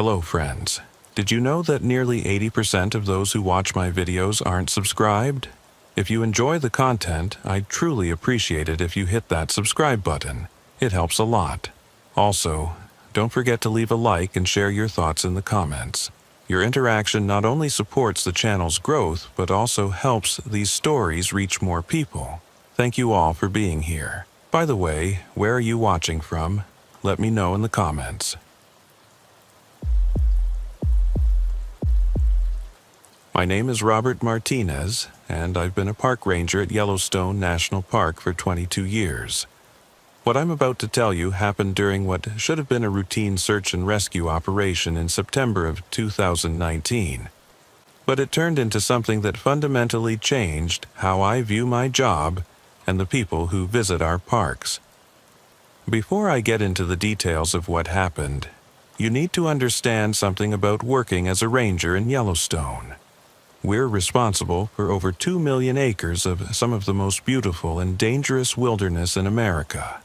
Hello friends. Did you know that nearly 80% of those who watch my videos aren't subscribed? If you enjoy the content, I'd truly appreciate it if you hit that subscribe button. It helps a lot. Also, don't forget to leave a like and share your thoughts in the comments. Your interaction not only supports the channel's growth, but also helps these stories reach more people. Thank you all for being here. By the way, where are you watching from? Let me know in the comments. My name is Robert Martinez, and I've been a park ranger at Yellowstone National Park for 22 years. What I'm about to tell you happened during what should have been a routine search and rescue operation in September of 2019. But it turned into something that fundamentally changed how I view my job and the people who visit our parks. Before I get into the details of what happened, you need to understand something about working as a ranger in Yellowstone. We're responsible for over 2 million acres of some of the most beautiful and dangerous wilderness in America.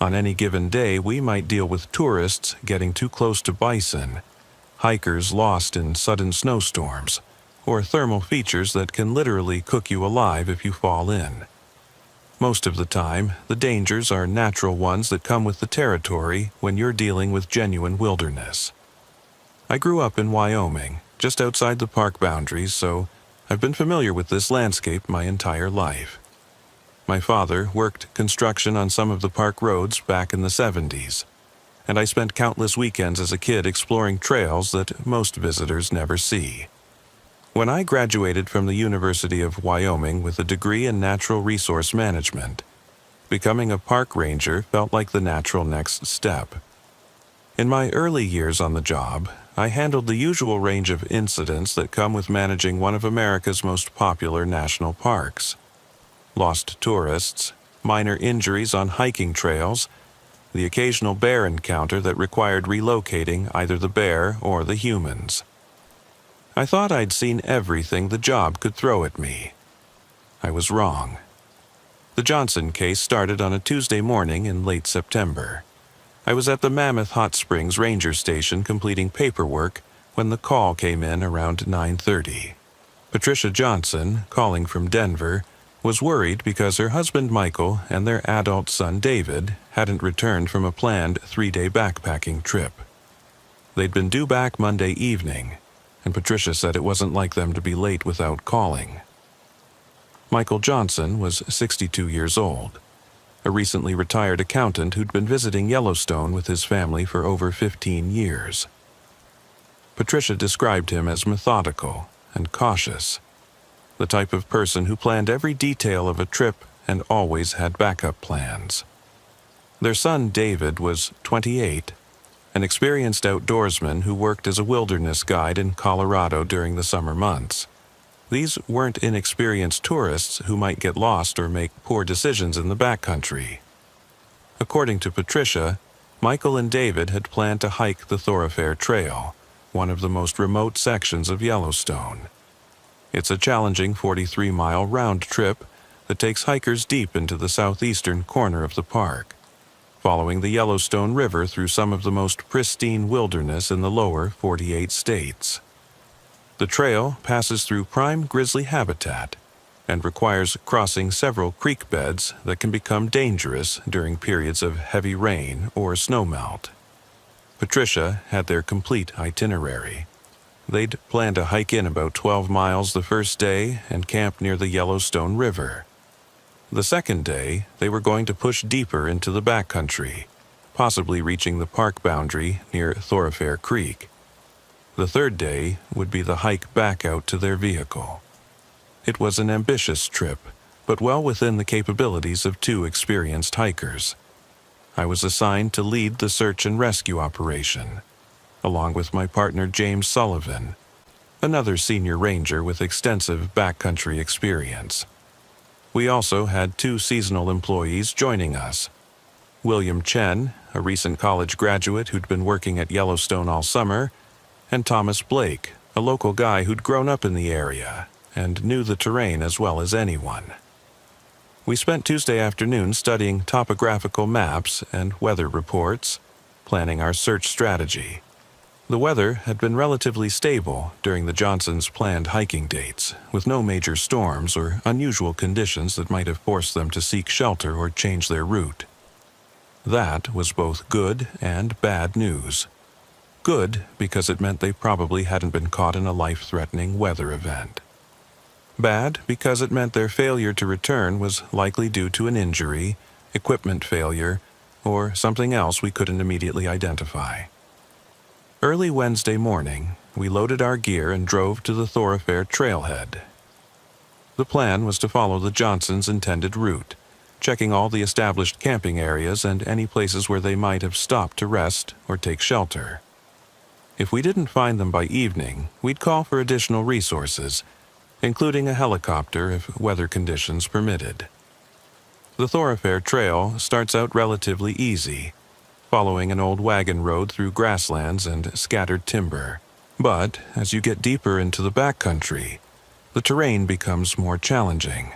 On any given day, we might deal with tourists getting too close to bison, hikers lost in sudden snowstorms, or thermal features that can literally cook you alive if you fall in. Most of the time, the dangers are natural ones that come with the territory when you're dealing with genuine wilderness. I grew up in Wyoming, just outside the park boundaries, so I've been familiar with this landscape my entire life. My father worked construction on some of the park roads back in the 70s, and I spent countless weekends as a kid exploring trails that most visitors never see. When I graduated from the University of Wyoming with a degree in natural resource management, becoming a park ranger felt like the natural next step. In my early years on the job, I handled the usual range of incidents that come with managing one of America's most popular national parks. Lost tourists, minor injuries on hiking trails, the occasional bear encounter that required relocating either the bear or the humans. I thought I'd seen everything the job could throw at me. I was wrong. The Johnson case started on a Tuesday morning in late September. I was at the Mammoth Hot Springs Ranger Station completing paperwork when the call came in around 9:30. Patricia Johnson, calling from Denver, was worried because her husband Michael and their adult son David hadn't returned from a planned 3-day backpacking trip. They'd been due back Monday evening, and Patricia said it wasn't like them to be late without calling. Michael Johnson was 62 years old, a recently retired accountant who'd been visiting Yellowstone with his family for over 15 years. Patricia described him as methodical and cautious, the type of person who planned every detail of a trip and always had backup plans. Their son David was 28, an experienced outdoorsman who worked as a wilderness guide in Colorado during the summer months. These weren't inexperienced tourists who might get lost or make poor decisions in the backcountry. According to Patricia, Michael and David had planned to hike the Thoroughfare Trail, one of the most remote sections of Yellowstone. It's a challenging 43-mile round trip that takes hikers deep into the southeastern corner of the park, following the Yellowstone River through some of the most pristine wilderness in the lower 48 states. The trail passes through prime grizzly habitat and requires crossing several creek beds that can become dangerous during periods of heavy rain or snowmelt. Patricia had their complete itinerary. They'd planned to hike in about 12 miles the first day and camp near the Yellowstone River. The second day, they were going to push deeper into the backcountry, possibly reaching the park boundary near Thoroughfare Creek. The third day would be the hike back out to their vehicle. It was an ambitious trip, but well within the capabilities of 2 experienced hikers. I was assigned to lead the search and rescue operation, along with my partner James Sullivan, another senior ranger with extensive backcountry experience. We also had 2 seasonal employees joining us. William Chen, a recent college graduate who'd been working at Yellowstone all summer, and Thomas Blake, a local guy who'd grown up in the area and knew the terrain as well as anyone. We spent Tuesday afternoon studying topographical maps and weather reports, planning our search strategy. The weather had been relatively stable during the Johnsons' planned hiking dates, with no major storms or unusual conditions that might have forced them to seek shelter or change their route. That was both good and bad news. Good because it meant they probably hadn't been caught in a life-threatening weather event. Bad because it meant their failure to return was likely due to an injury, equipment failure, or something else we couldn't immediately identify. Early Wednesday morning, we loaded our gear and drove to the thoroughfare trailhead. The plan was to follow the Johnsons' intended route, checking all the established camping areas and any places where they might have stopped to rest or take shelter. If we didn't find them by evening, we'd call for additional resources, including a helicopter if weather conditions permitted. The thoroughfare trail starts out relatively easy, following an old wagon road through grasslands and scattered timber. But as you get deeper into the backcountry, the terrain becomes more challenging.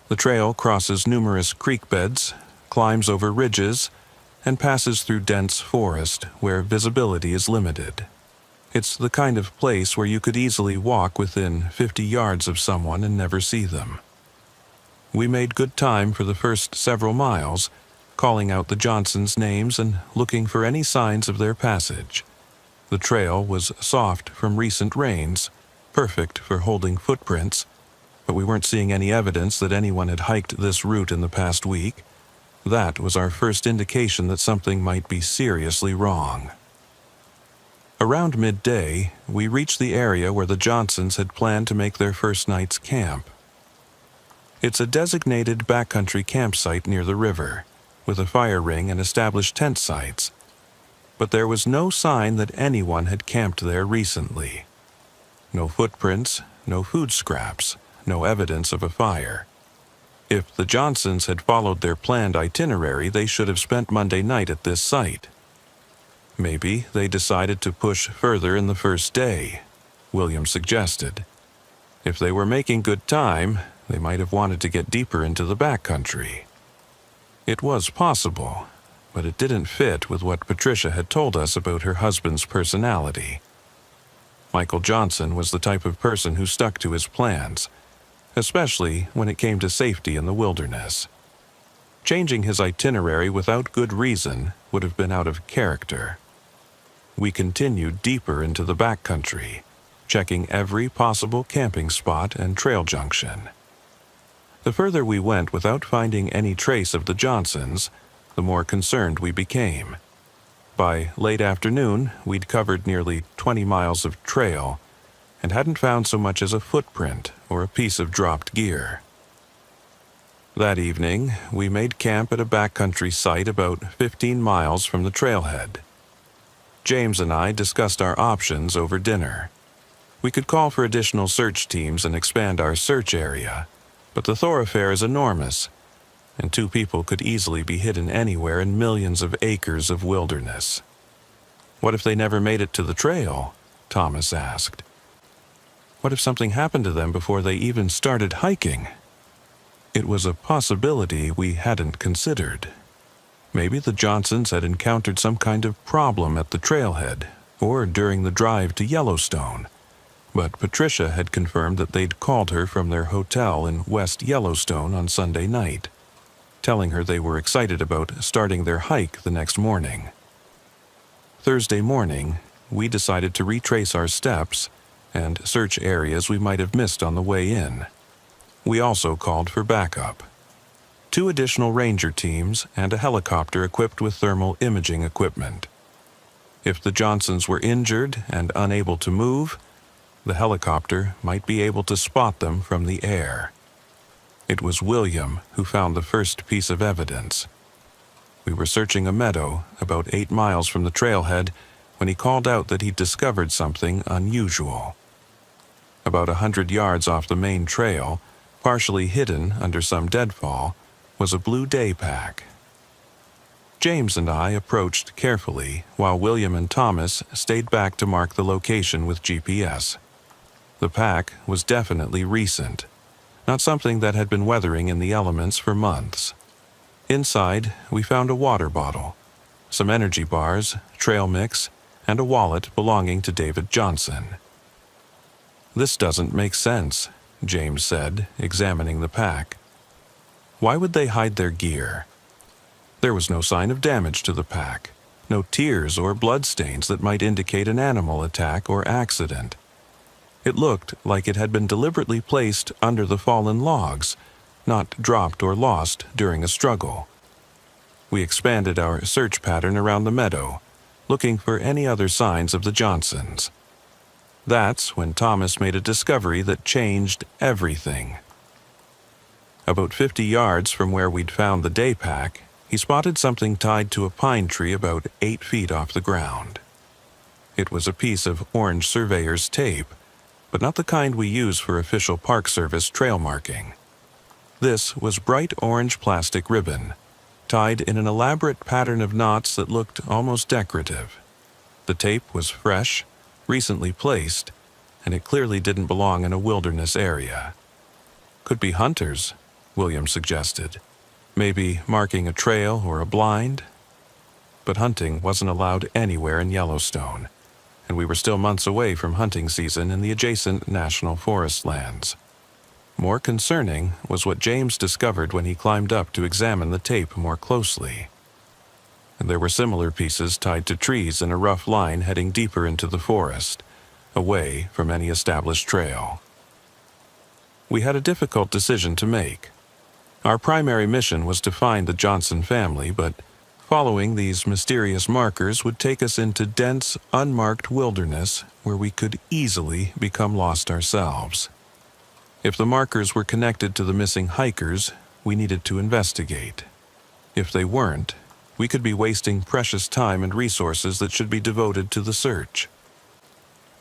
The trail crosses numerous creek beds, climbs over ridges, and passes through dense forest where visibility is limited. It's the kind of place where you could easily walk within 50 yards of someone and never see them. We made good time for the first several miles, calling out the Johnsons' names and looking for any signs of their passage. The trail was soft from recent rains, perfect for holding footprints, but we weren't seeing any evidence that anyone had hiked this route in the past week. That was our first indication that something might be seriously wrong. Around midday, we reached the area where the Johnsons had planned to make their first night's camp. It's a designated backcountry campsite near the river, with a fire ring and established tent sites, but there was no sign that anyone had camped there recently. No footprints, no food scraps, no evidence of a fire. If the Johnsons had followed their planned itinerary, they should have spent Monday night at this site. Maybe they decided to push further in the first day, William suggested. If they were making good time, they might have wanted to get deeper into the backcountry. It was possible, but it didn't fit with what Patricia had told us about her husband's personality. Michael Johnson was the type of person who stuck to his plans, especially when it came to safety in the wilderness. Changing his itinerary without good reason would have been out of character. We continued deeper into the backcountry, checking every possible camping spot and trail junction. The further we went without finding any trace of the Johnsons, the more concerned we became. By late afternoon, we'd covered nearly 20 miles of trail and hadn't found so much as a footprint or a piece of dropped gear. That evening, we made camp at a backcountry site about 15 miles from the trailhead. James and I discussed our options over dinner. We could call for additional search teams and expand our search area, but the thoroughfare is enormous, and 2 people could easily be hidden anywhere in millions of acres of wilderness. What if they never made it to the trail? Thomas asked. What if something happened to them before they even started hiking? It was a possibility we hadn't considered. Maybe the Johnsons had encountered some kind of problem at the trailhead or during the drive to Yellowstone, but Patricia had confirmed that they'd called her from their hotel in West Yellowstone on Sunday night, telling her they were excited about starting their hike the next morning. Thursday morning, we decided to retrace our steps and search areas we might have missed on the way in. We also called for backup. 2 additional ranger teams and a helicopter equipped with thermal imaging equipment. If the Johnsons were injured and unable to move, the helicopter might be able to spot them from the air. It was William who found the first piece of evidence. We were searching a meadow about 8 miles from the trailhead when he called out that he'd discovered something unusual. About 100 yards off the main trail, partially hidden under some deadfall, was a blue day pack. James and I approached carefully while William and Thomas stayed back to mark the location with GPS. The pack was definitely recent, not something that had been weathering in the elements for months. Inside, we found a water bottle, some energy bars, trail mix, and a wallet belonging to David Johnson. "This doesn't make sense," James said, examining the pack. "Why would they hide their gear?" There was no sign of damage to the pack, no tears or bloodstains that might indicate an animal attack or accident. It looked like it had been deliberately placed under the fallen logs, not dropped or lost during a struggle. We expanded our search pattern around the meadow, looking for any other signs of the Johnsons. That's when Thomas made a discovery that changed everything. About 50 yards from where we'd found the day pack, he spotted something tied to a pine tree about 8 feet off the ground. It was a piece of orange surveyor's tape, but not the kind we use for official Park Service trail marking. This was bright orange plastic ribbon, tied in an elaborate pattern of knots that looked almost decorative. The tape was fresh, recently placed, and it clearly didn't belong in a wilderness area. "Could be hunters," William suggested. "Maybe marking a trail or a blind?" But hunting wasn't allowed anywhere in Yellowstone, and we were still months away from hunting season in the adjacent national forest lands. More concerning was what James discovered when he climbed up to examine the tape more closely. There were similar pieces tied to trees in a rough line heading deeper into the forest, away from any established trail. We had a difficult decision to make. Our primary mission was to find the Johnson family, but following these mysterious markers would take us into dense, unmarked wilderness where we could easily become lost ourselves. If the markers were connected to the missing hikers, we needed to investigate. If they weren't, we could be wasting precious time and resources that should be devoted to the search.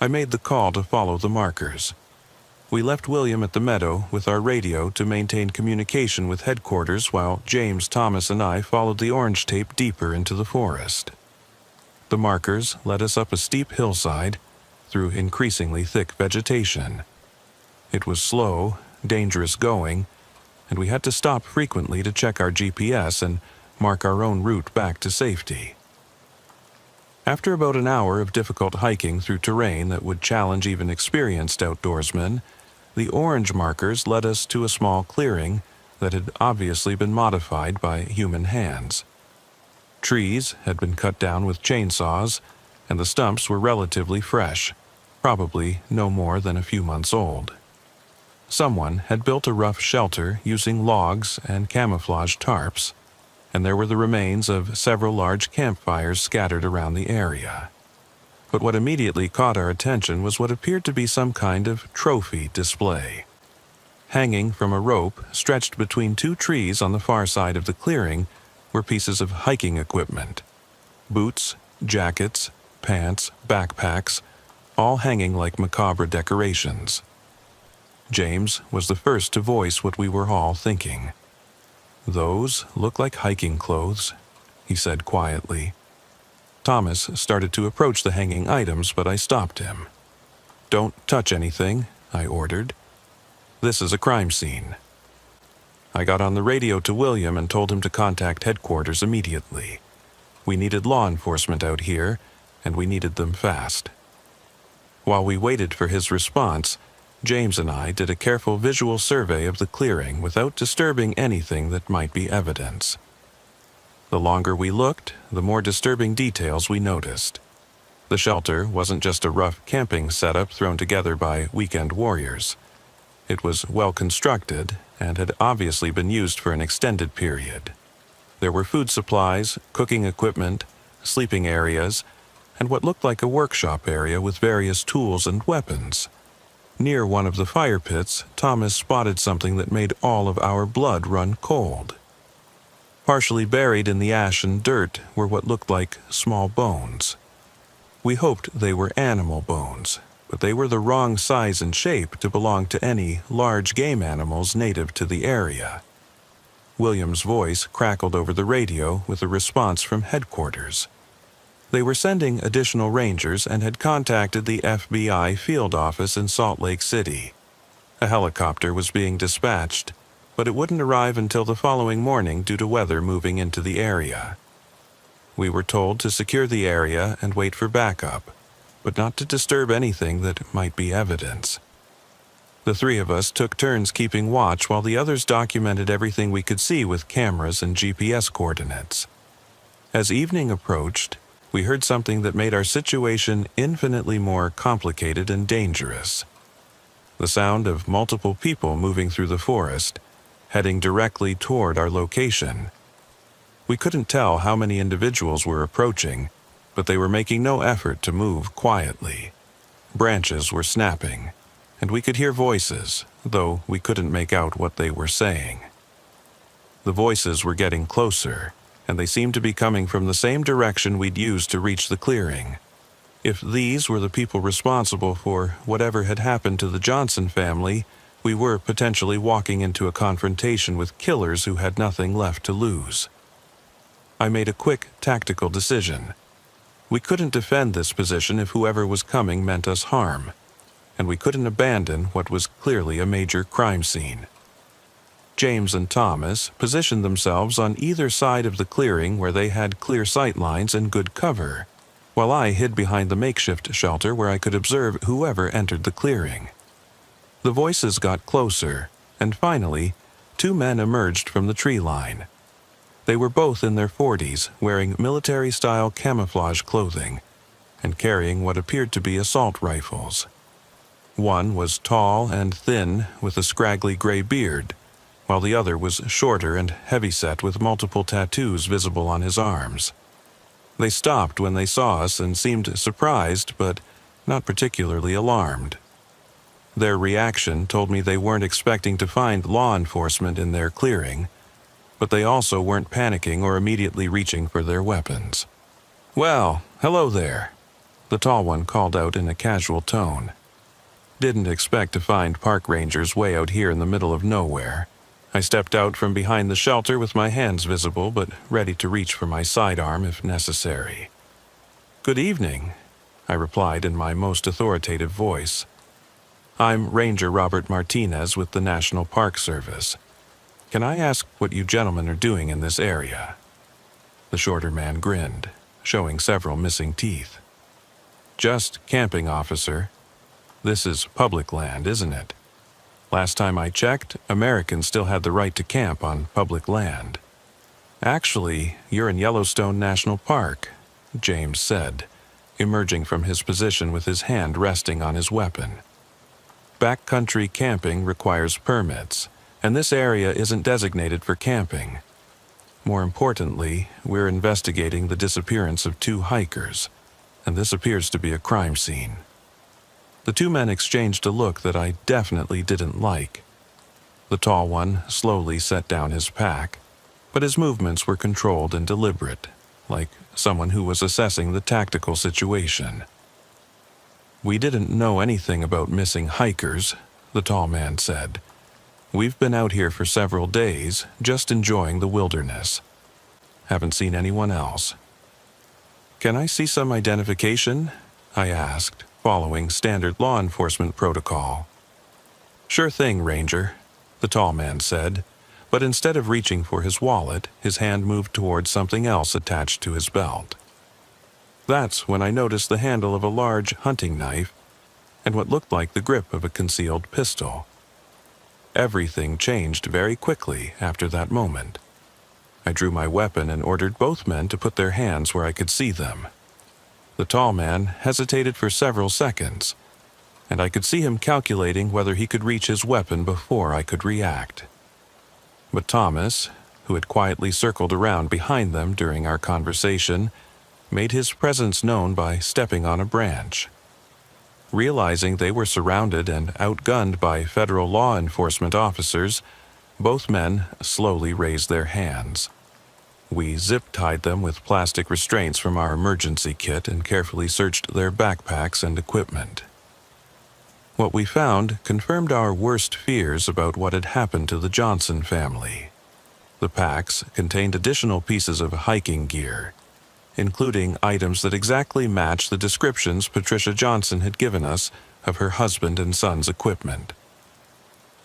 I made the call to follow the markers. We left William at the meadow with our radio to maintain communication with headquarters while James, Thomas, and I followed the orange tape deeper into the forest. The markers led us up a steep hillside through increasingly thick vegetation. It was slow, dangerous going, and we had to stop frequently to check our GPS and mark our own route back to safety. After about an hour of difficult hiking through terrain that would challenge even experienced outdoorsmen, the orange markers led us to a small clearing that had obviously been modified by human hands. Trees had been cut down with chainsaws, and the stumps were relatively fresh, probably no more than a few months old. Someone had built a rough shelter using logs and camouflage tarps, and there were the remains of several large campfires scattered around the area. But what immediately caught our attention was what appeared to be some kind of trophy display. Hanging from a rope stretched between 2 trees on the far side of the clearing were pieces of hiking equipment. Boots, jackets, pants, backpacks, all hanging like macabre decorations. James was the first to voice what we were all thinking. "Those look like hiking clothes," he said quietly. Thomas started to approach the hanging items, but I stopped him. "Don't touch anything," I ordered. "This is a crime scene." I got on the radio to William and told him to contact headquarters immediately. We needed law enforcement out here, and we needed them fast. While we waited for his response, James and I did a careful visual survey of the clearing without disturbing anything that might be evidence. The longer we looked, the more disturbing details we noticed. The shelter wasn't just a rough camping setup thrown together by weekend warriors. It was well constructed and had obviously been used for an extended period. There were food supplies, cooking equipment, sleeping areas, and what looked like a workshop area with various tools and weapons. Near one of the fire pits, Thomas spotted something that made all of our blood run cold. Partially buried in the ash and dirt were what looked like small bones. We hoped they were animal bones, but they were the wrong size and shape to belong to any large game animals native to the area. William's voice crackled over the radio with a response from headquarters. They were sending additional rangers and had contacted the FBI field office in Salt Lake City. A helicopter was being dispatched, but it wouldn't arrive until the following morning due to weather moving into the area. we were told to secure the area and wait for backup, but not to disturb anything that might be evidence. The three of us took turns keeping watch while the others documented everything we could see with cameras and GPS coordinates. As evening approached, we heard something that made our situation infinitely more complicated and dangerous. The sound of multiple people moving through the forest, heading directly toward our location. We couldn't tell how many individuals were approaching, but they were making no effort to move quietly. Branches were snapping, and we could hear voices, though we couldn't make out what they were saying. The voices were getting closer, and they seemed to be coming from the same direction we'd used to reach the clearing. If these were the people responsible for whatever had happened to the Johnson family, we were potentially walking into a confrontation with killers who had nothing left to lose. I made a quick, tactical decision. We couldn't defend this position if whoever was coming meant us harm, and we couldn't abandon what was clearly a major crime scene. James and Thomas positioned themselves on either side of the clearing where they had clear sight lines and good cover, while I hid behind the makeshift shelter where I could observe whoever entered the clearing. The voices got closer, and finally, two men emerged from the tree line. They were both in their 40s, wearing military-style camouflage clothing, and carrying what appeared to be assault rifles. One was tall and thin, with a scraggly gray beard, while the other was shorter and heavyset with multiple tattoos visible on his arms. They stopped when they saw us and seemed surprised, but not particularly alarmed. Their reaction told me they weren't expecting to find law enforcement in their clearing, but they also weren't panicking or immediately reaching for their weapons. "Well, hello there," the tall one called out in a casual tone. Didn't expect to find park rangers way out here in the middle of nowhere. I stepped out from behind the shelter with my hands visible but ready to reach for my sidearm if necessary. "Good evening," I replied in my most authoritative voice. "I'm Ranger Robert Martinez with the National Park Service. Can I ask what you gentlemen are doing in this area?" The shorter man grinned, showing several missing teeth. "Just camping, officer. This is public land, isn't it? Last time I checked, Americans still had the right to camp on public land." "Actually, you're in Yellowstone National Park," James said, emerging from his position with his hand resting on his weapon. "Backcountry camping requires permits, and this area isn't designated for camping. More importantly, we're investigating the disappearance of two hikers, and this appears to be a crime scene." The two men exchanged a look that I definitely didn't like. The tall one slowly set down his pack, but his movements were controlled and deliberate, like someone who was assessing the tactical situation. "We didn't know anything about missing hikers," the tall man said. "We've been out here for several days, just enjoying the wilderness. Haven't seen anyone else." "Can I see some identification?" I asked, following standard law enforcement protocol. "Sure thing, Ranger," the tall man said, but instead of reaching for his wallet, his hand moved towards something else attached to his belt. That's when I noticed the handle of a large hunting knife and what looked like the grip of a concealed pistol. Everything changed very quickly after that moment. I drew my weapon and ordered both men to put their hands where I could see them. The tall man hesitated for several seconds, and I could see him calculating whether he could reach his weapon before I could react. But Thomas, who had quietly circled around behind them during our conversation, made his presence known by stepping on a branch. Realizing they were surrounded and outgunned by federal law enforcement officers, both men slowly raised their hands. We zip-tied them with plastic restraints from our emergency kit and carefully searched their backpacks and equipment. What we found confirmed our worst fears about what had happened to the Johnson family. The packs contained additional pieces of hiking gear, including items that exactly matched the descriptions Patricia Johnson had given us of her husband and son's equipment.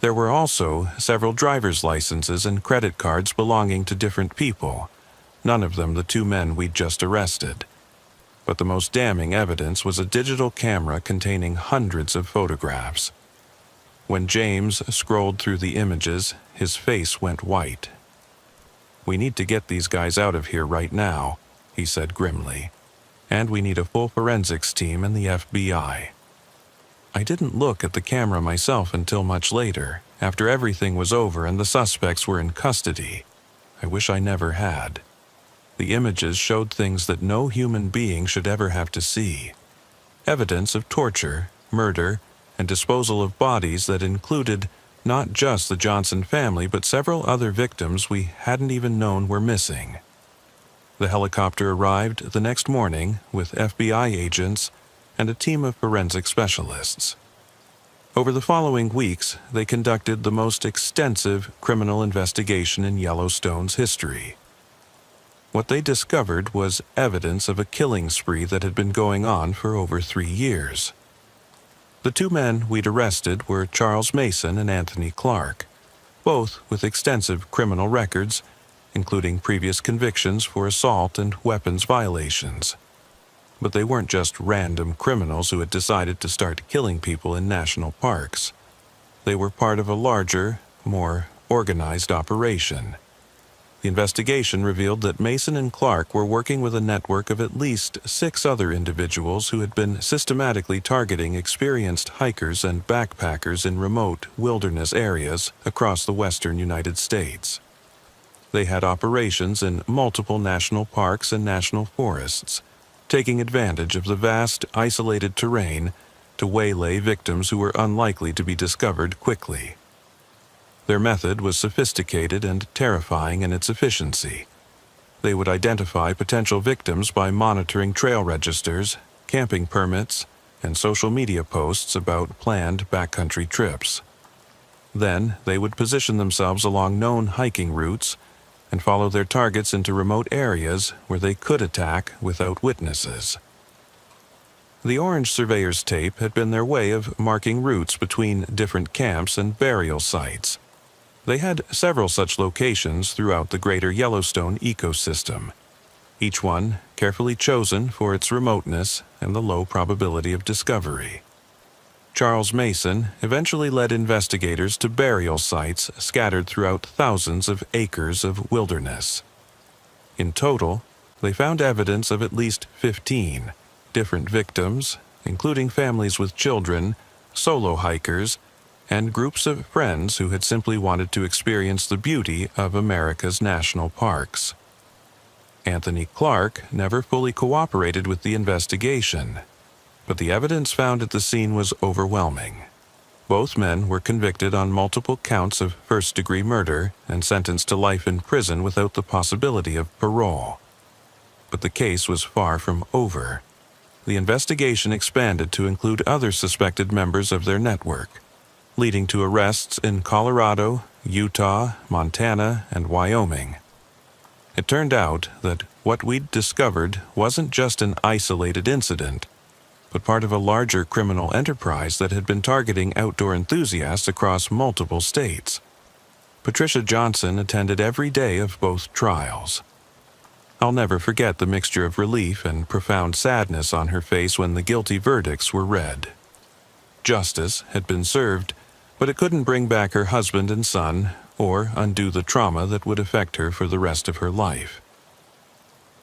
There were also several driver's licenses and credit cards belonging to different people, none of them the two men we'd just arrested. But the most damning evidence was a digital camera containing hundreds of photographs. When James scrolled through the images, his face went white. "We need to get these guys out of here right now," he said grimly. "And we need a full forensics team and the FBI." I didn't look at the camera myself until much later, after everything was over and the suspects were in custody. I wish I never had. The images showed things that no human being should ever have to see. Evidence of torture, murder, and disposal of bodies that included not just the Johnson family but several other victims we hadn't even known were missing. The helicopter arrived the next morning with FBI agents and a team of forensic specialists. Over the following weeks, they conducted the most extensive criminal investigation in Yellowstone's history. What they discovered was evidence of a killing spree that had been going on for over 3 years. The two men we'd arrested were Charles Mason and Anthony Clark, both with extensive criminal records, including previous convictions for assault and weapons violations. But they weren't just random criminals who had decided to start killing people in national parks. They were part of a larger, more organized operation. The investigation revealed that Mason and Clark were working with a network of at least 6 other individuals who had been systematically targeting experienced hikers and backpackers in remote wilderness areas across the western United States. They had operations in multiple national parks and national forests, taking advantage of the vast, isolated terrain to waylay victims who were unlikely to be discovered quickly. Their method was sophisticated and terrifying in its efficiency. They would identify potential victims by monitoring trail registers, camping permits, and social media posts about planned backcountry trips. Then they would position themselves along known hiking routes and follow their targets into remote areas where they could attack without witnesses. The orange surveyor's tape had been their way of marking routes between different camps and burial sites. They had several such locations throughout the greater Yellowstone ecosystem, each one carefully chosen for its remoteness and the low probability of discovery. Charles Mason eventually led investigators to burial sites scattered throughout thousands of acres of wilderness. In total, they found evidence of at least 15 different victims, including families with children, solo hikers, and groups of friends who had simply wanted to experience the beauty of America's national parks. Anthony Clark never fully cooperated with the investigation, but the evidence found at the scene was overwhelming. Both men were convicted on multiple counts of first-degree murder and sentenced to life in prison without the possibility of parole. But the case was far from over. The investigation expanded to include other suspected members of their network, leading to arrests in Colorado, Utah, Montana, and Wyoming. It turned out that what we'd discovered wasn't just an isolated incident, but part of a larger criminal enterprise that had been targeting outdoor enthusiasts across multiple states. Patricia Johnson attended every day of both trials. I'll never forget the mixture of relief and profound sadness on her face when the guilty verdicts were read. Justice had been served, but it couldn't bring back her husband and son or undo the trauma that would affect her for the rest of her life.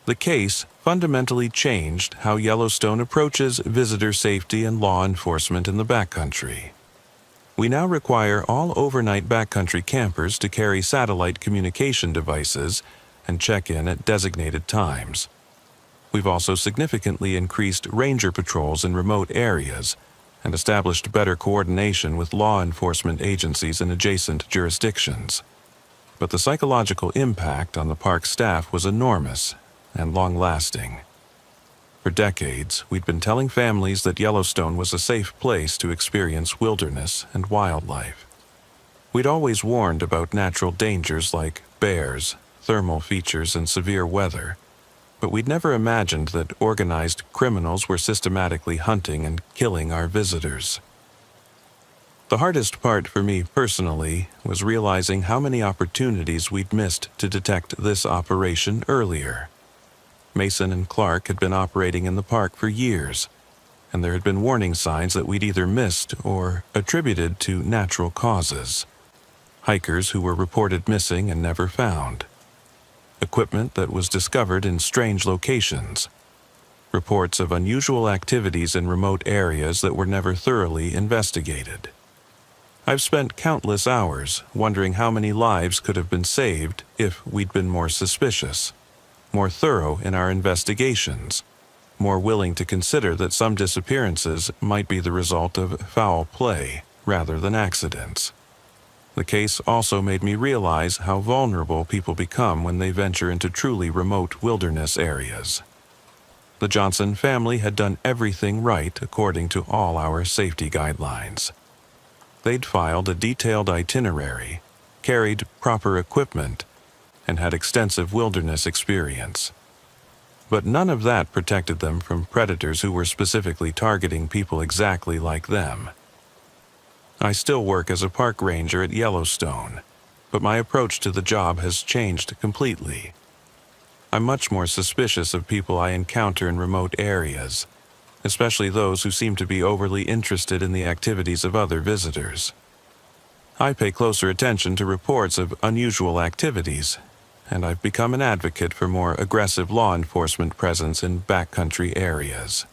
The case fundamentally changed how Yellowstone approaches visitor safety and law enforcement in the backcountry. We now require all overnight backcountry campers to carry satellite communication devices and check in at designated times. We've also significantly increased ranger patrols in remote areas and established better coordination with law enforcement agencies in adjacent jurisdictions. But the psychological impact on the park staff was enormous and long-lasting. For decades, we'd been telling families that Yellowstone was a safe place to experience wilderness and wildlife. We'd always warned about natural dangers like bears, thermal features, and severe weather, but we'd never imagined that organized criminals were systematically hunting and killing our visitors. The hardest part for me personally was realizing how many opportunities we'd missed to detect this operation earlier. Mason and Clark had been operating in the park for years, and there had been warning signs that we'd either missed or attributed to natural causes. Hikers who were reported missing and never found. Equipment that was discovered in strange locations. Reports of unusual activities in remote areas that were never thoroughly investigated. I've spent countless hours wondering how many lives could have been saved if we'd been more suspicious, more thorough in our investigations, more willing to consider that some disappearances might be the result of foul play rather than accidents. The case also made me realize how vulnerable people become when they venture into truly remote wilderness areas. The Johnson family had done everything right according to all our safety guidelines. They'd filed a detailed itinerary, carried proper equipment, and had extensive wilderness experience. But none of that protected them from predators who were specifically targeting people exactly like them. I still work as a park ranger at Yellowstone, but my approach to the job has changed completely. I'm much more suspicious of people I encounter in remote areas, especially those who seem to be overly interested in the activities of other visitors. I pay closer attention to reports of unusual activities, and I've become an advocate for more aggressive law enforcement presence in backcountry areas.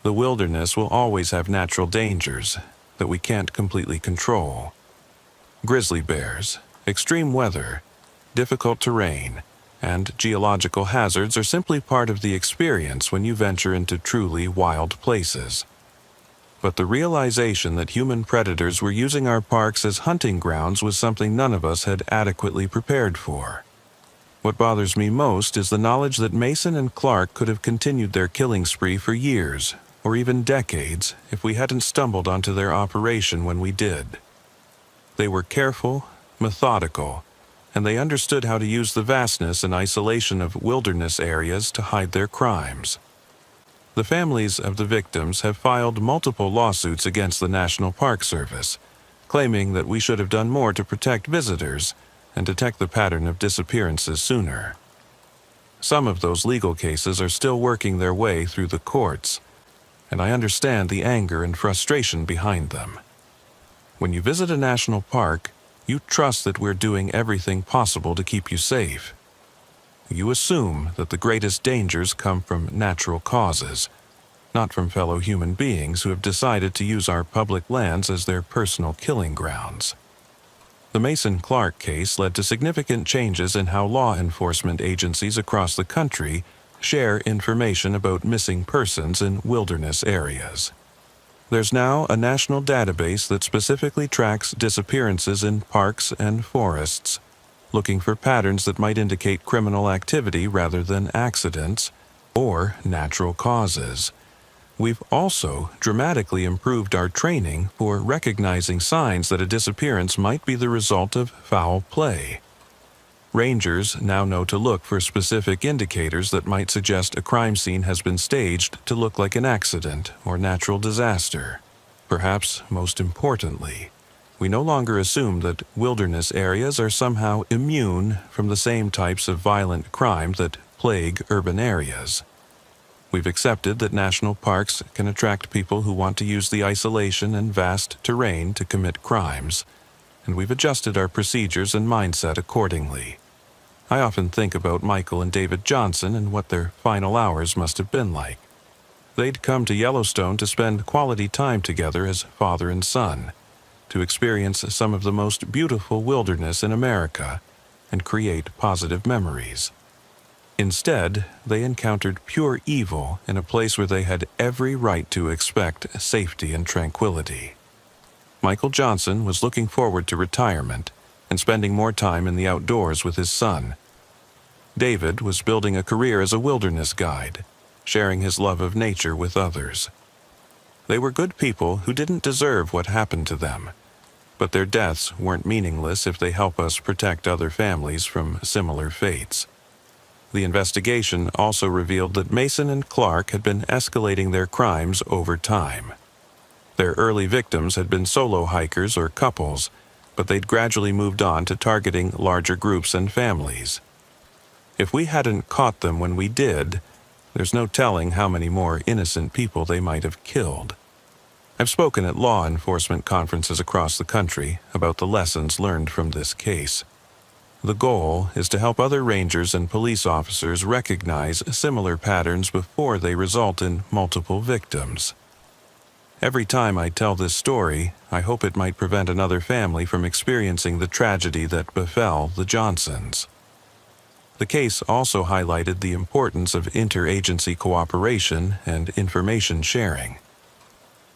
The wilderness will always have natural dangers that we can't completely control. Grizzly bears, extreme weather, difficult terrain, and geological hazards are simply part of the experience when you venture into truly wild places. But the realization that human predators were using our parks as hunting grounds was something none of us had adequately prepared for. What bothers me most is the knowledge that Mason and Clark could have continued their killing spree for years, or even decades, if we hadn't stumbled onto their operation when we did. They were careful, methodical, and they understood how to use the vastness and isolation of wilderness areas to hide their crimes. The families of the victims have filed multiple lawsuits against the National Park Service, claiming that we should have done more to protect visitors and detect the pattern of disappearances sooner. Some of those legal cases are still working their way through the courts, and I understand the anger and frustration behind them. When you visit a national park, you trust that we're doing everything possible to keep you safe. You assume that the greatest dangers come from natural causes, not from fellow human beings who have decided to use our public lands as their personal killing grounds. The Mason-Clark case led to significant changes in how law enforcement agencies across the country share information about missing persons in wilderness areas. There's now a national database that specifically tracks disappearances in parks and forests, looking for patterns that might indicate criminal activity rather than accidents or natural causes. We've also dramatically improved our training for recognizing signs that a disappearance might be the result of foul play. Rangers now know to look for specific indicators that might suggest a crime scene has been staged to look like an accident or natural disaster. Perhaps most importantly, we no longer assume that wilderness areas are somehow immune from the same types of violent crime that plague urban areas. We've accepted that national parks can attract people who want to use the isolation and vast terrain to commit crimes, and we've adjusted our procedures and mindset accordingly. I often think about Michael and David Johnson and what their final hours must have been like. They'd come to Yellowstone to spend quality time together as father and son, to experience some of the most beautiful wilderness in America and create positive memories. Instead, they encountered pure evil in a place where they had every right to expect safety and tranquility. Michael Johnson was looking forward to retirement and spending more time in the outdoors with his son. David was building a career as a wilderness guide, sharing his love of nature with others. They were good people who didn't deserve what happened to them, but their deaths weren't meaningless if they help us protect other families from similar fates. The investigation also revealed that Mason and Clark had been escalating their crimes over time. Their early victims had been solo hikers or couples, but they'd gradually moved on to targeting larger groups and families. If we hadn't caught them when we did, there's no telling how many more innocent people they might have killed. I've spoken at law enforcement conferences across the country about the lessons learned from this case. The goal is to help other rangers and police officers recognize similar patterns before they result in multiple victims. Every time I tell this story, I hope it might prevent another family from experiencing the tragedy that befell the Johnsons. The case also highlighted the importance of interagency cooperation and information sharing.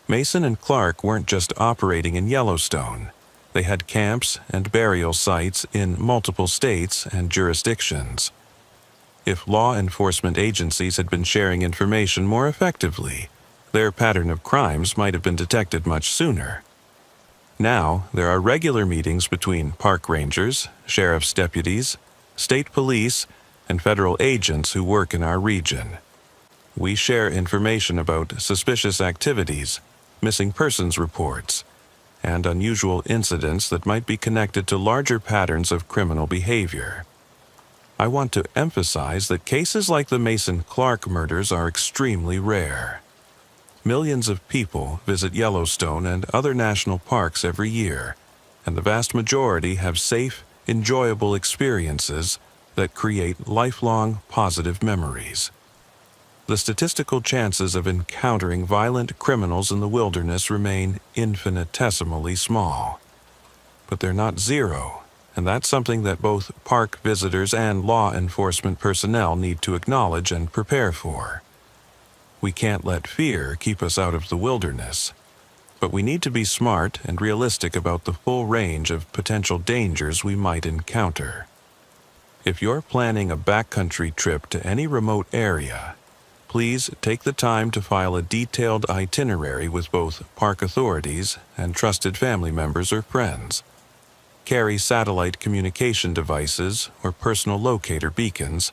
Mason and Clark weren't just operating in Yellowstone. They had camps and burial sites in multiple states and jurisdictions. If law enforcement agencies had been sharing information more effectively, their pattern of crimes might have been detected much sooner. Now, there are regular meetings between park rangers, sheriff's deputies, state police, and federal agents who work in our region. We share information about suspicious activities, missing persons reports, and unusual incidents that might be connected to larger patterns of criminal behavior. I want to emphasize that cases like the Mason-Clark murders are extremely rare. Millions of people visit Yellowstone and other national parks every year, and the vast majority have safe, enjoyable experiences that create lifelong positive memories. The statistical chances of encountering violent criminals in the wilderness remain infinitesimally small. But they're not zero, and that's something that both park visitors and law enforcement personnel need to acknowledge and prepare for. We can't let fear keep us out of the wilderness, but we need to be smart and realistic about the full range of potential dangers we might encounter. If you're planning a backcountry trip to any remote area, please take the time to file a detailed itinerary with both park authorities and trusted family members or friends. Carry satellite communication devices or personal locator beacons,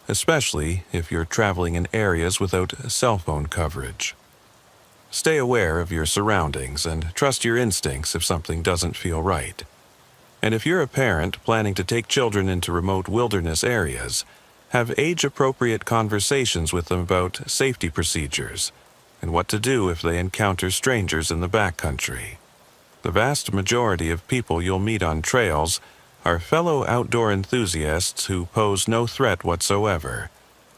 especially if you're traveling in areas without cell phone coverage. Stay aware of your surroundings and trust your instincts if something doesn't feel right. And if you're a parent planning to take children into remote wilderness areas, have age-appropriate conversations with them about safety procedures and what to do if they encounter strangers in the backcountry. The vast majority of people you'll meet on trails are fellow outdoor enthusiasts who pose no threat whatsoever,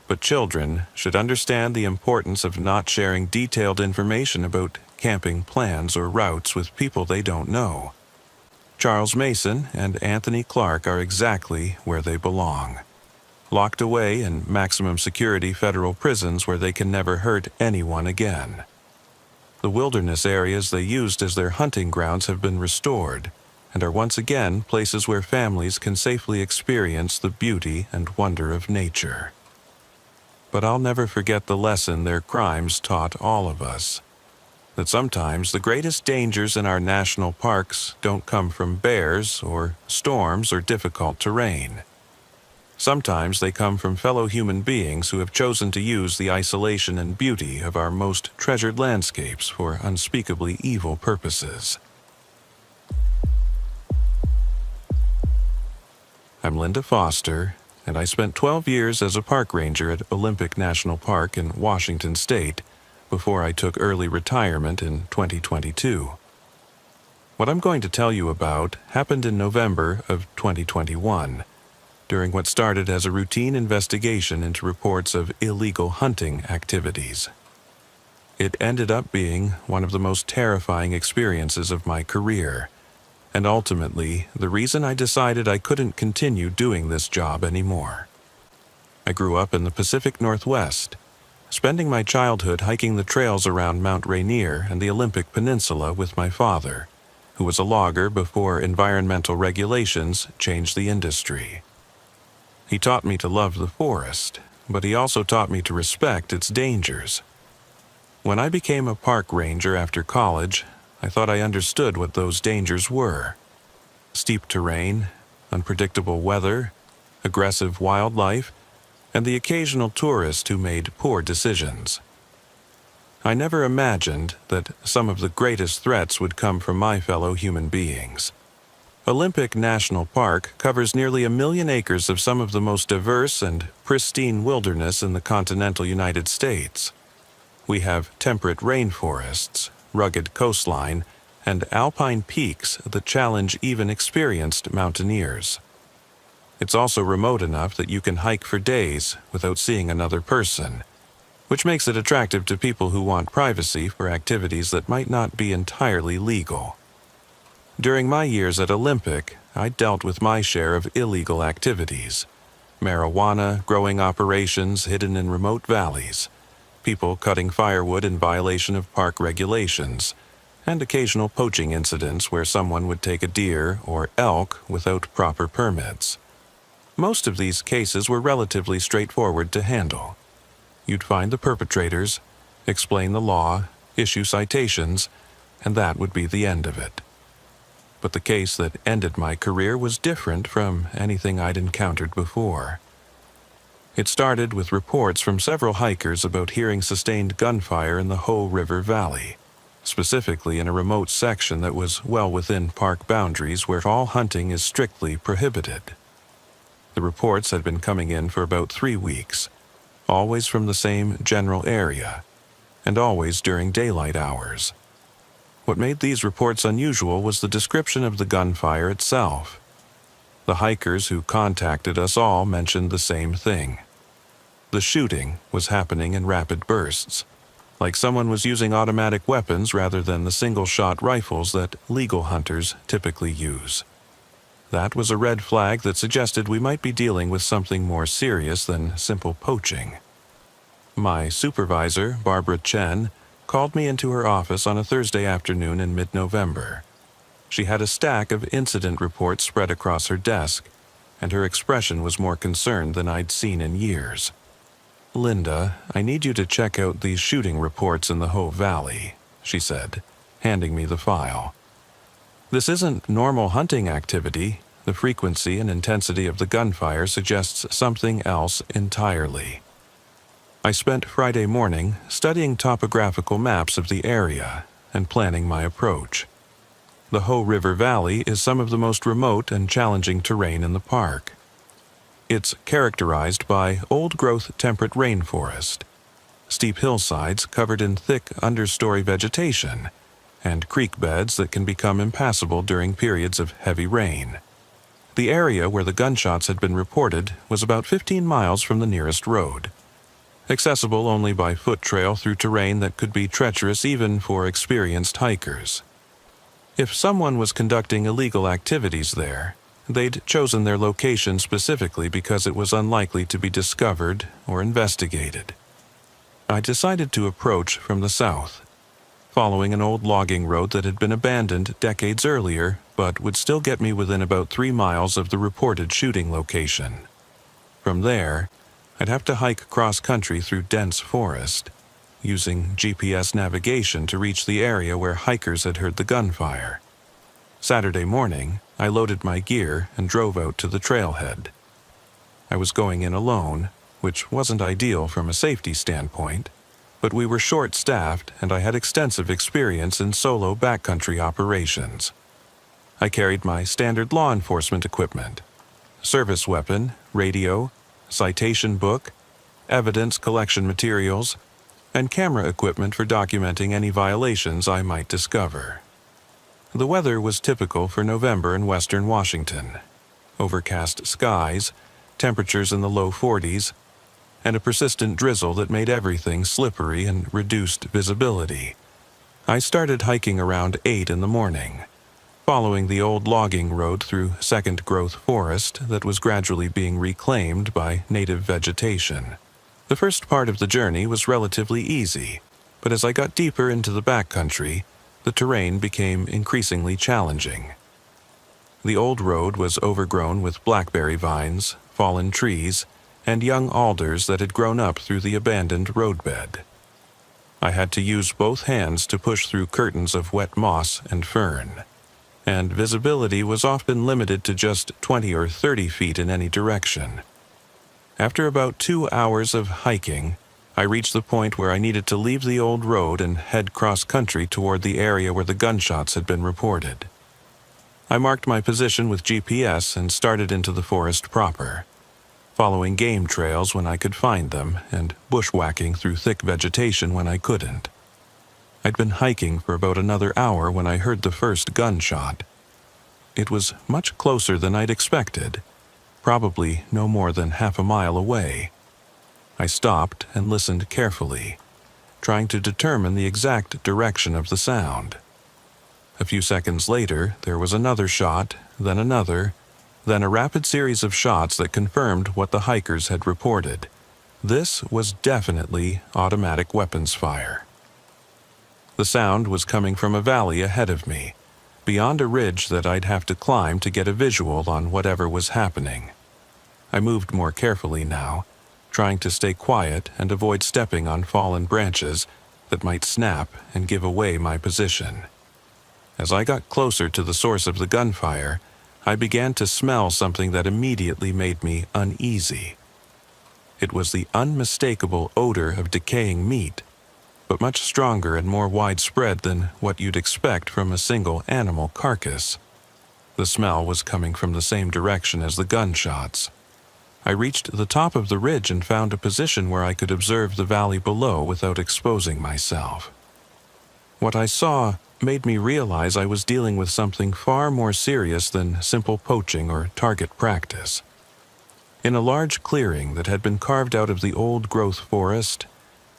but children should understand the importance of not sharing detailed information about camping plans or routes with people they don't know. Charles Mason and Anthony Clark are exactly where they belong, locked away in maximum security federal prisons where they can never hurt anyone again. The wilderness areas they used as their hunting grounds have been restored and are once again places where families can safely experience the beauty and wonder of nature. But I'll never forget the lesson their crimes taught all of us, that sometimes the greatest dangers in our national parks don't come from bears or storms or difficult terrain. Sometimes they come from fellow human beings who have chosen to use the isolation and beauty of our most treasured landscapes for unspeakably evil purposes. I'm Linda Foster, and I spent 12 years as a park ranger at Olympic National Park in Washington State before I took early retirement in 2022. What I'm going to tell you about happened in November of 2021, during what started as a routine investigation into reports of illegal hunting activities. It ended up being one of the most terrifying experiences of my career, and ultimately the reason I decided I couldn't continue doing this job anymore. I grew up in the Pacific Northwest, spending my childhood hiking the trails around Mount Rainier and the Olympic Peninsula with my father, who was a logger before environmental regulations changed the industry. He taught me to love the forest, but he also taught me to respect its dangers. When I became a park ranger after college, I thought I understood what those dangers were: steep terrain, unpredictable weather, aggressive wildlife, and the occasional tourist who made poor decisions. I never imagined that some of the greatest threats would come from my fellow human beings. Olympic National Park covers nearly 1 million acres of some of the most diverse and pristine wilderness in the continental United States. We have temperate rainforests, rugged coastline, and alpine peaks that challenge even experienced mountaineers. It's also remote enough that you can hike for days without seeing another person, which makes it attractive to people who want privacy for activities that might not be entirely legal. During my years at Olympic, I dealt with my share of illegal activities: marijuana growing operations hidden in remote valleys, people cutting firewood in violation of park regulations, and occasional poaching incidents where someone would take a deer or elk without proper permits. Most of these cases were relatively straightforward to handle. You'd find the perpetrators, explain the law, issue citations, and that would be the end of it. But the case that ended my career was different from anything I'd encountered before. It started with reports from several hikers about hearing sustained gunfire in the Hoh River Valley, specifically in a remote section that was well within park boundaries where all hunting is strictly prohibited. The reports had been coming in for about 3 weeks, always from the same general area, and always during daylight hours. What made these reports unusual was the description of the gunfire itself. The hikers who contacted us all mentioned the same thing. The shooting was happening in rapid bursts, like someone was using automatic weapons rather than the single-shot rifles that legal hunters typically use. That was a red flag that suggested we might be dealing with something more serious than simple poaching. My supervisor, Barbara Chen, called me into her office on a Thursday afternoon in mid-November. She had a stack of incident reports spread across her desk, and her expression was more concerned than I'd seen in years. "Linda, I need you to check out these shooting reports in the Hoh Valley," she said, handing me the file. "This isn't normal hunting activity. The frequency and intensity of the gunfire suggests something else entirely." I spent Friday morning studying topographical maps of the area and planning my approach. The Hoh River Valley is some of the most remote and challenging terrain in the park. It's characterized by old-growth temperate rainforest, steep hillsides covered in thick understory vegetation, and creek beds that can become impassable during periods of heavy rain. The area where the gunshots had been reported was about 15 miles from the nearest road, accessible only by foot trail through terrain that could be treacherous even for experienced hikers. If someone was conducting illegal activities there, they'd chosen their location specifically because it was unlikely to be discovered or investigated. I decided to approach from the south, following an old logging road that had been abandoned decades earlier but would still get me within about 3 miles of the reported shooting location. From there, I'd have to hike cross-country through dense forest, using GPS navigation to reach the area where hikers had heard the gunfire. Saturday morning, I loaded my gear and drove out to the trailhead. I was going in alone, which wasn't ideal from a safety standpoint, but we were short-staffed and I had extensive experience in solo backcountry operations. I carried my standard law enforcement equipment: service weapon, radio, citation book, evidence collection materials, and camera equipment for documenting any violations I might discover. The weather was typical for November in western Washington: overcast skies, temperatures in the low 40s, and a persistent drizzle that made everything slippery and reduced visibility. I started hiking around 8 in the morning, following the old logging road through second-growth forest that was gradually being reclaimed by native vegetation. The first part of the journey was relatively easy, but as I got deeper into the backcountry, the terrain became increasingly challenging. The old road was overgrown with blackberry vines, fallen trees, and young alders that had grown up through the abandoned roadbed. I had to use both hands to push through curtains of wet moss and fern, and visibility was often limited to just 20 or 30 feet in any direction. After about 2 hours of hiking, I reached the point where I needed to leave the old road and head cross-country toward the area where the gunshots had been reported. I marked my position with GPS and started into the forest proper, following game trails when I could find them and bushwhacking through thick vegetation when I couldn't. I'd been hiking for about another hour when I heard the first gunshot. It was much closer than I'd expected, probably no more than half a mile away. I stopped and listened carefully, trying to determine the exact direction of the sound. A few seconds later, there was another shot, then another, then a rapid series of shots that confirmed what the hikers had reported. This was definitely automatic weapons fire. The sound was coming from a valley ahead of me, beyond a ridge that I'd have to climb to get a visual on whatever was happening. I moved more carefully now, trying to stay quiet and avoid stepping on fallen branches that might snap and give away my position. As I got closer to the source of the gunfire, I began to smell something that immediately made me uneasy. It was the unmistakable odor of decaying meat, but much stronger and more widespread than what you'd expect from a single animal carcass. The smell was coming from the same direction as the gunshots. I reached the top of the ridge and found a position where I could observe the valley below without exposing myself. What I saw made me realize I was dealing with something far more serious than simple poaching or target practice. In a large clearing that had been carved out of the old-growth forest,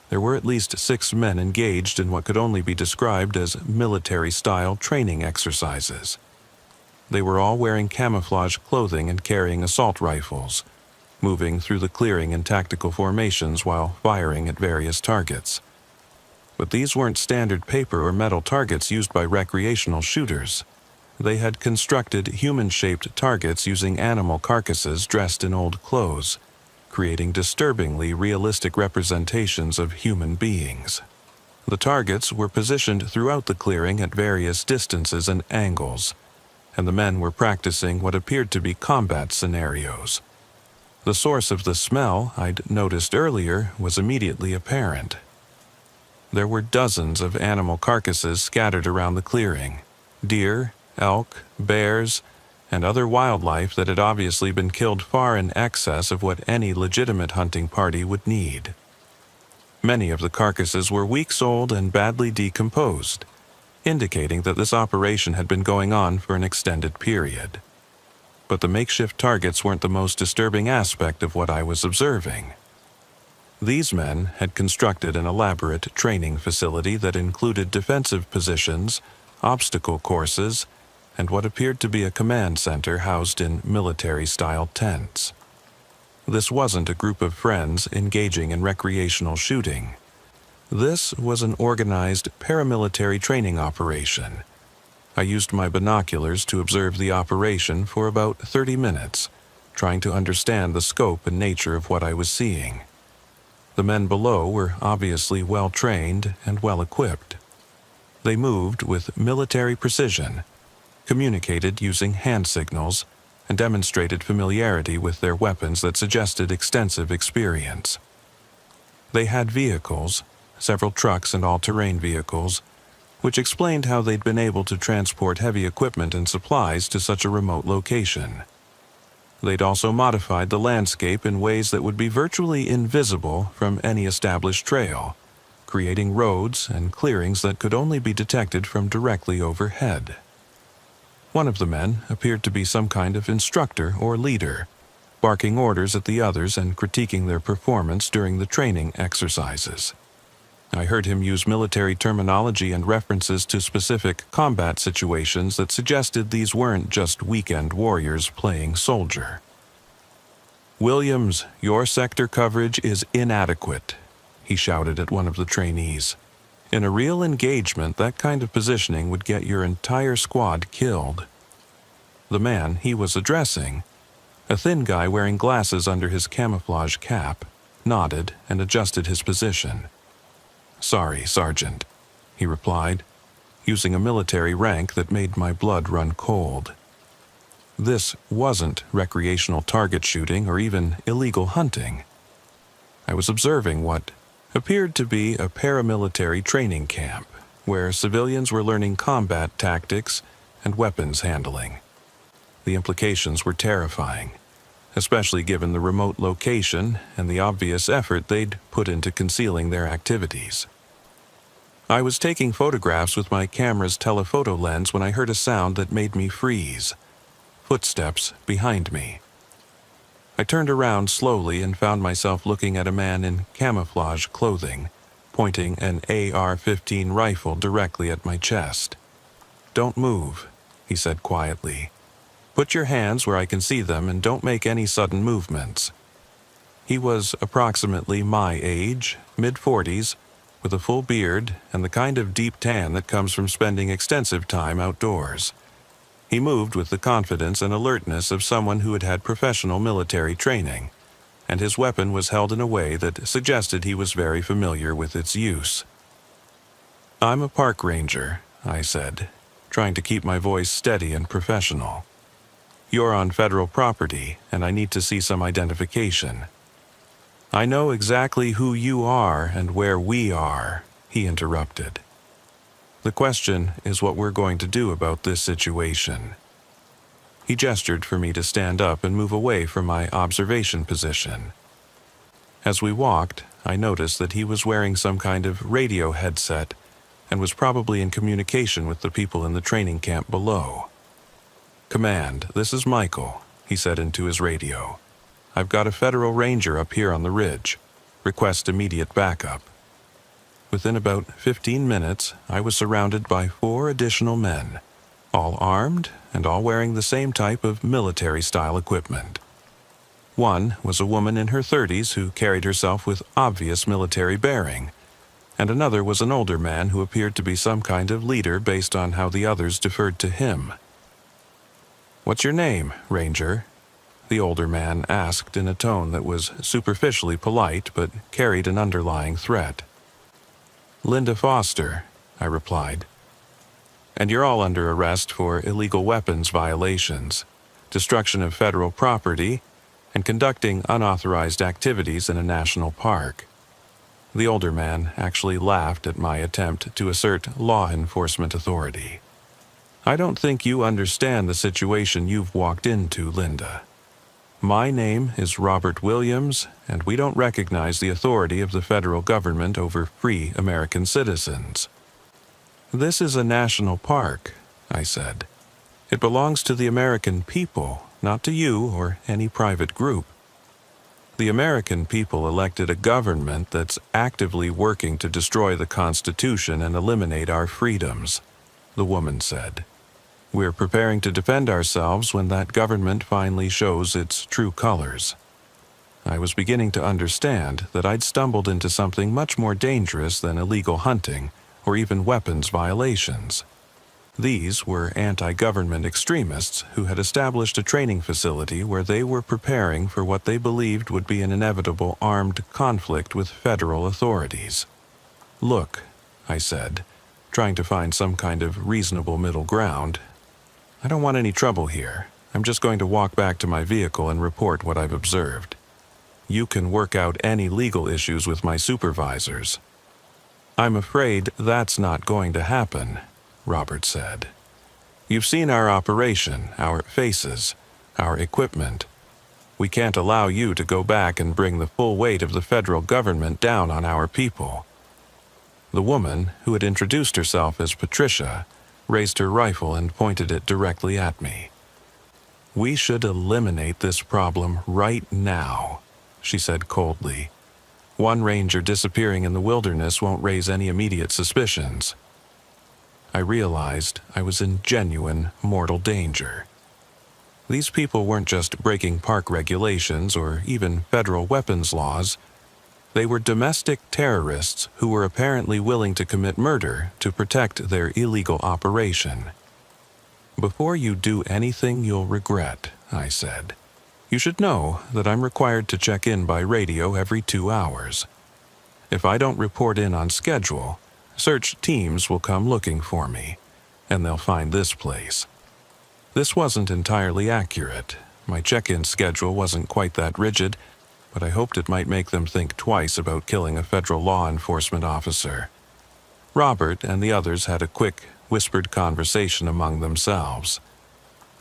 there were at least 6 men engaged in what could only be described as military-style training exercises. They were all wearing camouflage clothing and carrying assault rifles, moving through the clearing in tactical formations while firing at various targets. But these weren't standard paper or metal targets used by recreational shooters. They had constructed human-shaped targets using animal carcasses dressed in old clothes, creating disturbingly realistic representations of human beings. The targets were positioned throughout the clearing at various distances and angles, and the men were practicing what appeared to be combat scenarios. The source of the smell I'd noticed earlier was immediately apparent. There were dozens of animal carcasses scattered around the clearing: deer, elk, bears, and other wildlife that had obviously been killed far in excess of what any legitimate hunting party would need. Many of the carcasses were weeks old and badly decomposed, indicating that this operation had been going on for an extended period. But the makeshift targets weren't the most disturbing aspect of what I was observing. These men had constructed an elaborate training facility that included defensive positions, obstacle courses, and what appeared to be a command center housed in military-style tents. This wasn't a group of friends engaging in recreational shooting. This was an organized paramilitary training operation. I used my binoculars to observe the operation for about 30 minutes, trying to understand the scope and nature of what I was seeing. The men below were obviously well-trained and well-equipped. They moved with military precision, communicated using hand signals, and demonstrated familiarity with their weapons that suggested extensive experience. They had vehicles, several trucks and all-terrain vehicles, which explained how they'd been able to transport heavy equipment and supplies to such a remote location. They'd also modified the landscape in ways that would be virtually invisible from any established trail, creating roads and clearings that could only be detected from directly overhead. One of the men appeared to be some kind of instructor or leader, barking orders at the others and critiquing their performance during the training exercises. I heard him use military terminology and references to specific combat situations that suggested these weren't just weekend warriors playing soldier. "Williams, your sector coverage is inadequate," he shouted at one of the trainees. "In a real engagement, that kind of positioning would get your entire squad killed." The man he was addressing, a thin guy wearing glasses under his camouflage cap, nodded and adjusted his position. "Sorry, Sergeant," he replied, using a military rank that made my blood run cold. This wasn't recreational target shooting or even illegal hunting. I was observing what appeared to be a paramilitary training camp where civilians were learning combat tactics and weapons handling. The implications were terrifying, especially given the remote location and the obvious effort they'd put into concealing their activities. I was taking photographs with my camera's telephoto lens when I heard a sound that made me freeze. Footsteps behind me. I turned around slowly and found myself looking at a man in camouflage clothing, pointing an AR-15 rifle directly at my chest. "Don't move," he said quietly. "Put your hands where I can see them and don't make any sudden movements." He was approximately my age, mid-40s, with a full beard and the kind of deep tan that comes from spending extensive time outdoors. He moved with the confidence and alertness of someone who had had professional military training, and his weapon was held in a way that suggested he was very familiar with its use. "I'm a park ranger," I said, trying to keep my voice steady and professional. "You're on federal property, and I need to see some identification." "I know exactly who you are and where we are," he interrupted. "The question is what we're going to do about this situation." He gestured for me to stand up and move away from my observation position. As we walked, I noticed that he was wearing some kind of radio headset and was probably in communication with the people in the training camp below. "Command, this is Michael," he said into his radio. "I've got a federal ranger up here on the ridge. Request immediate backup." Within about 15 minutes, I was surrounded by 4 additional men, all armed and all wearing the same type of military-style equipment. One was a woman in her 30s who carried herself with obvious military bearing, and another was an older man who appeared to be some kind of leader based on how the others deferred to him. "What's your name, Ranger?" the older man asked in a tone that was superficially polite but carried an underlying threat. "Linda Foster," I replied. "And you're all under arrest for illegal weapons violations, destruction of federal property, and conducting unauthorized activities in a national park." The older man actually laughed at my attempt to assert law enforcement authority. "I don't think you understand the situation you've walked into, Linda. My name is Robert Williams, and we don't recognize the authority of the federal government over free American citizens." "This is a national park," I said. "It belongs to the American people, not to you or any private group. The American people elected a government that's actively working to destroy the Constitution and eliminate our freedoms," the woman said. "We're preparing to defend ourselves when that government finally shows its true colors." I was beginning to understand that I'd stumbled into something much more dangerous than illegal hunting or even weapons violations. These were anti-government extremists who had established a training facility where they were preparing for what they believed would be an inevitable armed conflict with federal authorities. "Look," I said, trying to find some kind of reasonable middle ground, "I don't want any trouble here. I'm just going to walk back to my vehicle and report what I've observed. You can work out any legal issues with my supervisors." "I'm afraid that's not going to happen," Robert said. "You've seen our operation, our faces, our equipment. We can't allow you to go back and bring the full weight of the federal government down on our people." The woman, who had introduced herself as Patricia, raised her rifle and pointed it directly at me. "We should eliminate this problem right now," she said coldly. "One ranger disappearing in the wilderness won't raise any immediate suspicions." I realized I was in genuine mortal danger. These people weren't just breaking park regulations or even federal weapons laws. They were domestic terrorists who were apparently willing to commit murder to protect their illegal operation. "Before you do anything you'll regret," I said, "you should know that I'm required to check in by radio every 2 hours. If I don't report in on schedule, search teams will come looking for me, and they'll find this place." This wasn't entirely accurate. My check-in schedule wasn't quite that rigid, but I hoped it might make them think twice about killing a federal law enforcement officer. Robert and the others had a quick, whispered conversation among themselves.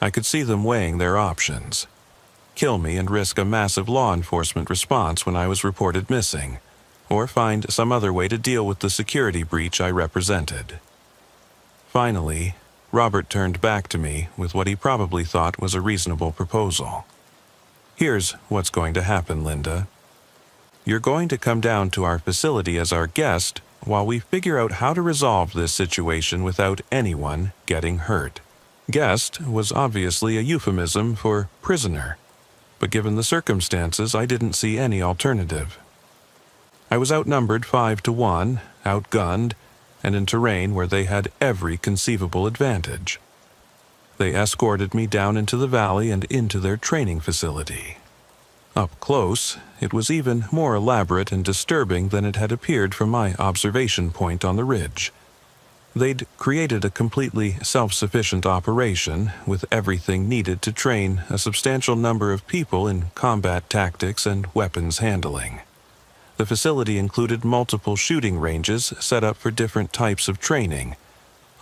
I could see them weighing their options. Kill me and risk a massive law enforcement response when I was reported missing, or find some other way to deal with the security breach I represented. Finally, Robert turned back to me with what he probably thought was a reasonable proposal. Here's what's going to happen, Linda. You're going to come down to our facility as our guest while we figure out how to resolve this situation without anyone getting hurt. Guest was obviously a euphemism for prisoner, but given the circumstances, I didn't see any alternative. I was outnumbered 5-1, outgunned, and in terrain where they had every conceivable advantage. They escorted me down into the valley and into their training facility. Up close, it was even more elaborate and disturbing than it had appeared from my observation point on the ridge. They'd created a completely self-sufficient operation with everything needed to train a substantial number of people in combat tactics and weapons handling. The facility included multiple shooting ranges set up for different types of training,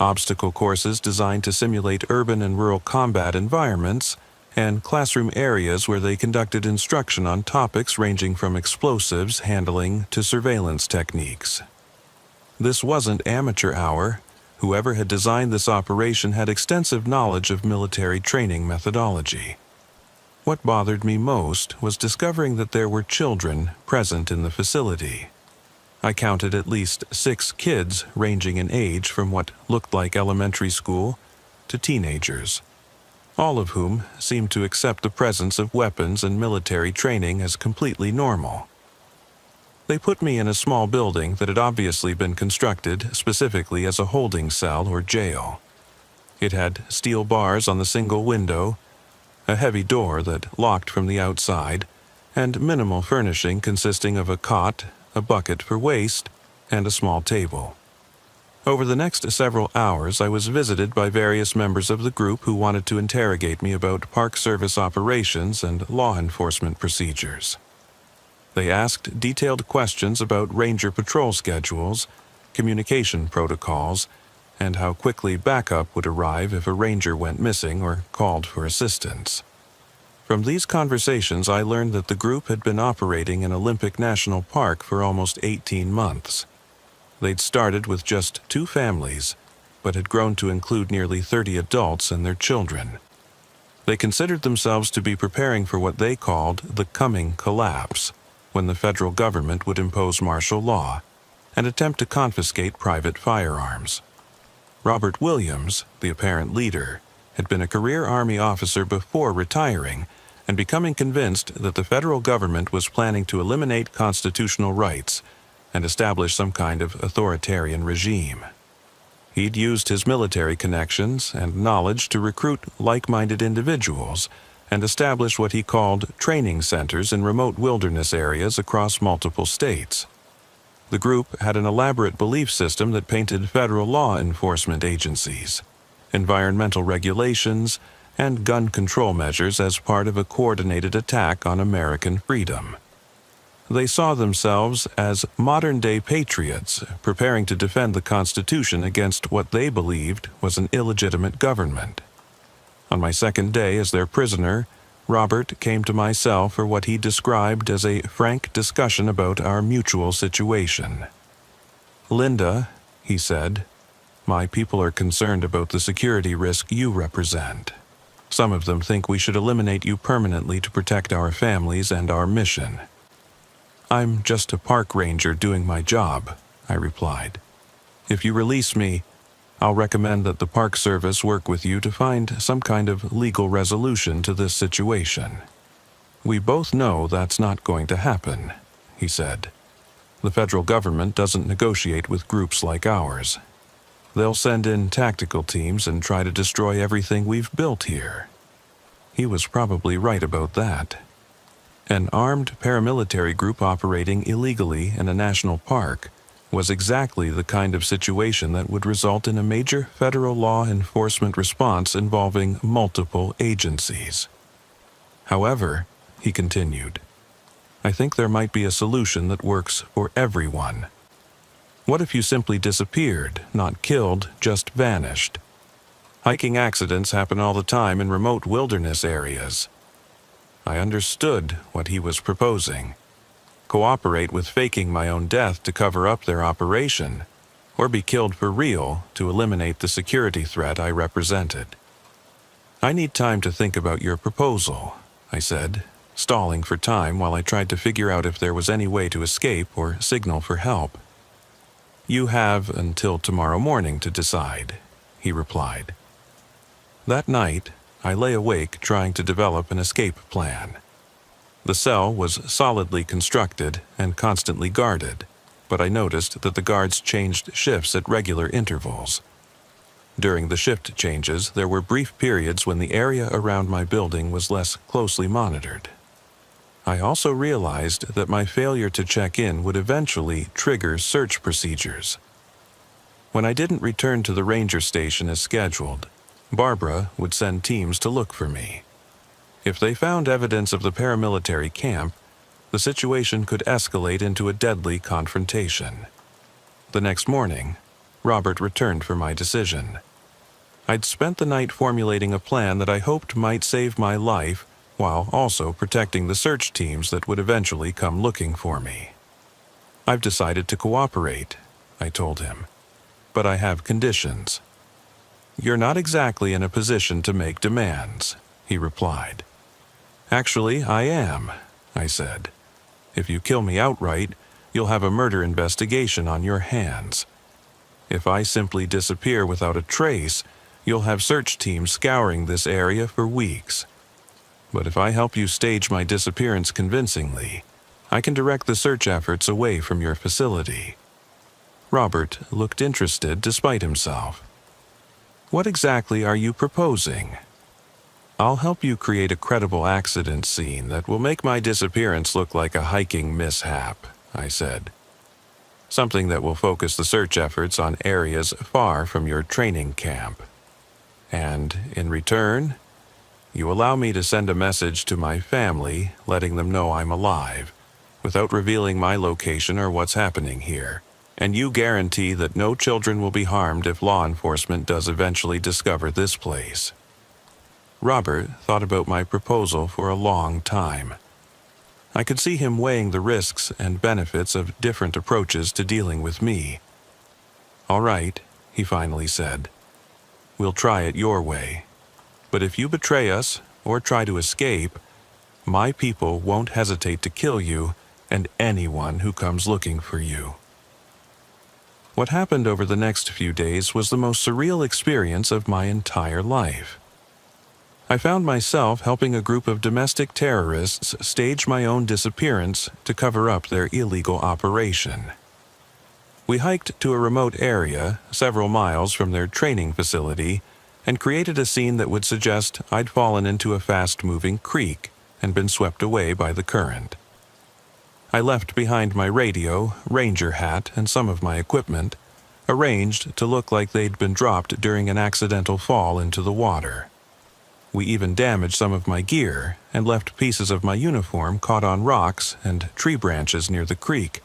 obstacle courses designed to simulate urban and rural combat environments, and classroom areas where they conducted instruction on topics ranging from explosives handling to surveillance techniques. This wasn't amateur hour. Whoever had designed this operation had extensive knowledge of military training methodology. What bothered me most was discovering that there were children present in the facility. I counted at least 6 kids ranging in age from what looked like elementary school to teenagers, all of whom seemed to accept the presence of weapons and military training as completely normal. They put me in a small building that had obviously been constructed specifically as a holding cell or jail. It had steel bars on the single window, a heavy door that locked from the outside, and minimal furnishing consisting of a cot, a bucket for waste, and a small table. Over the next several hours, I was visited by various members of the group who wanted to interrogate me about Park Service operations and law enforcement procedures. They asked detailed questions about ranger patrol schedules, communication protocols, and how quickly backup would arrive if a ranger went missing or called for assistance. From these conversations, I learned that the group had been operating in Olympic National Park for almost 18 months. They'd started with just 2 families, but had grown to include nearly 30 adults and their children. They considered themselves to be preparing for what they called the coming collapse, when the federal government would impose martial law and attempt to confiscate private firearms. Robert Williams, the apparent leader, had been a career Army officer before retiring and becoming convinced that the federal government was planning to eliminate constitutional rights and establish some kind of authoritarian regime. He'd used his military connections and knowledge to recruit like-minded individuals and establish what he called training centers in remote wilderness areas across multiple states. The group had an elaborate belief system that painted federal law enforcement agencies, environmental regulations, and gun control measures as part of a coordinated attack on American freedom. They saw themselves as modern-day patriots preparing to defend the Constitution against what they believed was an illegitimate government. On my second day as their prisoner, Robert came to my cell for what he described as a frank discussion about our mutual situation. "Linda," he said, "my people are concerned about the security risk you represent. Some of them think we should eliminate you permanently to protect our families and our mission." "I'm just a park ranger doing my job," I replied. "If you release me, I'll recommend that the Park Service work with you to find some kind of legal resolution to this situation." "We both know that's not going to happen," he said. "The federal government doesn't negotiate with groups like ours. They'll send in tactical teams and try to destroy everything we've built here." He was probably right about that. An armed paramilitary group operating illegally in a national park was exactly the kind of situation that would result in a major federal law enforcement response involving multiple agencies. "However," he continued, I think there might be a solution that works for everyone. What if you simply disappeared, not killed, just vanished? Hiking accidents happen all the time in remote wilderness areas. I understood what he was proposing. Cooperate with faking my own death to cover up their operation, or be killed for real to eliminate the security threat I represented. I need time to think about your proposal, I said, stalling for time while I tried to figure out if there was any way to escape or signal for help. You have until tomorrow morning to decide, he replied. That night, I lay awake trying to develop an escape plan. The cell was solidly constructed and constantly guarded, but I noticed that the guards changed shifts at regular intervals. During the shift changes, there were brief periods when the area around my building was less closely monitored. I also realized that my failure to check in would eventually trigger search procedures. When I didn't return to the ranger station as scheduled, Barbara would send teams to look for me. If they found evidence of the paramilitary camp, the situation could escalate into a deadly confrontation. The next morning, Robert returned for my decision. I'd spent the night formulating a plan that I hoped might save my life while also protecting the search teams that would eventually come looking for me. I've decided to cooperate, I told him, but I have conditions. You're not exactly in a position to make demands, he replied. Actually, I am, I said. If you kill me outright, you'll have a murder investigation on your hands. If I simply disappear without a trace, you'll have search teams scouring this area for weeks. But if I help you stage my disappearance convincingly, I can direct the search efforts away from your facility. Robert looked interested despite himself. What exactly are you proposing? I'll help you create a credible accident scene that will make my disappearance look like a hiking mishap, I said. Something that will focus the search efforts on areas far from your training camp. And in return, you allow me to send a message to my family letting them know I'm alive, without revealing my location or what's happening here. And you guarantee that no children will be harmed if law enforcement does eventually discover this place. Robert thought about my proposal for a long time. I could see him weighing the risks and benefits of different approaches to dealing with me. All right, he finally said. We'll try it your way. But if you betray us or try to escape, my people won't hesitate to kill you and anyone who comes looking for you. What happened over the next few days was the most surreal experience of my entire life. I found myself helping a group of domestic terrorists stage my own disappearance to cover up their illegal operation. We hiked to a remote area, several miles from their training facility, and created a scene that would suggest I'd fallen into a fast-moving creek and been swept away by the current. I left behind my radio, ranger hat, and some of my equipment, arranged to look like they'd been dropped during an accidental fall into the water. We even damaged some of my gear and left pieces of my uniform caught on rocks and tree branches near the creek,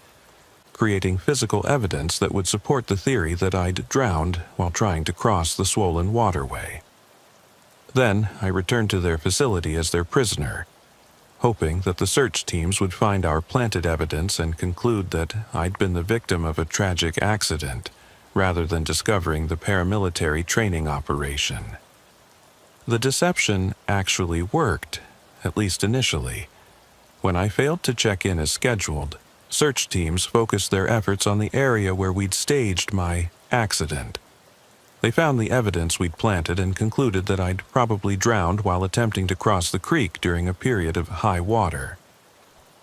creating physical evidence that would support the theory that I'd drowned while trying to cross the swollen waterway. Then I returned to their facility as their prisoner, hoping that the search teams would find our planted evidence and conclude that I'd been the victim of a tragic accident, rather than discovering the paramilitary training operation. The deception actually worked, at least initially. When I failed to check in as scheduled, search teams focused their efforts on the area where we'd staged my accident. They found the evidence we'd planted and concluded that I'd probably drowned while attempting to cross the creek during a period of high water.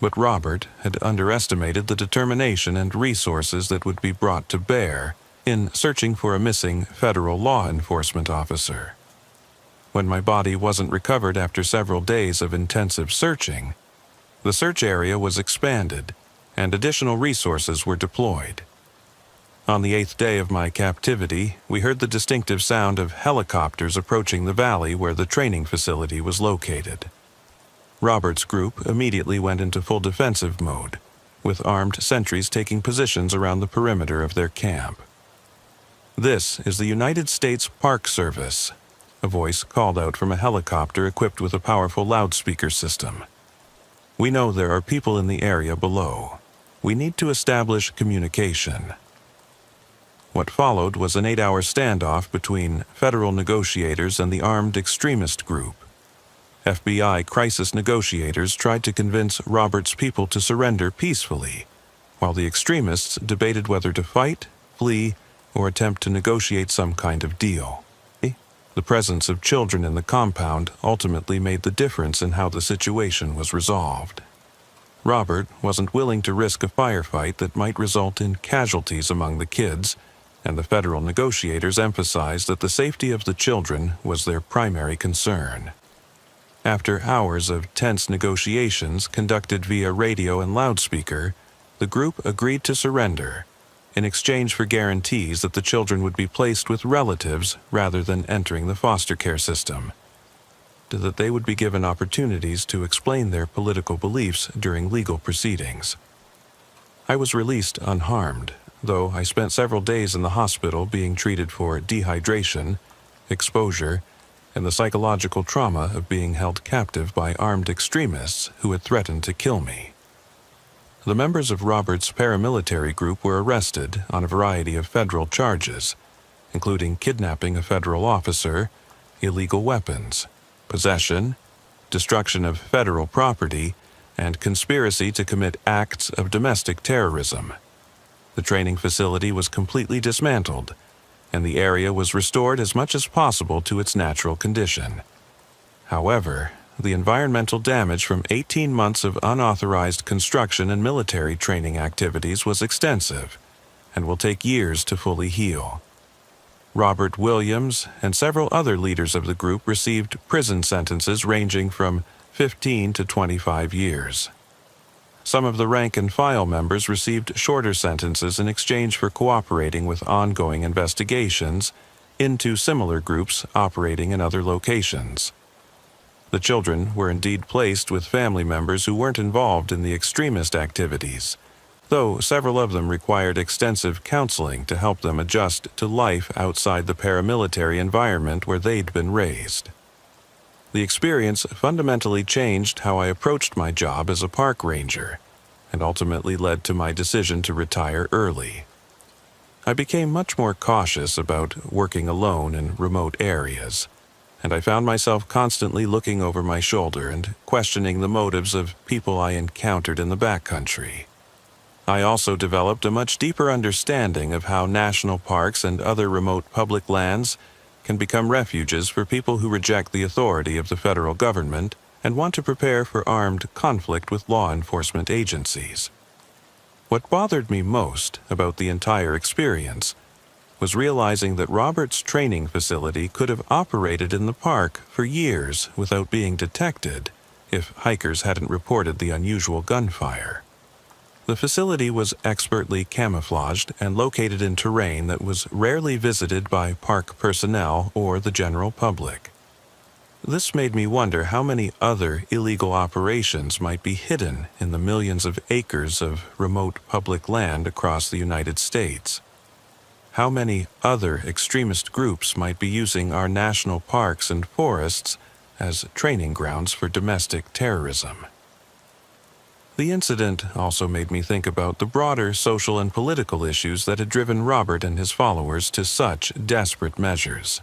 But Robert had underestimated the determination and resources that would be brought to bear in searching for a missing federal law enforcement officer. When my body wasn't recovered after several days of intensive searching, the search area was expanded and additional resources were deployed. On the 8th day of my captivity, we heard the distinctive sound of helicopters approaching the valley where the training facility was located. Robert's group immediately went into full defensive mode, with armed sentries taking positions around the perimeter of their camp. "This is the United States Park Service," a voice called out from a helicopter equipped with a powerful loudspeaker system. "We know there are people in the area below. We need to establish communication." What followed was an 8-hour standoff between federal negotiators and the armed extremist group. FBI crisis negotiators tried to convince Robert's people to surrender peacefully, while the extremists debated whether to fight, flee, or attempt to negotiate some kind of deal. The presence of children in the compound ultimately made the difference in how the situation was resolved. Robert wasn't willing to risk a firefight that might result in casualties among the kids, and the federal negotiators emphasized that the safety of the children was their primary concern. After hours of tense negotiations conducted via radio and loudspeaker, the group agreed to surrender, in exchange for guarantees that the children would be placed with relatives rather than entering the foster care system, that they would be given opportunities to explain their political beliefs during legal proceedings. I was released unharmed, though I spent several days in the hospital being treated for dehydration, exposure, and the psychological trauma of being held captive by armed extremists who had threatened to kill me. The members of Robert's paramilitary group were arrested on a variety of federal charges, including kidnapping a federal officer, illegal weapons, possession, destruction of federal property, and conspiracy to commit acts of domestic terrorism. The training facility was completely dismantled, and the area was restored as much as possible to its natural condition. However, the environmental damage from 18 months of unauthorized construction and military training activities was extensive and will take years to fully heal. Robert Williams and several other leaders of the group received prison sentences ranging from 15 to 25 years. Some of the rank-and-file members received shorter sentences in exchange for cooperating with ongoing investigations into similar groups operating in other locations. The children were indeed placed with family members who weren't involved in the extremist activities, though several of them required extensive counseling to help them adjust to life outside the paramilitary environment where they'd been raised. The experience fundamentally changed how I approached my job as a park ranger, and ultimately led to my decision to retire early. I became much more cautious about working alone in remote areas, and I found myself constantly looking over my shoulder and questioning the motives of people I encountered in the backcountry. I also developed a much deeper understanding of how national parks and other remote public lands can become refuges for people who reject the authority of the federal government and want to prepare for armed conflict with law enforcement agencies. What bothered me most about the entire experience was realizing that Robert's training facility could have operated in the park for years without being detected if hikers hadn't reported the unusual gunfire. The facility was expertly camouflaged and located in terrain that was rarely visited by park personnel or the general public. This made me wonder how many other illegal operations might be hidden in the millions of acres of remote public land across the United States. How many other extremist groups might be using our national parks and forests as training grounds for domestic terrorism. The incident also made me think about the broader social and political issues that had driven Robert and his followers to such desperate measures.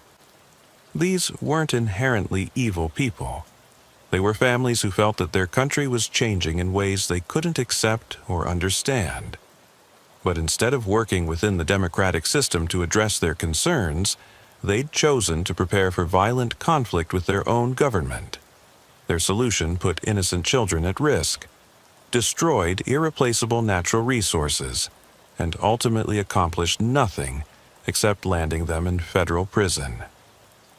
These weren't inherently evil people. They were families who felt that their country was changing in ways they couldn't accept or understand. But instead of working within the democratic system to address their concerns, they'd chosen to prepare for violent conflict with their own government. Their solution put innocent children at risk, destroyed irreplaceable natural resources, and ultimately accomplished nothing except landing them in federal prison.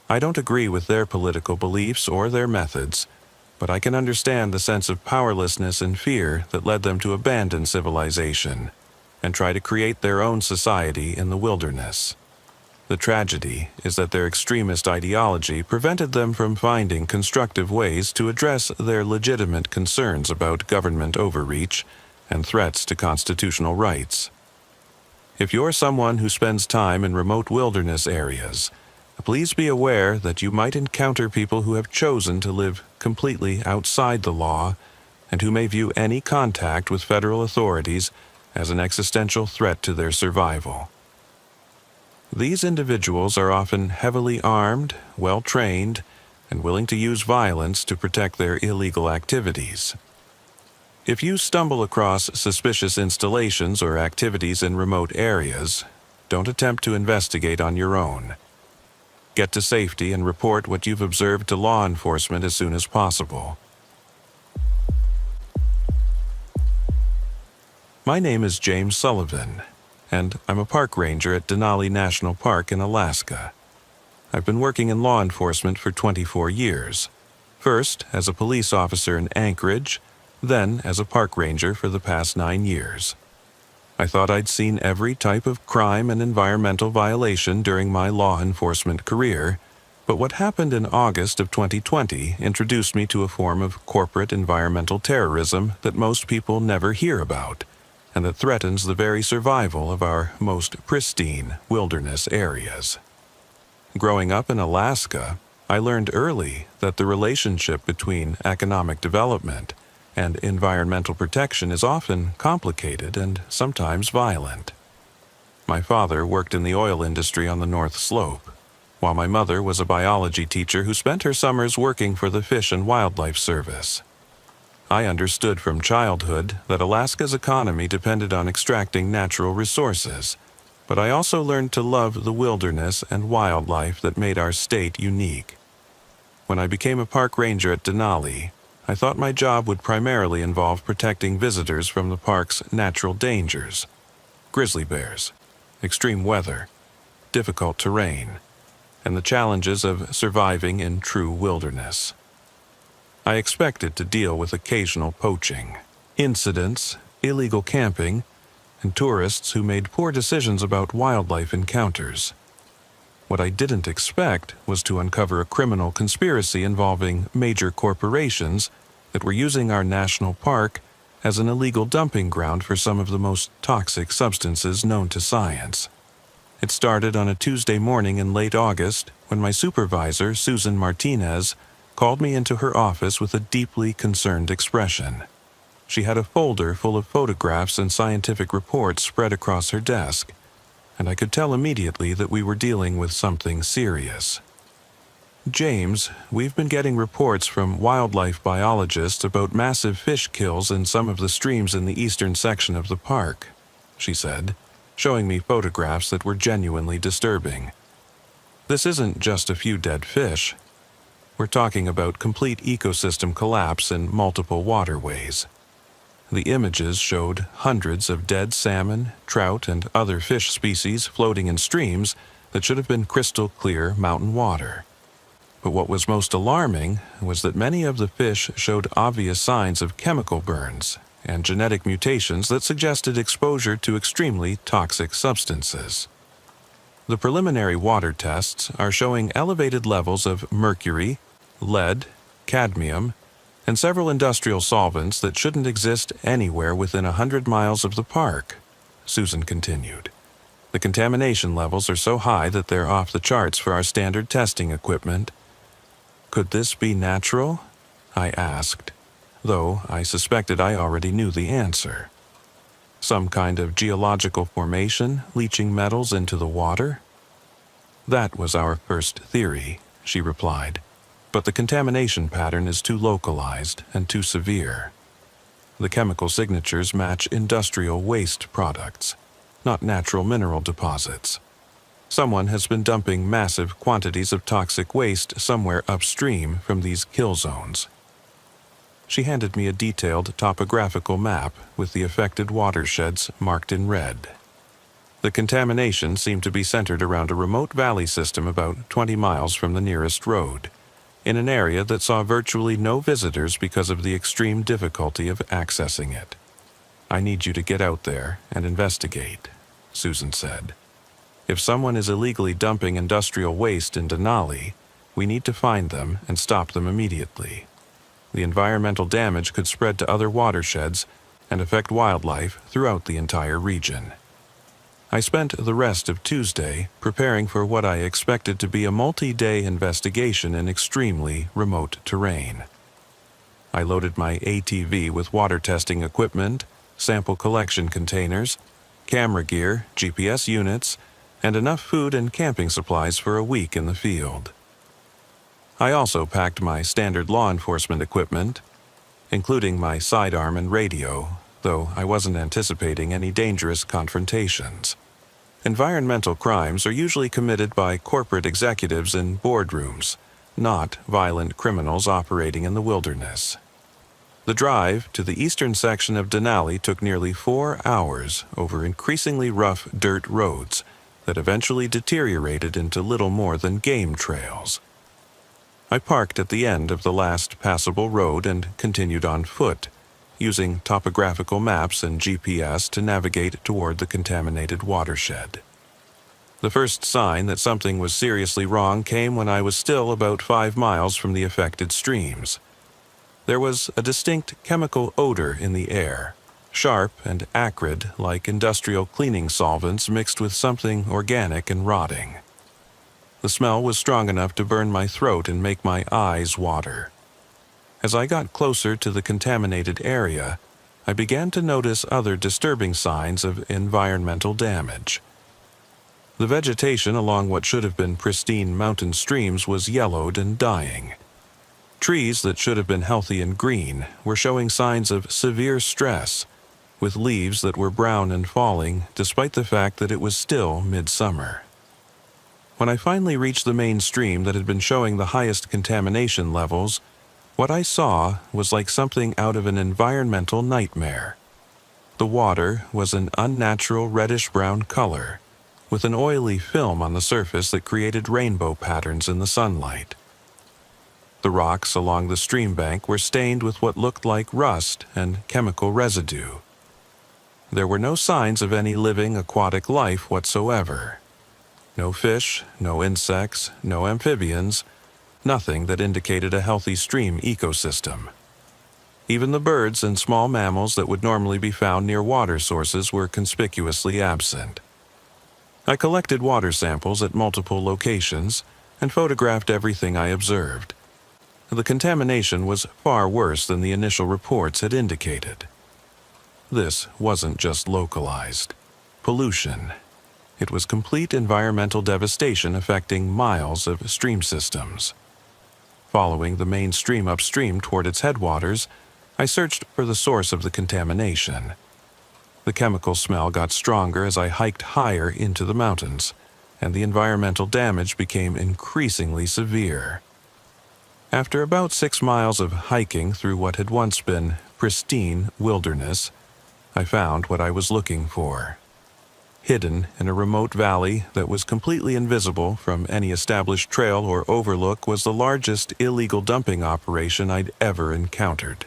I don't agree with their political beliefs or their methods, but I can understand the sense of powerlessness and fear that led them to abandon civilization and try to create their own society in the wilderness. The tragedy is that their extremist ideology prevented them from finding constructive ways to address their legitimate concerns about government overreach and threats to constitutional rights. If you're someone who spends time in remote wilderness areas, please be aware that you might encounter people who have chosen to live completely outside the law and who may view any contact with federal authorities as an existential threat to their survival. These individuals are often heavily armed, well-trained, and willing to use violence to protect their illegal activities. If you stumble across suspicious installations or activities in remote areas, don't attempt to investigate on your own. Get to safety and report what you've observed to law enforcement as soon as possible. My name is James Sullivan, and I'm a park ranger at Denali National Park in Alaska. I've been working in law enforcement for 24 years, first as a police officer in Anchorage, then as a park ranger for the past 9 years. I thought I'd seen every type of crime and environmental violation during my law enforcement career, but what happened in August of 2020 introduced me to a form of corporate environmental terrorism that most people never hear about, and that threatens the very survival of our most pristine wilderness areas. Growing up in Alaska, I learned early that the relationship between economic development and environmental protection is often complicated and sometimes violent. My father worked in the oil industry on the North Slope, while my mother was a biology teacher who spent her summers working for the Fish and Wildlife Service. I understood from childhood that Alaska's economy depended on extracting natural resources, but I also learned to love the wilderness and wildlife that made our state unique. When I became a park ranger at Denali, I thought my job would primarily involve protecting visitors from the park's natural dangers: grizzly bears, extreme weather, difficult terrain, and the challenges of surviving in true wilderness. I expected to deal with occasional poaching, incidents, illegal camping, and tourists who made poor decisions about wildlife encounters. What I didn't expect was to uncover a criminal conspiracy involving major corporations that were using our national park as an illegal dumping ground for some of the most toxic substances known to science. It started on a Tuesday morning in late August when my supervisor, Susan Martinez, called me into her office with a deeply concerned expression. She had a folder full of photographs and scientific reports spread across her desk, and I could tell immediately that we were dealing with something serious. "James, we've been getting reports from wildlife biologists about massive fish kills in some of the streams in the eastern section of the park," she said, showing me photographs that were genuinely disturbing. "This isn't just a few dead fish. We're talking about complete ecosystem collapse in multiple waterways." The images showed hundreds of dead salmon, trout, and other fish species floating in streams that should have been crystal clear mountain water. But what was most alarming was that many of the fish showed obvious signs of chemical burns and genetic mutations that suggested exposure to extremely toxic substances. The preliminary water tests are showing elevated levels of mercury, lead, cadmium, and several industrial solvents that shouldn't exist anywhere within 100 miles of the park, Susan continued. The contamination levels are so high that they're off the charts for our standard testing equipment. "Could this be natural?" I asked, though I suspected I already knew the answer. "Some kind of geological formation leaching metals into the water?" "That was our first theory," she replied. "But the contamination pattern is too localized and too severe. The chemical signatures match industrial waste products, not natural mineral deposits. Someone has been dumping massive quantities of toxic waste somewhere upstream from these kill zones." She handed me a detailed topographical map with the affected watersheds marked in red. The contamination seemed to be centered around a remote valley system about 20 miles from the nearest road, in an area that saw virtually no visitors because of the extreme difficulty of accessing it. "I need you to get out there and investigate," Susan said. If someone is illegally dumping industrial waste in Denali, we need to find them and stop them immediately. The environmental damage could spread to other watersheds and affect wildlife throughout the entire region. I spent the rest of Tuesday preparing for what I expected to be a multi-day investigation in extremely remote terrain. I loaded my ATV with water testing equipment, sample collection containers, camera gear, GPS units, and enough food and camping supplies for a week in the field. I also packed my standard law enforcement equipment, including my sidearm and radio, though I wasn't anticipating any dangerous confrontations. Environmental crimes are usually committed by corporate executives in boardrooms, not violent criminals operating in the wilderness. The drive to the eastern section of Denali took nearly 4 hours over increasingly rough dirt roads that eventually deteriorated into little more than game trails. I parked at the end of the last passable road and continued on foot, using topographical maps and GPS to navigate toward the contaminated watershed. The first sign that something was seriously wrong came when I was still about 5 miles from the affected streams. There was a distinct chemical odor in the air, sharp and acrid like industrial cleaning solvents mixed with something organic and rotting. The smell was strong enough to burn my throat and make my eyes water. As I got closer to the contaminated area, I began to notice other disturbing signs of environmental damage. The vegetation along what should have been pristine mountain streams was yellowed and dying. Trees that should have been healthy and green were showing signs of severe stress, with leaves that were brown and falling despite the fact that it was still midsummer. When I finally reached the main stream that had been showing the highest contamination levels, what I saw was like something out of an environmental nightmare. The water was an unnatural reddish-brown color, with an oily film on the surface that created rainbow patterns in the sunlight. The rocks along the stream bank were stained with what looked like rust and chemical residue. There were no signs of any living aquatic life whatsoever. No fish, no insects, no amphibians, nothing that indicated a healthy stream ecosystem. Even the birds and small mammals that would normally be found near water sources were conspicuously absent. I collected water samples at multiple locations and photographed everything I observed. The contamination was far worse than the initial reports had indicated. This wasn't just localized. Pollution. It was complete environmental devastation affecting miles of stream systems. Following the main stream upstream toward its headwaters, I searched for the source of the contamination. The chemical smell got stronger as I hiked higher into the mountains, and the environmental damage became increasingly severe. After about 6 miles of hiking through what had once been pristine wilderness, I found what I was looking for. Hidden in a remote valley that was completely invisible from any established trail or overlook was the largest illegal dumping operation I'd ever encountered.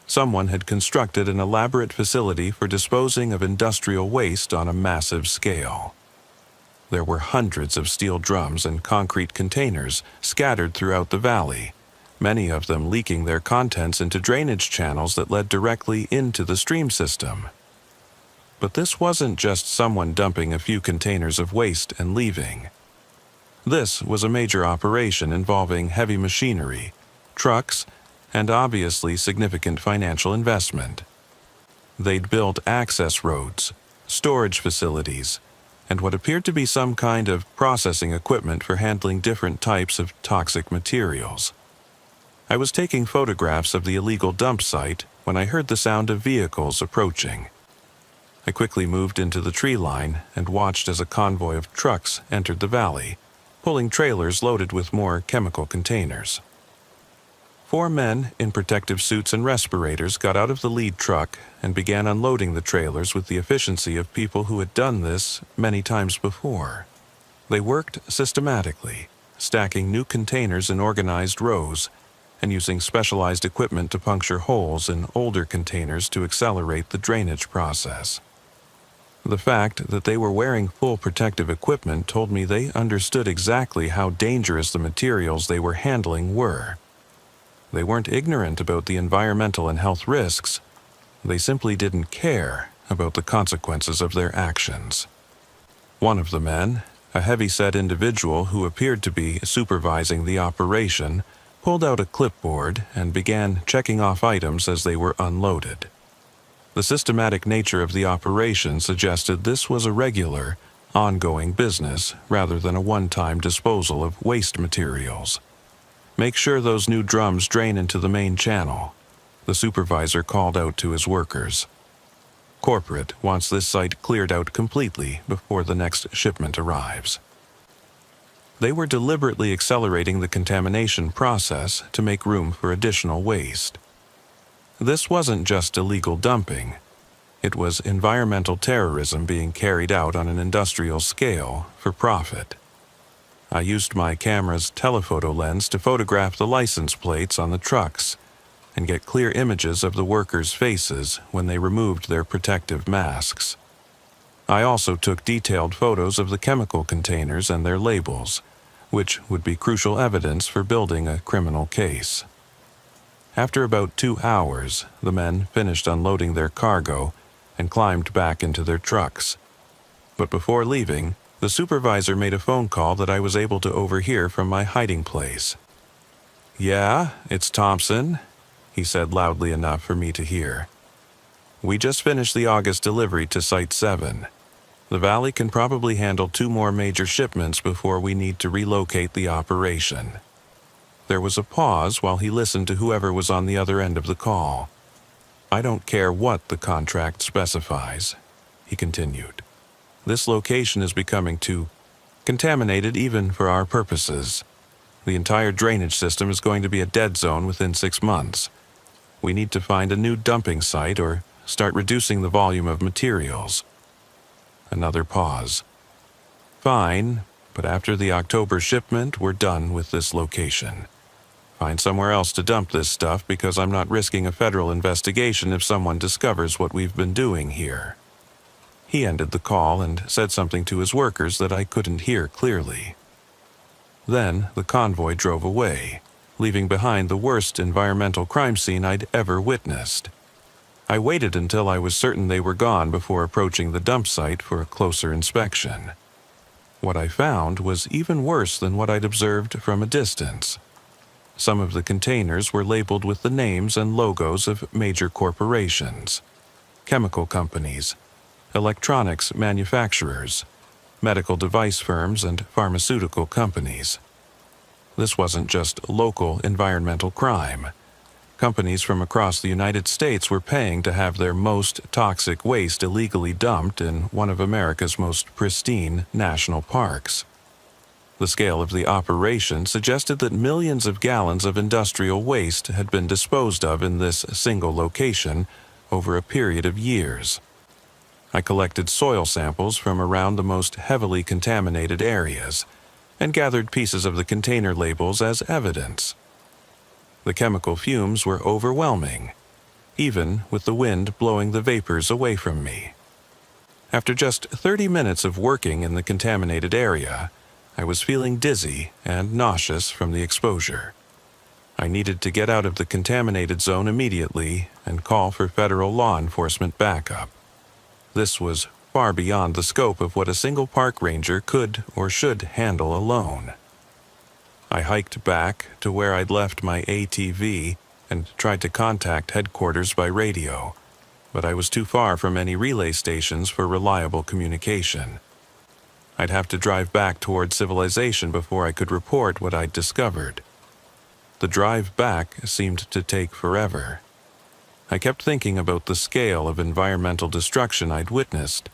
Someone had constructed an elaborate facility for disposing of industrial waste on a massive scale. There were hundreds of steel drums and concrete containers scattered throughout the valley, many of them leaking their contents into drainage channels that led directly into the stream system. But this wasn't just someone dumping a few containers of waste and leaving. This was a major operation involving heavy machinery, trucks, and obviously significant financial investment. They'd built access roads, storage facilities, and what appeared to be some kind of processing equipment for handling different types of toxic materials. I was taking photographs of the illegal dump site when I heard the sound of vehicles approaching. I quickly moved into the tree line and watched as a convoy of trucks entered the valley, pulling trailers loaded with more chemical containers. 4 men in protective suits and respirators got out of the lead truck and began unloading the trailers with the efficiency of people who had done this many times before. They worked systematically, stacking new containers in organized rows and using specialized equipment to puncture holes in older containers to accelerate the drainage process. The fact that they were wearing full protective equipment told me they understood exactly how dangerous the materials they were handling were. They weren't ignorant about the environmental and health risks. They simply didn't care about the consequences of their actions. One of the men, a heavy-set individual who appeared to be supervising the operation, pulled out a clipboard and began checking off items as they were unloaded. The systematic nature of the operation suggested this was a regular, ongoing business rather than a one-time disposal of waste materials. "Make sure those new drums drain into the main channel," the supervisor called out to his workers. "Corporate wants this site cleared out completely before the next shipment arrives." They were deliberately accelerating the contamination process to make room for additional waste. This wasn't just illegal dumping. It was environmental terrorism being carried out on an industrial scale for profit. I used my camera's telephoto lens to photograph the license plates on the trucks and get clear images of the workers' faces when they removed their protective masks. I also took detailed photos of the chemical containers and their labels, which would be crucial evidence for building a criminal case. After about 2 hours, the men finished unloading their cargo and climbed back into their trucks. But before leaving, the supervisor made a phone call that I was able to overhear from my hiding place. "Yeah, it's Thompson," he said loudly enough for me to hear. "We just finished the August delivery to Site 7. The Valley can probably handle 2 more major shipments before we need to relocate the operation." There was a pause while he listened to whoever was on the other end of the call. "I don't care what the contract specifies," he continued. "This location is becoming too contaminated even for our purposes. The entire drainage system is going to be a dead zone within 6 months. We need to find a new dumping site or start reducing the volume of materials." Another pause. "Fine, but after the October shipment, we're done with this location. Find somewhere else to dump this stuff because I'm not risking a federal investigation if someone discovers what we've been doing here." He ended the call and said something to his workers that I couldn't hear clearly. Then the convoy drove away, leaving behind the worst environmental crime scene I'd ever witnessed. I waited until I was certain they were gone before approaching the dump site for a closer inspection. What I found was even worse than what I'd observed from a distance. Some of the containers were labeled with the names and logos of major corporations, chemical companies, electronics manufacturers, medical device firms, and pharmaceutical companies. This wasn't just local environmental crime. Companies from across the United States were paying to have their most toxic waste illegally dumped in one of America's most pristine national parks. The scale of the operation suggested that millions of gallons of industrial waste had been disposed of in this single location over a period of years. I collected soil samples from around the most heavily contaminated areas and gathered pieces of the container labels as evidence. The chemical fumes were overwhelming, even with the wind blowing the vapors away from me. After just 30 minutes of working in the contaminated area, I was feeling dizzy and nauseous from the exposure. I needed to get out of the contaminated zone immediately and call for federal law enforcement backup. This was far beyond the scope of what a single park ranger could or should handle alone. I hiked back to where I'd left my ATV and tried to contact headquarters by radio, but I was too far from any relay stations for reliable communication. I'd have to drive back toward civilization before I could report what I'd discovered. The drive back seemed to take forever. I kept thinking about the scale of environmental destruction I'd witnessed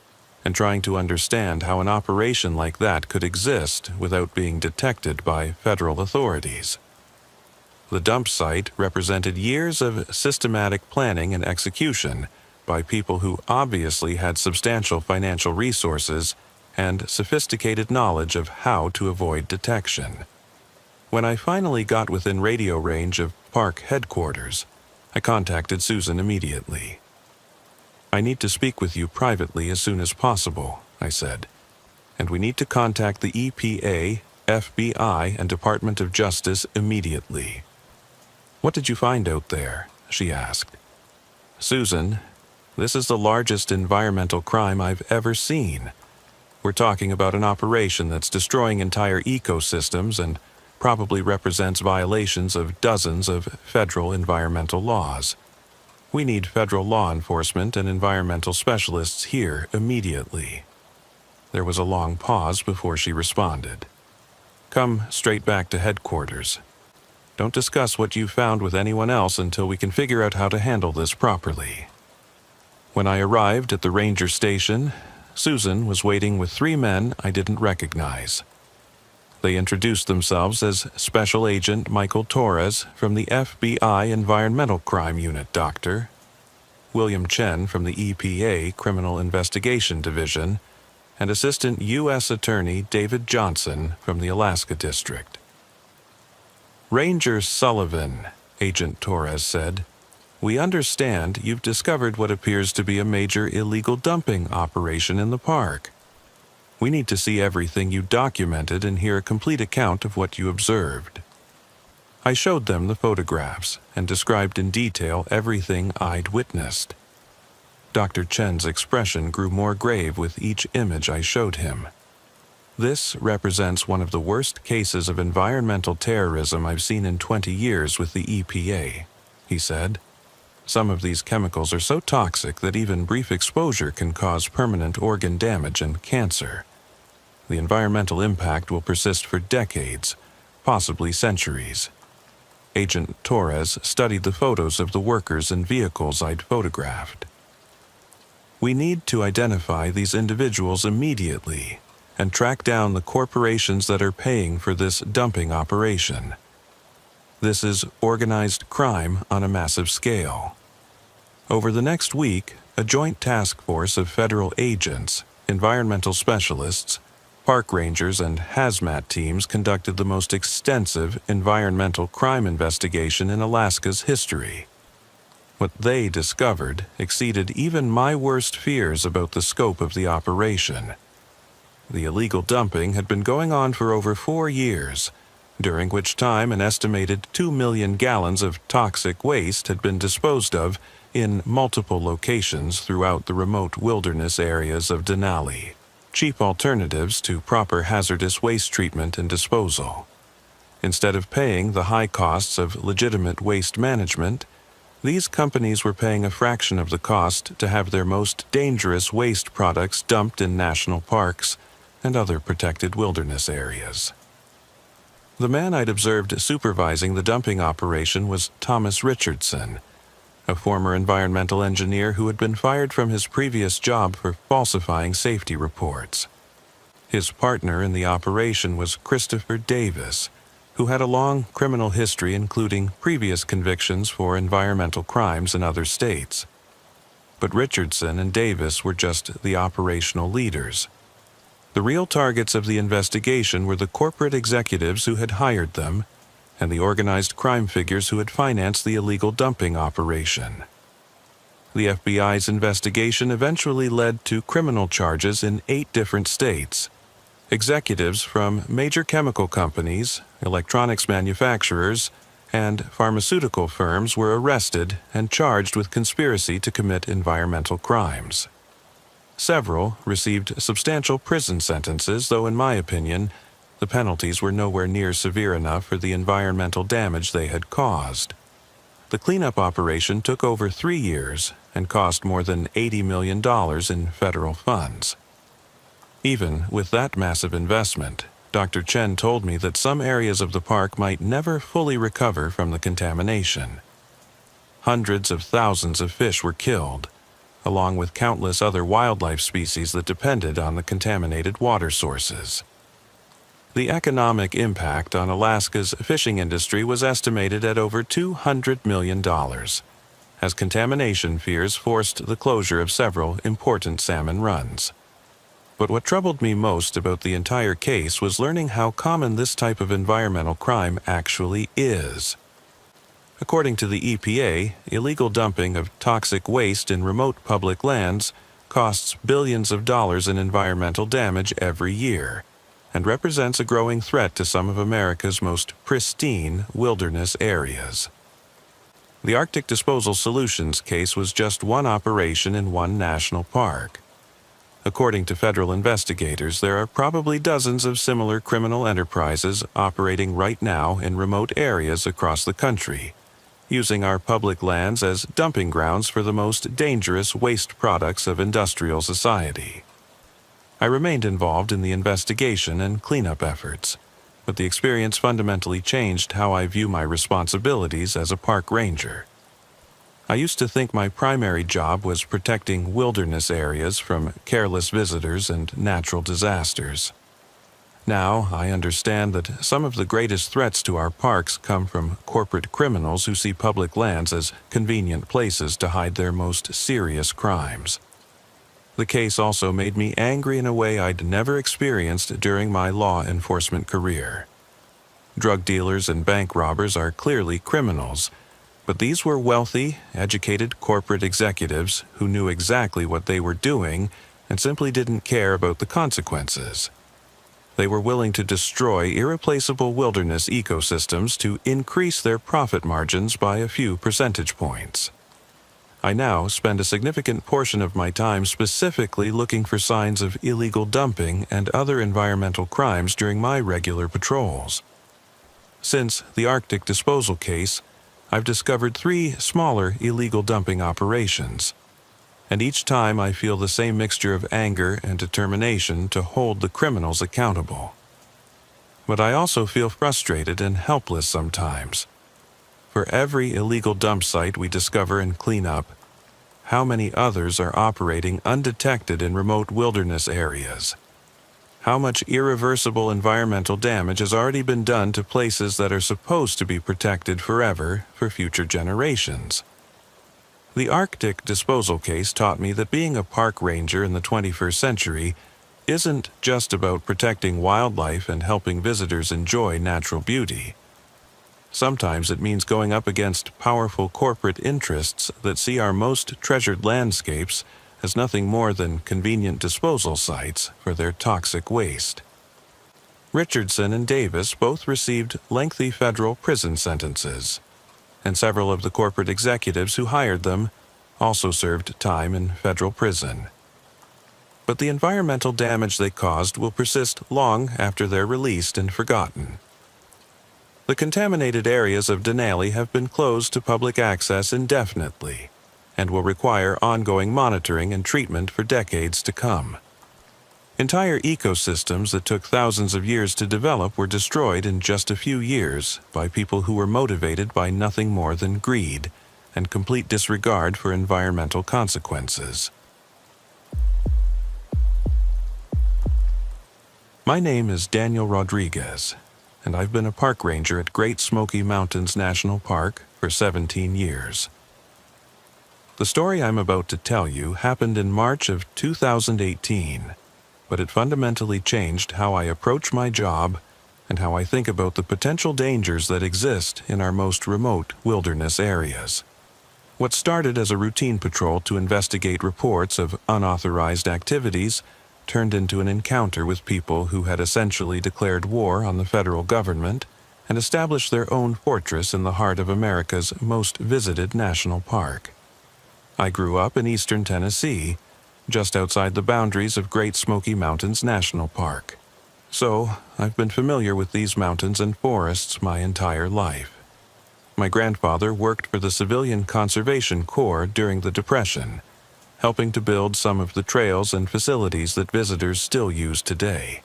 and trying to understand how an operation like that could exist without being detected by federal authorities. The dump site represented years of systematic planning and execution by people who obviously had substantial financial resources and sophisticated knowledge of how to avoid detection. When I finally got within radio range of park headquarters, I contacted Susan immediately. "I need to speak with you privately as soon as possible," I said, "and we need to contact the EPA, FBI, and Department of Justice immediately." "What did you find out there?" she asked. "Susan, this is the largest environmental crime I've ever seen. We're talking about an operation that's destroying entire ecosystems and probably represents violations of dozens of federal environmental laws. We need federal law enforcement and environmental specialists here immediately." There was a long pause before she responded. "Come straight back to headquarters. Don't discuss what you found with anyone else until we can figure out how to handle this properly." When I arrived at the ranger station, Susan was waiting with 3 men I didn't recognize. They introduced themselves as Special Agent Michael Torres from the FBI Environmental Crime Unit, Doctor, William Chen from the EPA Criminal Investigation Division, and Assistant U.S. Attorney David Johnson from the Alaska District. "Ranger Sullivan," Agent Torres said, "we understand you've discovered what appears to be a major illegal dumping operation in the park. We need to see everything you documented and hear a complete account of what you observed." I showed them the photographs and described in detail everything I'd witnessed. Dr. Chen's expression grew more grave with each image I showed him. "This represents one of the worst cases of environmental terrorism I've seen in 20 years with the EPA," he said. "Some of these chemicals are so toxic that even brief exposure can cause permanent organ damage and cancer. The environmental impact will persist for decades, possibly centuries." Agent Torres studied the photos of the workers and vehicles I'd photographed. "We need to identify these individuals immediately and track down the corporations that are paying for this dumping operation. This is organized crime on a massive scale." Over the next week, a joint task force of federal agents, environmental specialists, park rangers, and hazmat teams conducted the most extensive environmental crime investigation in Alaska's history. What they discovered exceeded even my worst fears about the scope of the operation. The illegal dumping had been going on for over 4 years, during which time an estimated 2 million gallons of toxic waste had been disposed of in multiple locations throughout the remote wilderness areas of Denali, cheap alternatives to proper hazardous waste treatment and disposal. Instead of paying the high costs of legitimate waste management, these companies were paying a fraction of the cost to have their most dangerous waste products dumped in national parks and other protected wilderness areas. The man I'd observed supervising the dumping operation was Thomas Richardson, a former environmental engineer who had been fired from his previous job for falsifying safety reports. His partner in the operation was Christopher Davis, who had a long criminal history including previous convictions for environmental crimes in other states. But Richardson and Davis were just the operational leaders. The real targets of the investigation were the corporate executives who had hired them and the organized crime figures who had financed the illegal dumping operation. The FBI's investigation eventually led to criminal charges in 8 different states. Executives from major chemical companies, electronics manufacturers, and pharmaceutical firms were arrested and charged with conspiracy to commit environmental crimes. Several received substantial prison sentences, though in my opinion, the penalties were nowhere near severe enough for the environmental damage they had caused. The cleanup operation took over 3 years and cost more than $80 million in federal funds. Even with that massive investment, Dr. Chen told me that some areas of the park might never fully recover from the contamination. Hundreds of thousands of fish were killed, along with countless other wildlife species that depended on the contaminated water sources. The economic impact on Alaska's fishing industry was estimated at over $200 million, as contamination fears forced the closure of several important salmon runs. But what troubled me most about the entire case was learning how common this type of environmental crime actually is. According to the EPA, illegal dumping of toxic waste in remote public lands costs billions of dollars in environmental damage every year, and represents a growing threat to some of America's most pristine wilderness areas. The Arctic Disposal Solutions case was just one operation in one national park. According to federal investigators, there are probably dozens of similar criminal enterprises operating right now in remote areas across the country, using our public lands as dumping grounds for the most dangerous waste products of industrial society. I remained involved in the investigation and cleanup efforts, but the experience fundamentally changed how I view my responsibilities as a park ranger. I used to think my primary job was protecting wilderness areas from careless visitors and natural disasters. Now, I understand that some of the greatest threats to our parks come from corporate criminals who see public lands as convenient places to hide their most serious crimes. The case also made me angry in a way I'd never experienced during my law enforcement career. Drug dealers and bank robbers are clearly criminals, but these were wealthy, educated corporate executives who knew exactly what they were doing and simply didn't care about the consequences. They were willing to destroy irreplaceable wilderness ecosystems to increase their profit margins by a few percentage points. I now spend a significant portion of my time specifically looking for signs of illegal dumping and other environmental crimes during my regular patrols. Since the Arctic disposal case, I've discovered 3 smaller illegal dumping operations, and each time I feel the same mixture of anger and determination to hold the criminals accountable. But I also feel frustrated and helpless sometimes. For every illegal dump site we discover and clean up, how many others are operating undetected in remote wilderness areas? How much irreversible environmental damage has already been done to places that are supposed to be protected forever for future generations? The Arctic disposal case taught me that being a park ranger in the 21st century isn't just about protecting wildlife and helping visitors enjoy natural beauty. Sometimes it means going up against powerful corporate interests that see our most treasured landscapes as nothing more than convenient disposal sites for their toxic waste. Richardson and Davis both received lengthy federal prison sentences, and several of the corporate executives who hired them also served time in federal prison. But the environmental damage they caused will persist long after they're released and forgotten. The contaminated areas of Denali have been closed to public access indefinitely, and will require ongoing monitoring and treatment for decades to come. Entire ecosystems that took thousands of years to develop were destroyed in just a few years by people who were motivated by nothing more than greed and complete disregard for environmental consequences. My name is Daniel Rodriguez, and I've been a park ranger at Great Smoky Mountains National Park for 17 years. The story I'm about to tell you happened in March of 2018, but it fundamentally changed how I approach my job and how I think about the potential dangers that exist in our most remote wilderness areas. What started as a routine patrol to investigate reports of unauthorized activities turned into an encounter with people who had essentially declared war on the federal government and established their own fortress in the heart of America's most visited national park. I grew up in eastern Tennessee, just outside the boundaries of Great Smoky Mountains National Park. So, I've been familiar with these mountains and forests my entire life. My grandfather worked for the Civilian Conservation Corps during the Depression, helping to build some of the trails and facilities that visitors still use today.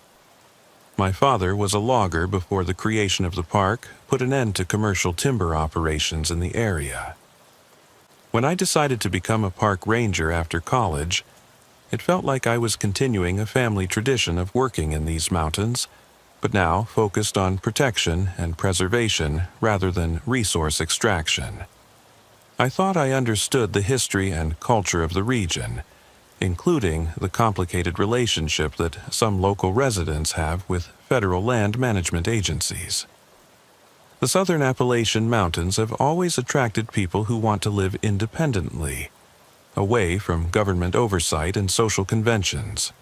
My father was a logger before the creation of the park put an end to commercial timber operations in the area. When I decided to become a park ranger after college, it felt like I was continuing a family tradition of working in these mountains, but now focused on protection and preservation rather than resource extraction. I thought I understood the history and culture of the region, including the complicated relationship that some local residents have with federal land management agencies. The southern Appalachian Mountains have always attracted people who want to live independently, away from government oversight and social conventions.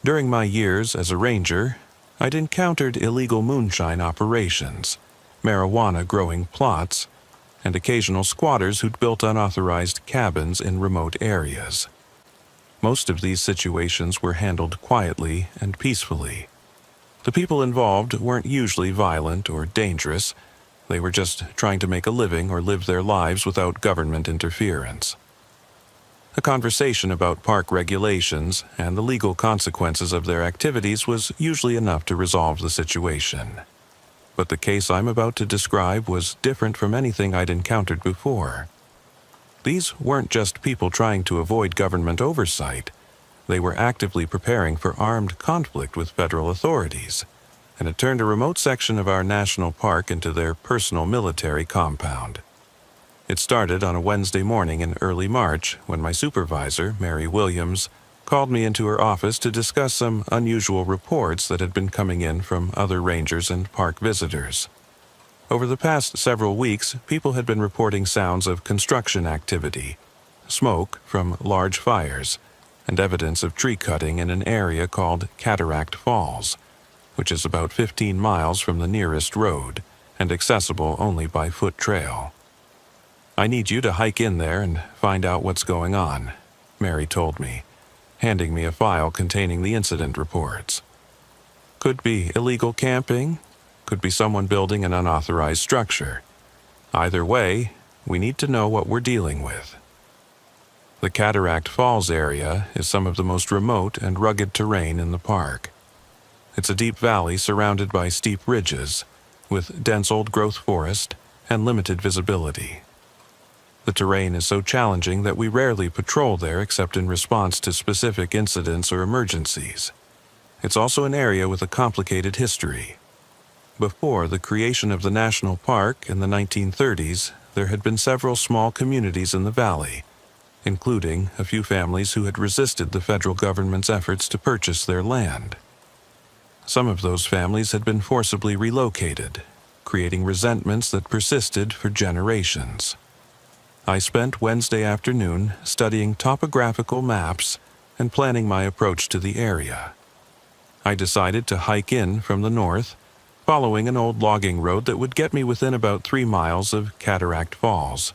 During my years as a ranger, I'd encountered illegal moonshine operations, marijuana-growing plots, and occasional squatters who'd built unauthorized cabins in remote areas. Most of these situations were handled quietly and peacefully. The people involved weren't usually violent or dangerous. They were just trying to make a living or live their lives without government interference. A conversation about park regulations and the legal consequences of their activities was usually enough to resolve the situation. But the case I'm about to describe was different from anything I'd encountered before. These weren't just people trying to avoid government oversight. They were actively preparing for armed conflict with federal authorities, and had turned a remote section of our national park into their personal military compound. It started on a Wednesday morning in early March when my supervisor, Mary Williams, called me into her office to discuss some unusual reports that had been coming in from other rangers and park visitors. Over the past several weeks, people had been reporting sounds of construction activity, smoke from large fires, and evidence of tree cutting in an area called Cataract Falls, which is about 15 miles from the nearest road and accessible only by foot trail. "I need you to hike in there and find out what's going on," Mary told me, handing me a file containing the incident reports. Could be illegal camping, could be someone building an unauthorized structure. Either way, we need to know what we're dealing with. The Cataract Falls area is some of the most remote and rugged terrain in the park. It's a deep valley surrounded by steep ridges, with dense old-growth forest and limited visibility. The terrain is so challenging that we rarely patrol there except in response to specific incidents or emergencies. It's also an area with a complicated history. Before the creation of the national park in the 1930s, there had been several small communities in the valley, including a few families who had resisted the federal government's efforts to purchase their land. Some of those families had been forcibly relocated, creating resentments that persisted for generations. I spent Wednesday afternoon studying topographical maps and planning my approach to the area. I decided to hike in from the north, following an old logging road that would get me within about 3 miles of Cataract Falls.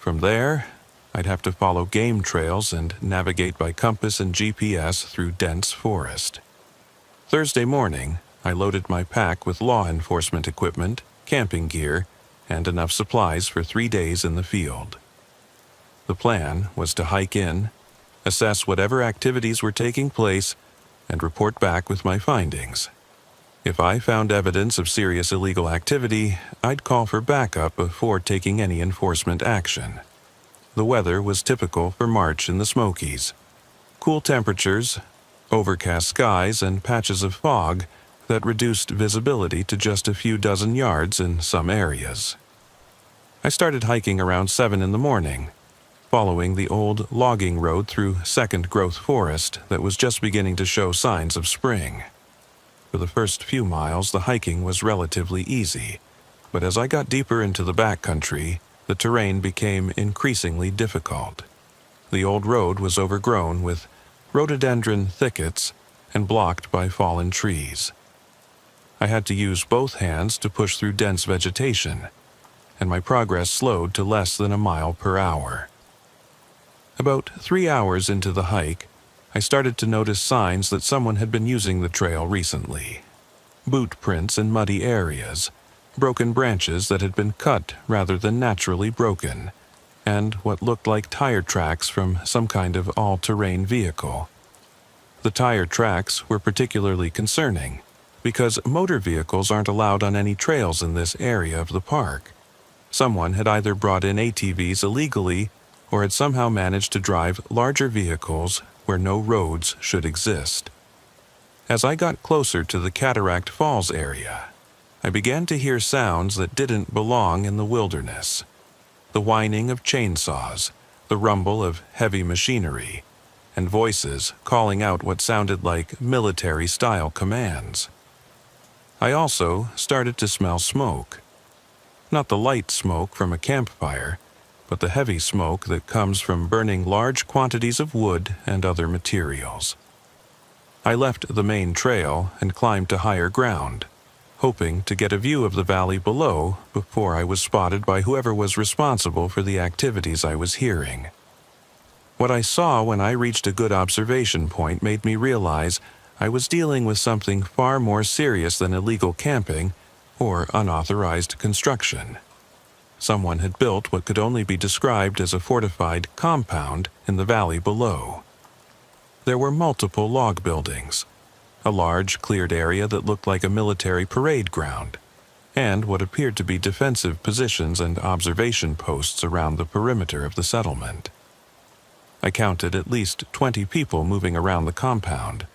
From there, I'd have to follow game trails and navigate by compass and GPS through dense forest. Thursday morning, I loaded my pack with law enforcement equipment, camping gear, and enough supplies for 3 days in the field. The plan was to hike in, assess whatever activities were taking place, and report back with my findings. If I found evidence of serious illegal activity, I'd call for backup before taking any enforcement action. The weather was typical for March in the Smokies. Cool temperatures, overcast skies, and patches of fog that reduced visibility to just a few dozen yards in some areas. I started hiking around 7 in the morning, following the old logging road through second-growth forest that was just beginning to show signs of spring. For the first few miles, the hiking was relatively easy, but as I got deeper into the backcountry, the terrain became increasingly difficult. The old road was overgrown with rhododendron thickets and blocked by fallen trees. I had to use both hands to push through dense vegetation, and my progress slowed to less than a mile per hour. About 3 hours into the hike, I started to notice signs that someone had been using the trail recently. Boot prints in muddy areas, broken branches that had been cut rather than naturally broken, and what looked like tire tracks from some kind of all-terrain vehicle. The tire tracks were particularly concerning, because motor vehicles aren't allowed on any trails in this area of the park. Someone had either brought in ATVs illegally or had somehow managed to drive larger vehicles where no roads should exist. As I got closer to the Cataract Falls area, I began to hear sounds that didn't belong in the wilderness. The whining of chainsaws, the rumble of heavy machinery, and voices calling out what sounded like military-style commands. I also started to smell smoke, Not the light smoke from a campfire, but the heavy smoke that comes from burning large quantities of wood and other materials. I left the main trail and climbed to higher ground, hoping to get a view of the valley below before I was spotted by whoever was responsible for the activities I was hearing. What I saw when I reached a good observation point made me realize I was dealing with something far more serious than illegal camping or unauthorized construction. Someone had built what could only be described as a fortified compound in the valley below. There were multiple log buildings, a large cleared area that looked like a military parade ground, and what appeared to be defensive positions and observation posts around the perimeter of the settlement. I counted at least 20 people moving around the compound,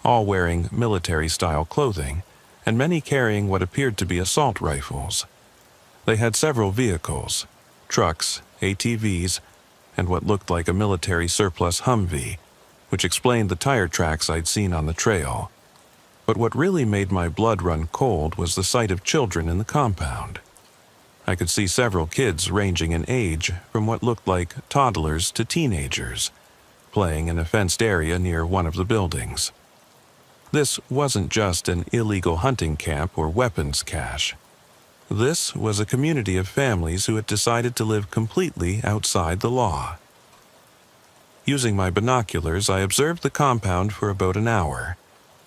all wearing military-style clothing, and many carrying what appeared to be assault rifles. They had several vehicles, trucks, ATVs, and what looked like a military surplus Humvee, which explained the tire tracks I'd seen on the trail. But what really made my blood run cold was the sight of children in the compound. I could see several kids ranging in age from what looked like toddlers to teenagers, playing in a fenced area near one of the buildings. This wasn't just an illegal hunting camp or weapons cache. This was a community of families who had decided to live completely outside the law. Using my binoculars, I observed the compound for about an hour,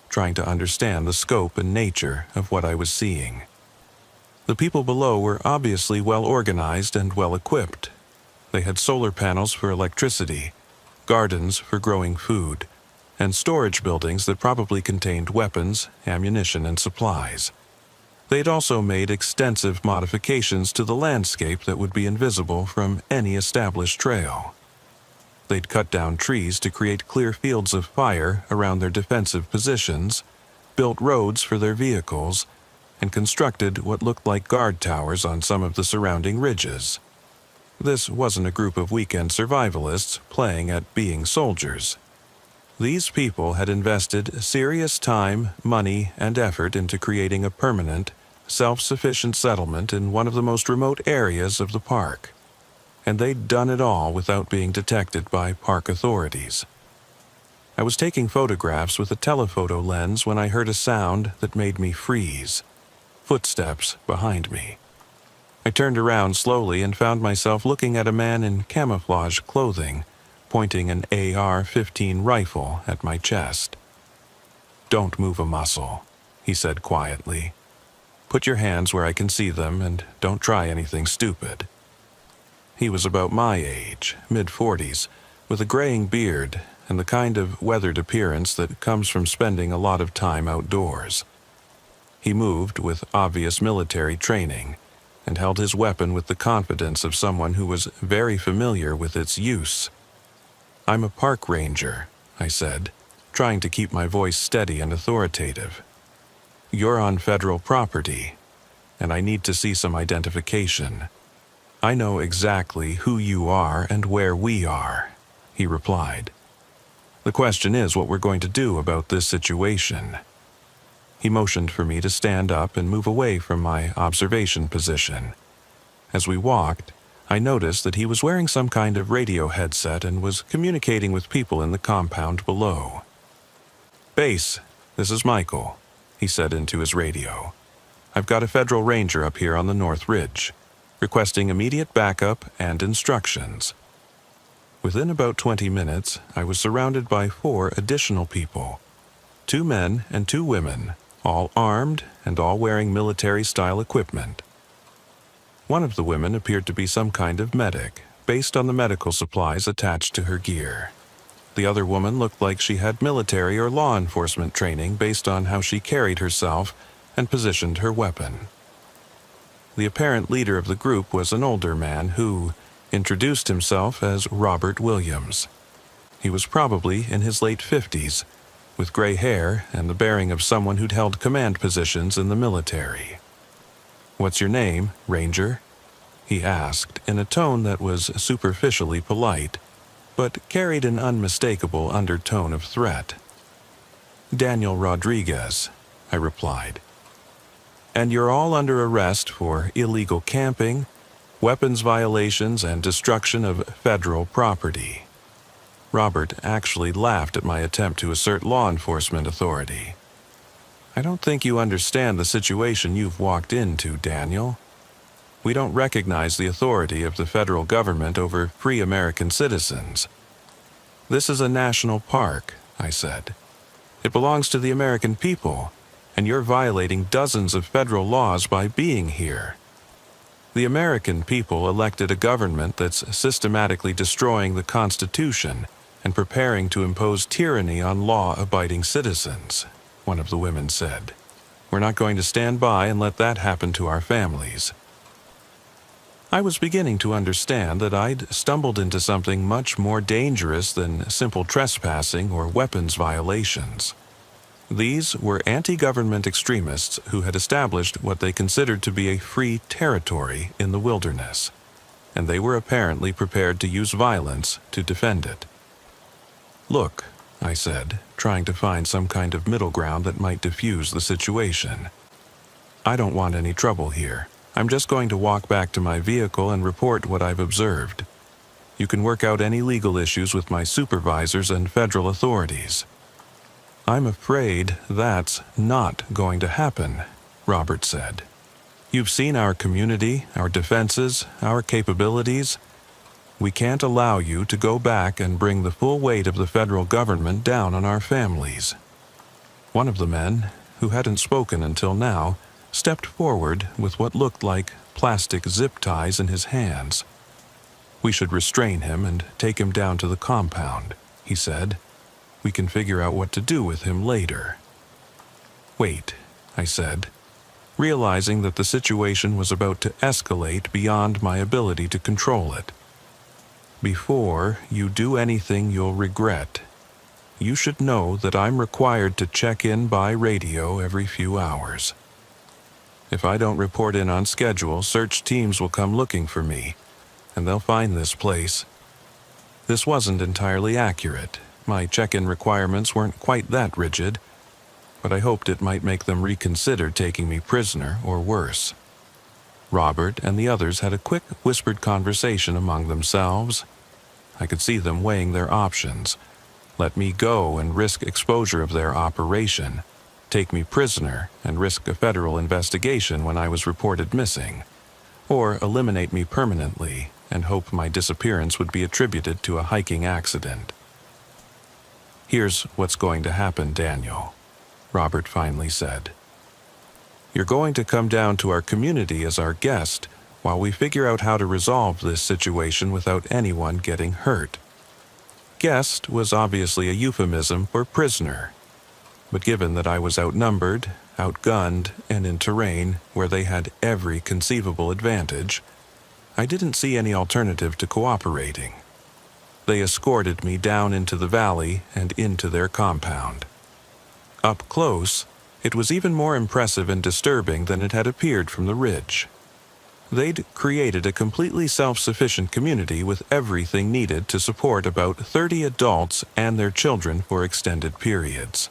trying to understand the scope and nature of what I was seeing. The people below were obviously well organized and well equipped. They had solar panels for electricity, gardens for growing food, and storage buildings that probably contained weapons, ammunition, and supplies. They'd also made extensive modifications to the landscape that would be invisible from any established trail. They'd cut down trees to create clear fields of fire around their defensive positions, built roads for their vehicles, and constructed what looked like guard towers on some of the surrounding ridges. This wasn't a group of weekend survivalists playing at being soldiers. These people had invested serious time, money, and effort into creating a permanent, self-sufficient settlement in one of the most remote areas of the park. And they'd done it all without being detected by park authorities. I was taking photographs with a telephoto lens when I heard a sound that made me freeze. Footsteps behind me. I turned around slowly and found myself looking at a man in camouflage clothing, pointing an AR-15 rifle at my chest. "Don't move a muscle," he said quietly. "Put your hands where I can see them and don't try anything stupid." He was about my age, mid-40s, with a graying beard and the kind of weathered appearance that comes from spending a lot of time outdoors. He moved with obvious military training and held his weapon with the confidence of someone who was very familiar with its use. "I'm a park ranger," I said, trying to keep my voice steady and authoritative. "You're on federal property, and I need to see some identification. I know exactly who you are and where we are," he replied. "The question is what we're going to do about this situation." He motioned for me to stand up and move away from my observation position. As we walked, I noticed that he was wearing some kind of radio headset and was communicating with people in the compound below. "Base, this is Michael," he said into his radio. "I've got a federal ranger up here on the North Ridge, requesting immediate backup and instructions." Within about 20 minutes, I was surrounded by 4 additional people, 2 men and 2 women, all armed and all wearing military-style equipment. One of the women appeared to be some kind of medic, based on the medical supplies attached to her gear. The other woman looked like she had military or law enforcement training based on how she carried herself and positioned her weapon. The apparent leader of the group was an older man who introduced himself as Robert Williams. He was probably in his late 50s, with gray hair and the bearing of someone who'd held command positions in the military. "What's your name, Ranger?" he asked in a tone that was superficially polite, but carried an unmistakable undertone of threat. "Daniel Rodriguez," I replied. and you're all under arrest for illegal camping, weapons violations, and destruction of federal property." Robert actually laughed at my attempt to assert law enforcement authority. "I don't think you understand the situation you've walked into, Daniel. We don't recognize the authority of the federal government over free American citizens. This is a national park," I said. "It belongs to the American people, and you're violating dozens of federal laws by being here. The American people elected a government that's systematically destroying the Constitution and preparing to impose tyranny on law-abiding citizens," one of the women said. "We're not going to stand by and let that happen to our families." I was beginning to understand that I'd stumbled into something much more dangerous than simple trespassing or weapons violations. These were anti-government extremists who had established what they considered to be a free territory in the wilderness, and they were apparently prepared to use violence to defend it. "Look," I said, trying to find some kind of middle ground that might diffuse the situation. "I don't want any trouble here. I'm just going to walk back to my vehicle and report what I've observed. You can work out any legal issues with my supervisors and federal authorities." "I'm afraid that's not going to happen," Robert said. "You've seen our community, our defenses, our capabilities. We can't allow you to go back and bring the full weight of the federal government down on our families." One of the men, who hadn't spoken until now, stepped forward with what looked like plastic zip ties in his hands. "We should restrain him and take him down to the compound," he said. "We can figure out what to do with him later." "Wait," I said, realizing that the situation was about to escalate beyond my ability to control it. "Before you do anything you'll regret, you should know that I'm required to check in by radio every few hours. If I don't report in on schedule, search teams will come looking for me, and they'll find this place." This wasn't entirely accurate. My check-in requirements weren't quite that rigid, but I hoped it might make them reconsider taking me prisoner or worse. Robert and the others had a quick, whispered conversation among themselves. I could see them weighing their options. Let me go and risk exposure of their operation, take me prisoner and risk a federal investigation when I was reported missing, or eliminate me permanently and hope my disappearance would be attributed to a hiking accident. "Here's what's going to happen, Daniel," Robert finally said. "You're going to come down to our community as our guest while we figure out how to resolve this situation without anyone getting hurt." Guest was obviously a euphemism for prisoner, but given that I was outnumbered, outgunned, and in terrain where they had every conceivable advantage, I didn't see any alternative to cooperating. They escorted me down into the valley and into their compound. Up close, it was even more impressive and disturbing than it had appeared from the ridge. They'd created a completely self-sufficient community with everything needed to support about 30 adults and their children for extended periods.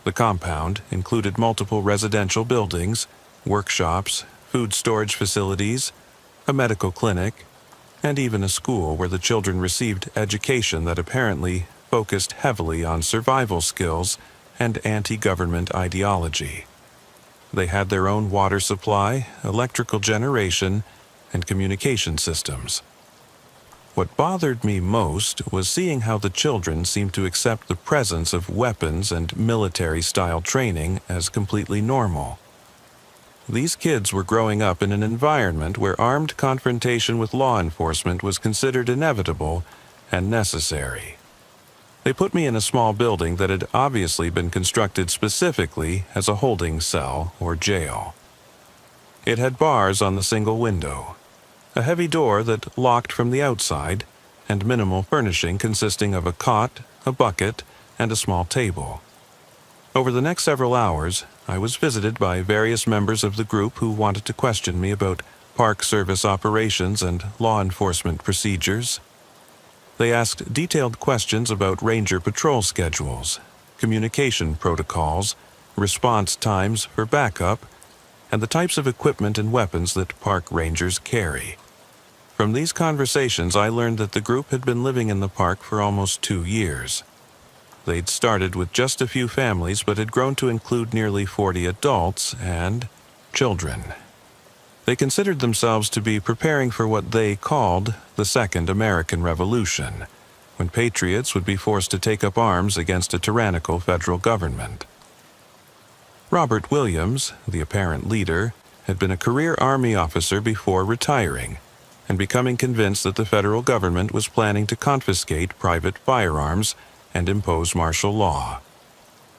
The compound included multiple residential buildings, workshops, food storage facilities, a medical clinic, and even a school where the children received education that apparently focused heavily on survival skills and anti-government ideology. They had their own water supply, electrical generation, and communication systems. What bothered me most was seeing how the children seemed to accept the presence of weapons and military-style training as completely normal. These kids were growing up in an environment where armed confrontation with law enforcement was considered inevitable and necessary. They put me in a small building that had obviously been constructed specifically as a holding cell or jail. It had bars on the single window, a heavy door that locked from the outside, and minimal furnishing consisting of a cot, a bucket, and a small table. Over the next several hours, I was visited by various members of the group who wanted to question me about Park Service operations and law enforcement procedures. They asked detailed questions about ranger patrol schedules, communication protocols, response times for backup, and the types of equipment and weapons that park rangers carry. From these conversations, I learned that the group had been living in the park for almost 2 years. They'd started with just a few families, but had grown to include nearly 40 adults and children. They considered themselves to be preparing for what they called the Second American Revolution, when patriots would be forced to take up arms against a tyrannical federal government. Robert Williams, the apparent leader, had been a career Army officer before retiring and becoming convinced that the federal government was planning to confiscate private firearms and impose martial law.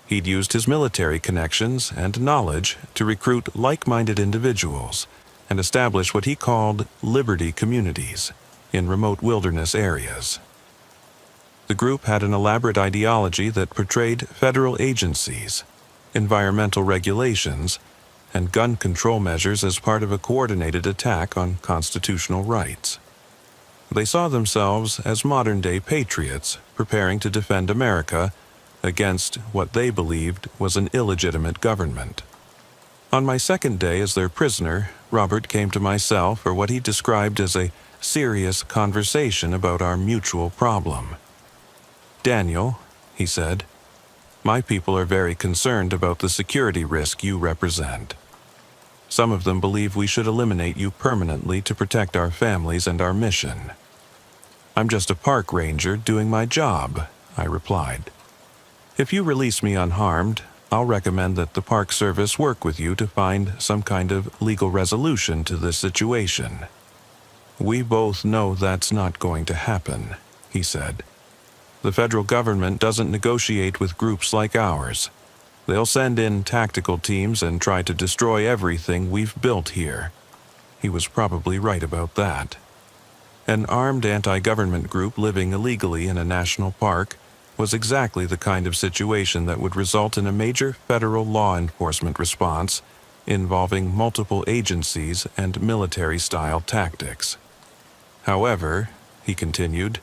He'd used his military connections and knowledge to recruit like-minded individuals and establish what he called liberty communities in remote wilderness areas. The group had an elaborate ideology that portrayed federal agencies, environmental regulations, and gun control measures as part of a coordinated attack on constitutional rights. They saw themselves as modern-day patriots preparing to defend America against what they believed was an illegitimate government. On my second day as their prisoner, Robert came to my cell for what he described as a serious conversation about our mutual problem. "Daniel," he said, "my people are very concerned about the security risk you represent. Some of them believe we should eliminate you permanently to protect our families and our mission." "I'm just a park ranger doing my job," I replied. "If you release me unharmed, I'll recommend that the Park Service work with you to find some kind of legal resolution to this situation." "We both know that's not going to happen," he said. "The federal government doesn't negotiate with groups like ours. They'll send in tactical teams and try to destroy everything we've built here." He was probably right about that. An armed anti-government group living illegally in a national park was exactly the kind of situation that would result in a major federal law enforcement response involving multiple agencies and military-style tactics. "However," he continued,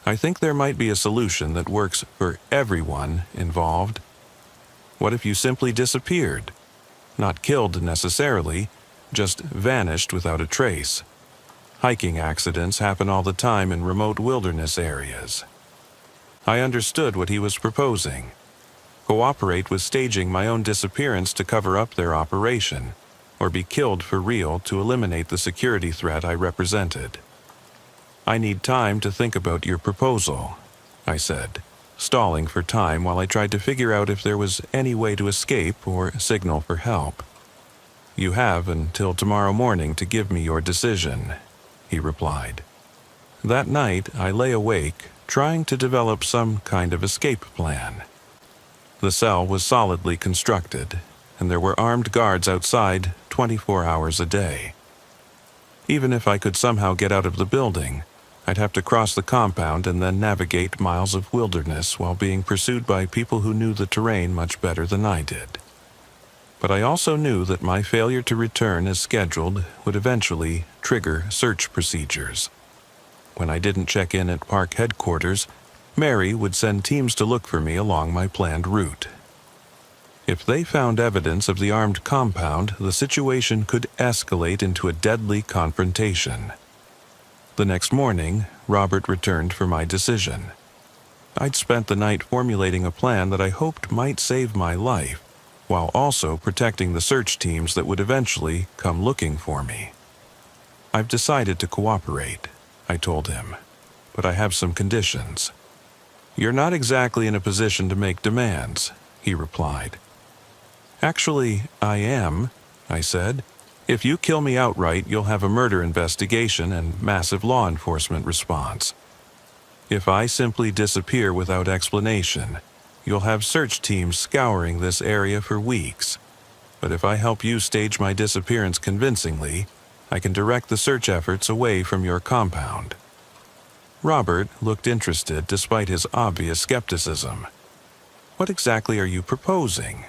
"I think there might be a solution that works for everyone involved. What if you simply disappeared? Not killed necessarily, just vanished without a trace. Hiking accidents happen all the time in remote wilderness areas." I understood what he was proposing. Cooperate with staging my own disappearance to cover up their operation, or be killed for real to eliminate the security threat I represented. "I need time to think about your proposal," I said, stalling for time while I tried to figure out if there was any way to escape or signal for help. "You have until tomorrow morning to give me your decision," he replied. That night, I lay awake, trying to develop some kind of escape plan. The cell was solidly constructed, and there were armed guards outside 24 hours a day. Even if I could somehow get out of the building, I'd have to cross the compound and then navigate miles of wilderness while being pursued by people who knew the terrain much better than I did. But I also knew that my failure to return as scheduled would eventually trigger search procedures. When I didn't check in at park headquarters, Mary would send teams to look for me along my planned route. If they found evidence of the armed compound, the situation could escalate into a deadly confrontation. The next morning, Robert returned for my decision. I'd spent the night formulating a plan that I hoped might save my life, while also protecting the search teams that would eventually come looking for me. "I've decided to cooperate," I told him, "but I have some conditions." "You're not exactly in a position to make demands," he replied. "Actually, I am," I said. "If you kill me outright, you'll have a murder investigation and massive law enforcement response. If I simply disappear without explanation, you'll have search teams scouring this area for weeks. But if I help you stage my disappearance convincingly, I can direct the search efforts away from your compound." Robert looked interested despite his obvious skepticism. "What exactly are you proposing?"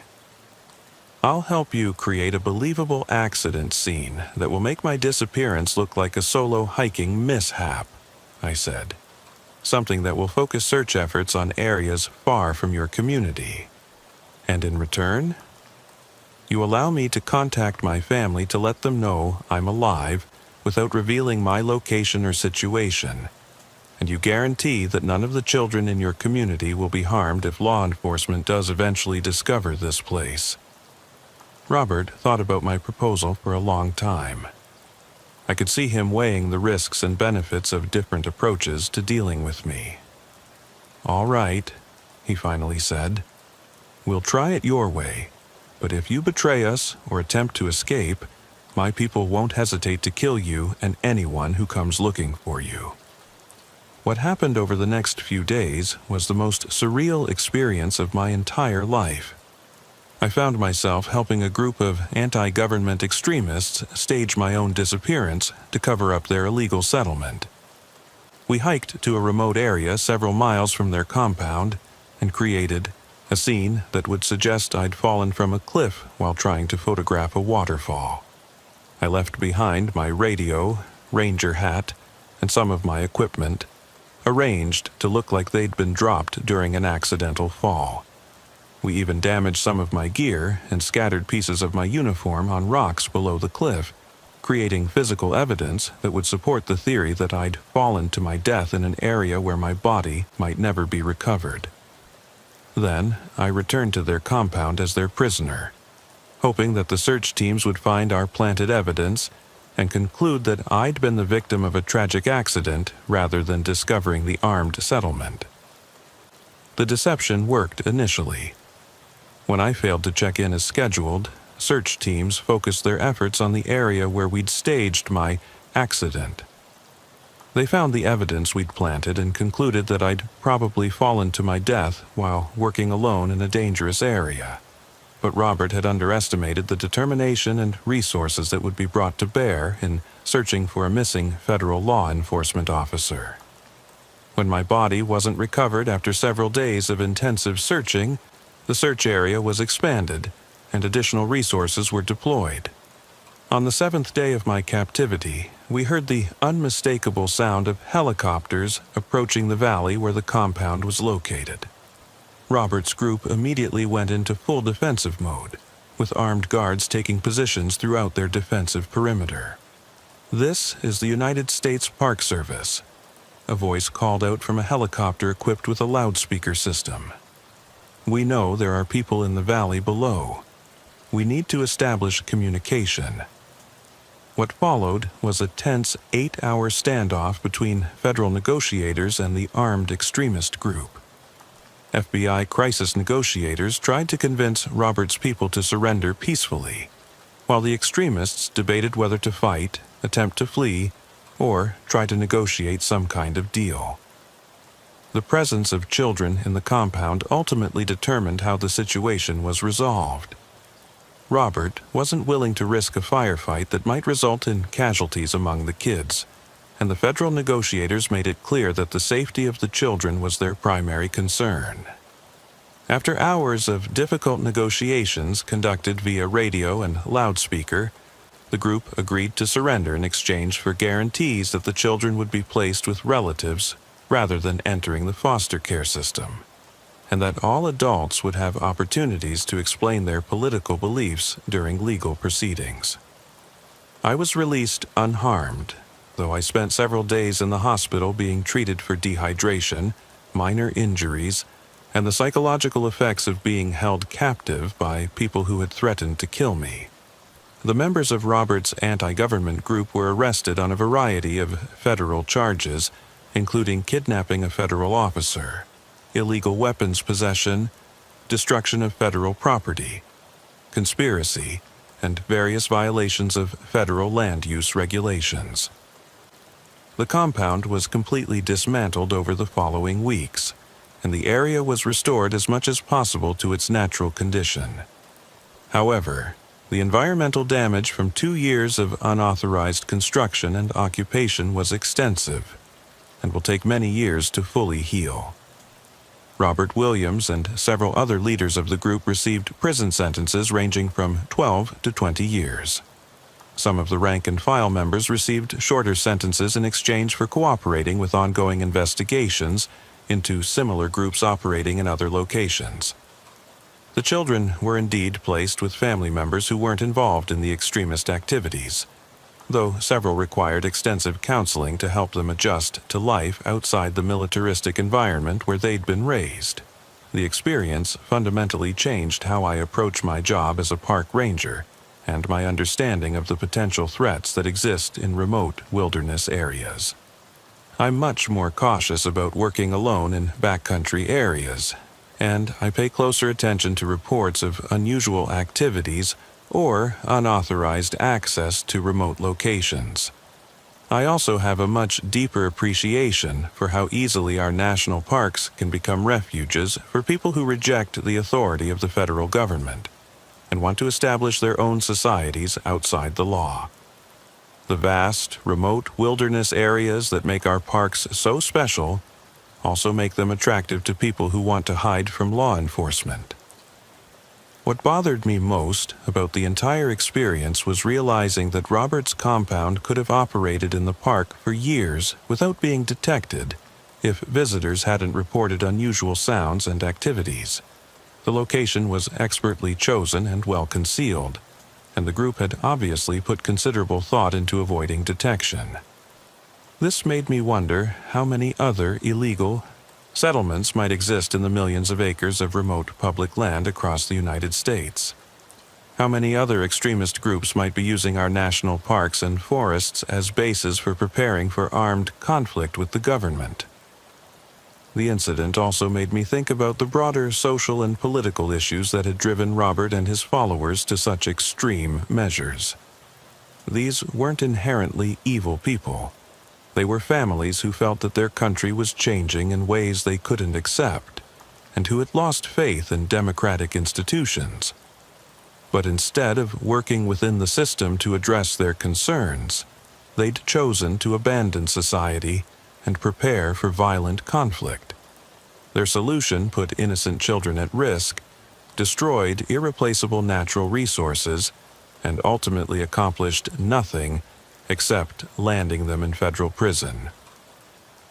"I'll help you create a believable accident scene that will make my disappearance look like a solo hiking mishap," I said. "Something that will focus search efforts on areas far from your community. And in return?" You allow me to contact my family to let them know I'm alive without revealing my location or situation, and you guarantee that none of the children in your community will be harmed if law enforcement does eventually discover this place. Robert thought about my proposal for a long time. I could see him weighing the risks and benefits of different approaches to dealing with me. "All right," he finally said. "We'll try it your way, but if you betray us or attempt to escape, my people won't hesitate to kill you and anyone who comes looking for you." What happened over the next few days was the most surreal experience of my entire life. I found myself helping a group of anti-government extremists stage my own disappearance to cover up their illegal settlement. We hiked to a remote area several miles from their compound and created a scene that would suggest I'd fallen from a cliff while trying to photograph a waterfall. I left behind my radio, ranger hat, and some of my equipment, arranged to look like they'd been dropped during an accidental fall. We even damaged some of my gear and scattered pieces of my uniform on rocks below the cliff, creating physical evidence that would support the theory that I'd fallen to my death in an area where my body might never be recovered. Then, I returned to their compound as their prisoner, hoping that the search teams would find our planted evidence and conclude that I'd been the victim of a tragic accident rather than discovering the armed settlement. The deception worked initially. When I failed to check in as scheduled, search teams focused their efforts on the area where we'd staged my accident. They found the evidence we'd planted and concluded that I'd probably fallen to my death while working alone in a dangerous area. But Robert had underestimated the determination and resources that would be brought to bear in searching for a missing federal law enforcement officer. When my body wasn't recovered after several days of intensive searching, the search area was expanded and additional resources were deployed. On the 7th day of my captivity, we heard the unmistakable sound of helicopters approaching the valley where the compound was located. Robert's group immediately went into full defensive mode, with armed guards taking positions throughout their defensive perimeter. "This is the United States Park Service," a voice called out from a helicopter equipped with a loudspeaker system. "We know there are people in the valley below. We need to establish communication." What followed was a tense 8-hour standoff between federal negotiators and the armed extremist group. FBI crisis negotiators tried to convince Robert's people to surrender peacefully, while the extremists debated whether to fight, attempt to flee, or try to negotiate some kind of deal. The presence of children in the compound ultimately determined how the situation was resolved. Robert wasn't willing to risk a firefight that might result in casualties among the kids, and the federal negotiators made it clear that the safety of the children was their primary concern. After hours of difficult negotiations conducted via radio and loudspeaker, the group agreed to surrender in exchange for guarantees that the children would be placed with relatives rather than entering the foster care system, and that all adults would have opportunities to explain their political beliefs during legal proceedings. I was released unharmed, though I spent several days in the hospital being treated for dehydration, minor injuries, and the psychological effects of being held captive by people who had threatened to kill me. The members of Robert's anti-government group were arrested on a variety of federal charges, including kidnapping a federal officer, illegal weapons possession, destruction of federal property, conspiracy, and various violations of federal land use regulations. The compound was completely dismantled over the following weeks, and the area was restored as much as possible to its natural condition. However, the environmental damage from 2 years of unauthorized construction and occupation was extensive, and will take many years to fully heal. Robert Williams and several other leaders of the group received prison sentences ranging from 12 to 20 years. Some of the rank-and-file members received shorter sentences in exchange for cooperating with ongoing investigations into similar groups operating in other locations. The children were indeed placed with family members who weren't involved in the extremist activities, though several required extensive counseling to help them adjust to life outside the militaristic environment where they'd been raised. The experience fundamentally changed how I approach my job as a park ranger and my understanding of the potential threats that exist in remote wilderness areas. I'm much more cautious about working alone in backcountry areas, and I pay closer attention to reports of unusual activities or unauthorized access to remote locations. I also have a much deeper appreciation for how easily our national parks can become refuges for people who reject the authority of the federal government and want to establish their own societies outside the law. The vast, remote wilderness areas that make our parks so special also make them attractive to people who want to hide from law enforcement. What bothered me most about the entire experience was realizing that Robert's compound could have operated in the park for years without being detected if visitors hadn't reported unusual sounds and activities. The location was expertly chosen and well concealed, and the group had obviously put considerable thought into avoiding detection. This made me wonder how many other illegal settlements might exist in the millions of acres of remote public land across the United States. How many other extremist groups might be using our national parks and forests as bases for preparing for armed conflict with the government. The incident also made me think about the broader social and political issues that had driven Robert and his followers to such extreme measures. These weren't inherently evil people. They were families who felt that their country was changing in ways they couldn't accept, and who had lost faith in democratic institutions. But instead of working within the system to address their concerns, they'd chosen to abandon society and prepare for violent conflict. Their solution put innocent children at risk, destroyed irreplaceable natural resources, and ultimately accomplished nothing except landing them in federal prison.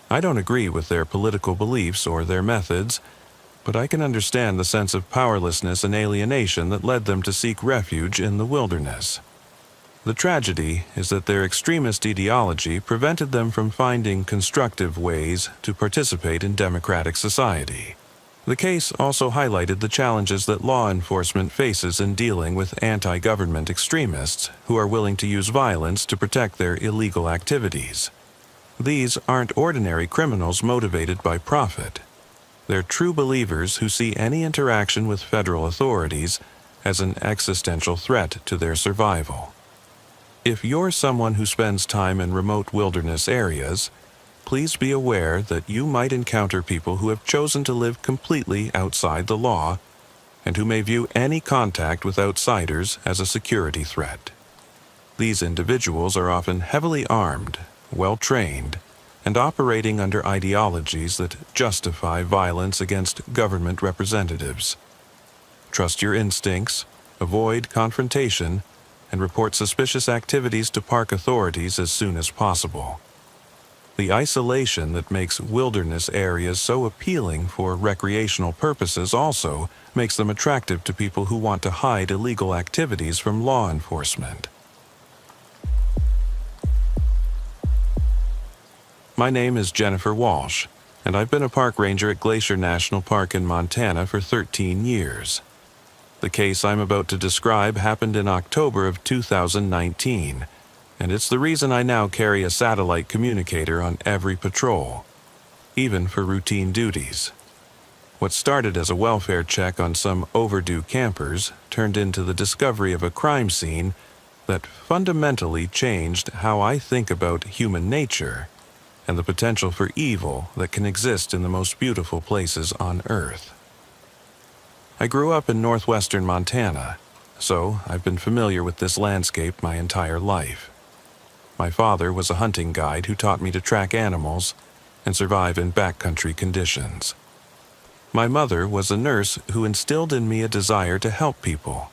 I don't agree with their political beliefs or their methods, but I can understand the sense of powerlessness and alienation that led them to seek refuge in the wilderness. The tragedy is that their extremist ideology prevented them from finding constructive ways to participate in democratic society. The case also highlighted the challenges that law enforcement faces in dealing with anti-government extremists who are willing to use violence to protect their illegal activities. These aren't ordinary criminals motivated by profit. They're true believers who see any interaction with federal authorities as an existential threat to their survival. If you're someone who spends time in remote wilderness areas, please be aware that you might encounter people who have chosen to live completely outside the law and who may view any contact with outsiders as a security threat. These individuals are often heavily armed, well-trained, and operating under ideologies that justify violence against government representatives. Trust your instincts, avoid confrontation, and report suspicious activities to park authorities as soon as possible. The isolation that makes wilderness areas so appealing for recreational purposes also makes them attractive to people who want to hide illegal activities from law enforcement. My name is Jennifer Walsh, and I've been a park ranger at Glacier National Park in Montana for 13 years. The case I'm about to describe happened in October of 2019, and it's the reason I now carry a satellite communicator on every patrol, even for routine duties. What started as a welfare check on some overdue campers turned into the discovery of a crime scene that fundamentally changed how I think about human nature and the potential for evil that can exist in the most beautiful places on Earth. I grew up in northwestern Montana, so I've been familiar with this landscape my entire life. My father was a hunting guide who taught me to track animals and survive in backcountry conditions. My mother was a nurse who instilled in me a desire to help people.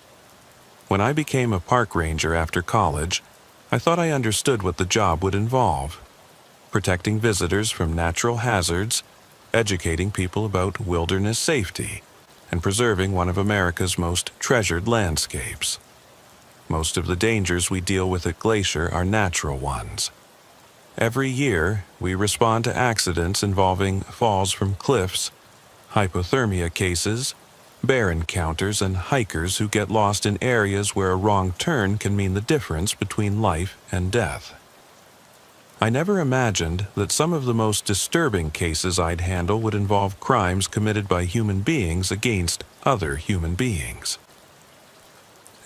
When I became a park ranger after college, I thought I understood what the job would involve: protecting visitors from natural hazards, educating people about wilderness safety, and preserving one of America's most treasured landscapes. Most of the dangers we deal with at Glacier are natural ones. Every year, we respond to accidents involving falls from cliffs, hypothermia cases, bear encounters, and hikers who get lost in areas where a wrong turn can mean the difference between life and death. I never imagined that some of the most disturbing cases I'd handle would involve crimes committed by human beings against other human beings.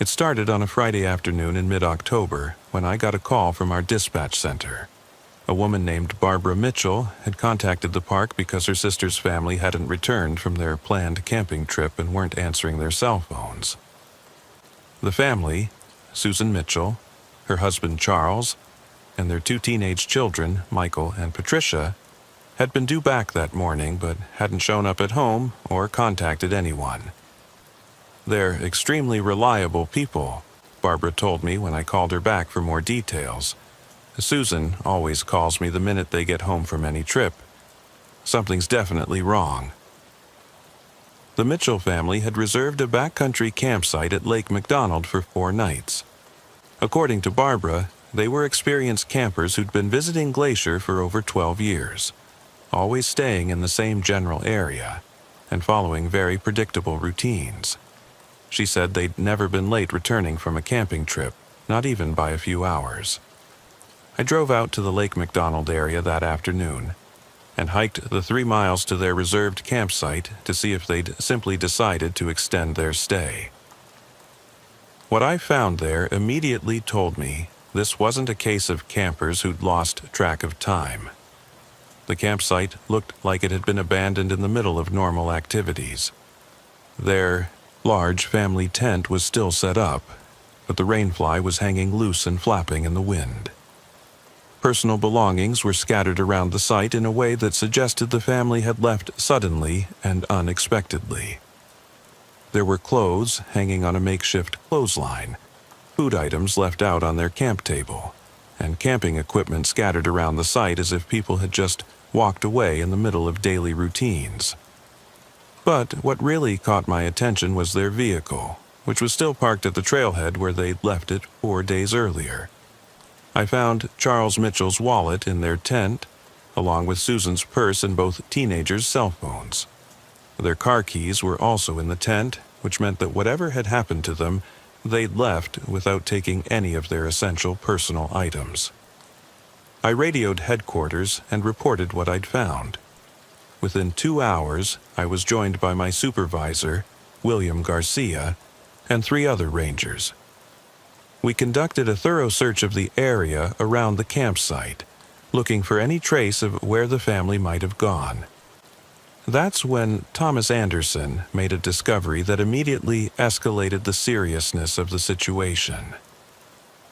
It started on a Friday afternoon in mid-October when I got a call from our dispatch center. A woman named Barbara Mitchell had contacted the park because her sister's family hadn't returned from their planned camping trip and weren't answering their cell phones. The family, Susan Mitchell, her husband Charles, and their 2 teenage children, Michael and Patricia, had been due back that morning but hadn't shown up at home or contacted anyone. They're extremely reliable people, Barbara told me when I called her back for more details. Susan always calls me the minute they get home from any trip. Something's definitely wrong. The Mitchell family had reserved a backcountry campsite at Lake McDonald for 4 nights. According to Barbara, they were experienced campers who'd been visiting Glacier for over 12 years, always staying in the same general area and following very predictable routines. She said they'd never been late returning from a camping trip, not even by a few hours. I drove out to the Lake McDonald area that afternoon and hiked the 3 miles to their reserved campsite to see if they'd simply decided to extend their stay. What I found there immediately told me this wasn't a case of campers who'd lost track of time. The campsite looked like it had been abandoned in the middle of normal activities. Their large family tent was still set up, but the rainfly was hanging loose and flapping in the wind. Personal belongings were scattered around the site in a way that suggested the family had left suddenly and unexpectedly. There were clothes hanging on a makeshift clothesline, food items left out on their camp table, and camping equipment scattered around the site as if people had just walked away in the middle of daily routines. But what really caught my attention was their vehicle, which was still parked at the trailhead where they'd left it 4 days earlier. I found Charles Mitchell's wallet in their tent, along with Susan's purse and both teenagers' cell phones. Their car keys were also in the tent, which meant that whatever had happened to them, they'd left without taking any of their essential personal items. I radioed headquarters and reported what I'd found. Within 2 hours, I was joined by my supervisor, William Garcia, and 3 other rangers. We conducted a thorough search of the area around the campsite, looking for any trace of where the family might have gone. That's when Thomas Anderson made a discovery that immediately escalated the seriousness of the situation.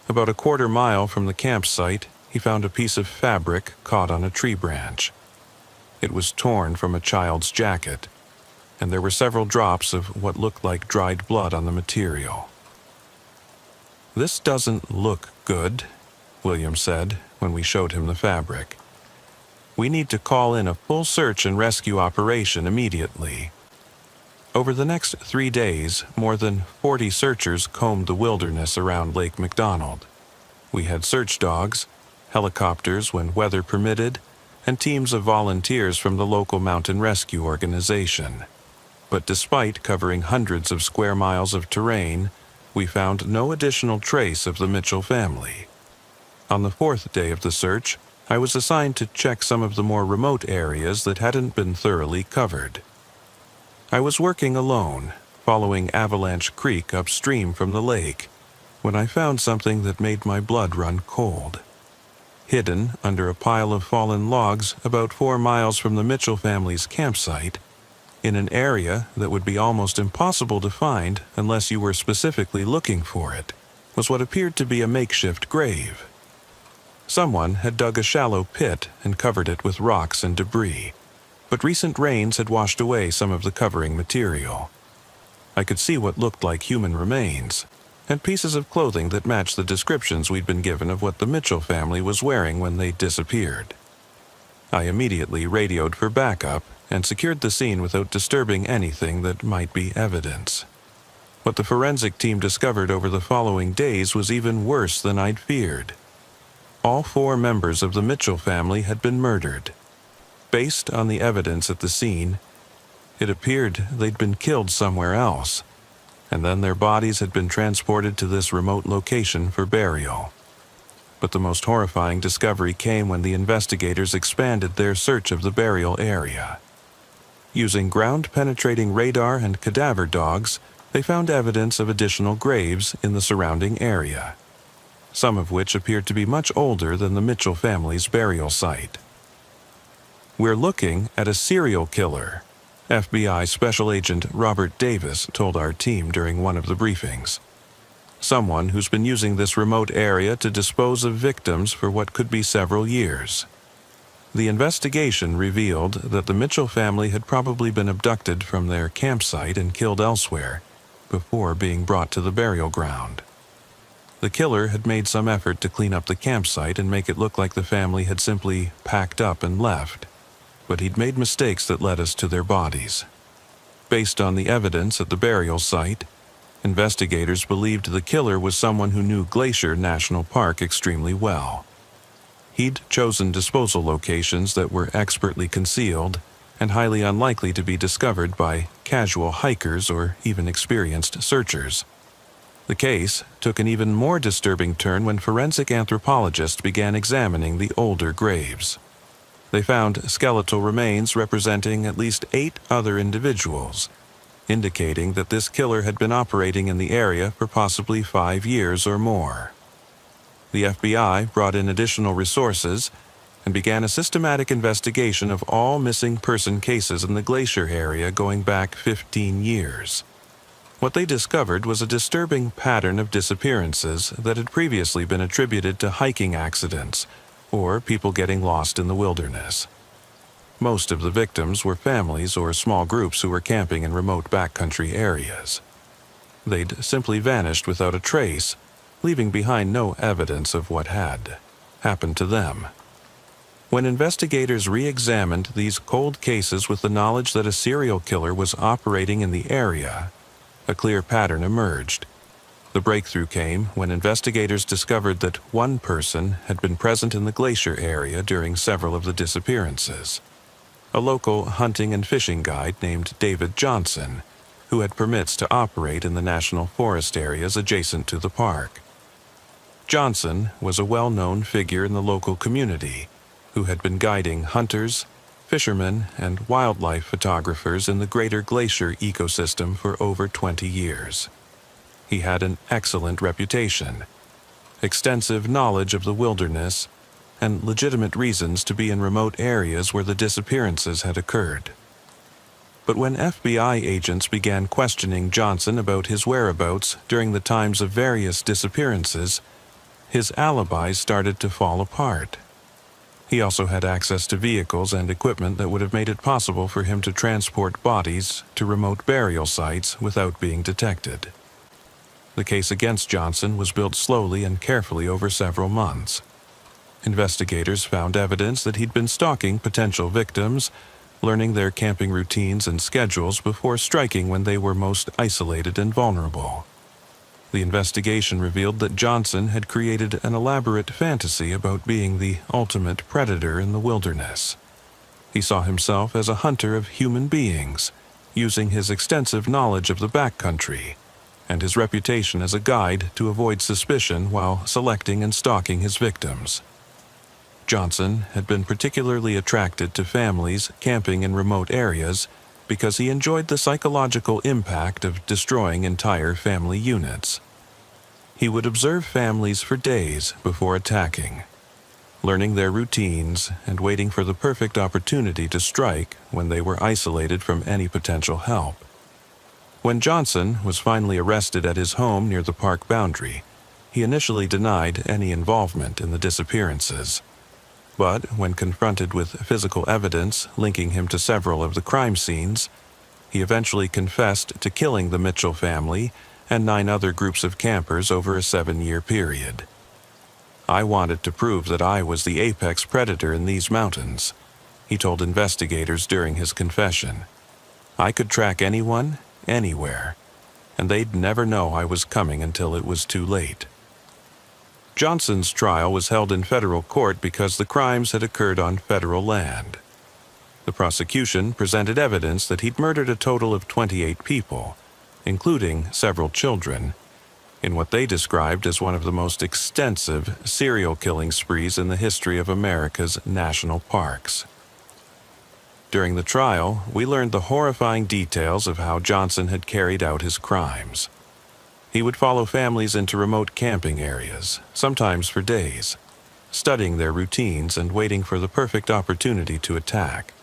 About a 1/4 mile from the campsite, he found a piece of fabric caught on a tree branch. It was torn from a child's jacket, and there were several drops of what looked like dried blood on the material. "This doesn't look good," William said when we showed him the fabric. "We need to call in a full search and rescue operation immediately." Over the next 3 days, more than 40 searchers combed the wilderness around Lake McDonald. We had search dogs, helicopters when weather permitted, and teams of volunteers from the local mountain rescue organization. But despite covering hundreds of square miles of terrain, we found no additional trace of the Mitchell family. On the 4th day of the search, I was assigned to check some of the more remote areas that hadn't been thoroughly covered. I was working alone, following Avalanche Creek upstream from the lake, when I found something that made my blood run cold. Hidden under a pile of fallen logs about 4 miles from the Mitchell family's campsite, in an area that would be almost impossible to find unless you were specifically looking for it, was what appeared to be a makeshift grave. Someone had dug a shallow pit and covered it with rocks and debris, but recent rains had washed away some of the covering material. I could see what looked like human remains, and pieces of clothing that matched the descriptions we'd been given of what the Mitchell family was wearing when they disappeared. I immediately radioed for backup and secured the scene without disturbing anything that might be evidence. What the forensic team discovered over the following days was even worse than I'd feared. All 4 members of the Mitchell family had been murdered. Based on the evidence at the scene, it appeared they'd been killed somewhere else, and then their bodies had been transported to this remote location for burial. But the most horrifying discovery came when the investigators expanded their search of the burial area. Using ground-penetrating radar and cadaver dogs, they found evidence of additional graves in the surrounding area, some of which appeared to be much older than the Mitchell family's burial site. "We're looking at a serial killer," FBI Special Agent Robert Davis told our team during one of the briefings. "Someone who's been using this remote area to dispose of victims for what could be several years." The investigation revealed that the Mitchell family had probably been abducted from their campsite and killed elsewhere before being brought to the burial ground. The killer had made some effort to clean up the campsite and make it look like the family had simply packed up and left, but he'd made mistakes that led us to their bodies. Based on the evidence at the burial site, investigators believed the killer was someone who knew Glacier National Park extremely well. He'd chosen disposal locations that were expertly concealed and highly unlikely to be discovered by casual hikers or even experienced searchers. The case took an even more disturbing turn when forensic anthropologists began examining the older graves. They found skeletal remains representing at least 8 other individuals, indicating that this killer had been operating in the area for possibly 5 years or more. The FBI brought in additional resources and began a systematic investigation of all missing person cases in the Glacier area going back 15 years. What they discovered was a disturbing pattern of disappearances that had previously been attributed to hiking accidents or people getting lost in the wilderness. Most of the victims were families or small groups who were camping in remote backcountry areas. They'd simply vanished without a trace, leaving behind no evidence of what had happened to them. When investigators re-examined these cold cases with the knowledge that a serial killer was operating in the area, a clear pattern emerged. The breakthrough came when investigators discovered that one person had been present in the Glacier area during several of the disappearances. A local hunting and fishing guide named David Johnson, who had permits to operate in the national forest areas adjacent to the park. Johnson was a well-known figure in the local community who had been guiding hunters, fishermen, and wildlife photographers in the greater Glacier ecosystem for over 20 years. He had an excellent reputation, extensive knowledge of the wilderness, and legitimate reasons to be in remote areas where the disappearances had occurred. But when FBI agents began questioning Johnson about his whereabouts during the times of various disappearances, his alibis started to fall apart. He also had access to vehicles and equipment that would have made it possible for him to transport bodies to remote burial sites without being detected. The case against Johnson was built slowly and carefully over several months. Investigators found evidence that he'd been stalking potential victims, learning their camping routines and schedules before striking when they were most isolated and vulnerable. The investigation revealed that Johnson had created an elaborate fantasy about being the ultimate predator in the wilderness. He saw himself as a hunter of human beings, using his extensive knowledge of the backcountry and his reputation as a guide to avoid suspicion while selecting and stalking his victims. Johnson had been particularly attracted to families camping in remote areas because he enjoyed the psychological impact of destroying entire family units. He would observe families for days before attacking, learning their routines and waiting for the perfect opportunity to strike when they were isolated from any potential help. When Johnson was finally arrested at his home near the park boundary, he initially denied any involvement in the disappearances. But when confronted with physical evidence linking him to several of the crime scenes, he eventually confessed to killing the Mitchell family and 9 other groups of campers over a 7-year period. "I wanted to prove that I was the apex predator in these mountains. he told investigators during his confession. I could track anyone, anywhere, and they'd never know I was coming until it was too late. Johnson's trial was held in federal court because the crimes had occurred on federal land. The prosecution presented evidence that he'd murdered a total of 28 people, including several children, in what they described as one of the most extensive serial killing sprees in the history of America's national parks. During the trial, we learned the horrifying details of how Johnson had carried out his crimes. He would follow families into remote camping areas, sometimes for days, studying their routines and waiting for the perfect opportunity to attack.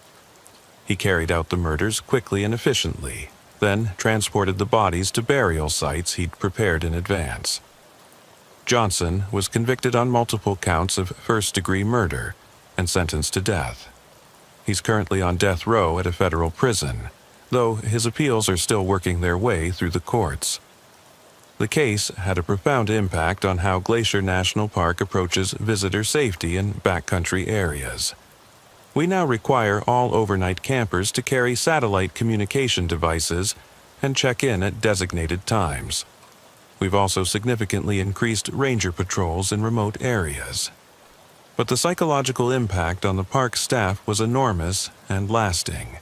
He carried out the murders quickly and efficiently, then transported the bodies to burial sites he'd prepared in advance. Johnson was convicted on multiple counts of first-degree murder and sentenced to death. He's currently on death row at a federal prison, though his appeals are still working their way through the courts. The case had a profound impact on how Glacier National Park approaches visitor safety in backcountry areas. We now require all overnight campers to carry satellite communication devices and check in at designated times. We've also significantly increased ranger patrols in remote areas. But the psychological impact on the park staff was enormous and lasting.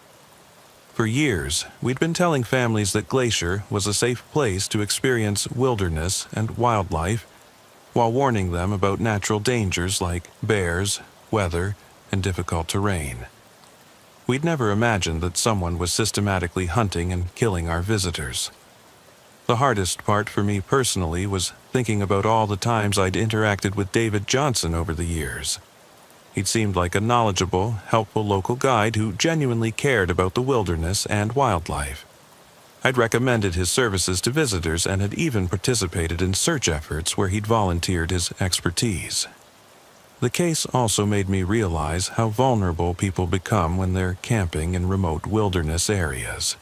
For years, we'd been telling families that Glacier was a safe place to experience wilderness and wildlife, while warning them about natural dangers like bears, weather, and difficult terrain. We'd never imagined that someone was systematically hunting and killing our visitors. The hardest part for me personally was thinking about all the times I'd interacted with David Johnson over the years. He'd seemed like a knowledgeable, helpful local guide who genuinely cared about the wilderness and wildlife. I'd recommended his services to visitors and had even participated in search efforts where he'd volunteered his expertise. The case also made me realize how vulnerable people become when they're camping in remote wilderness areas.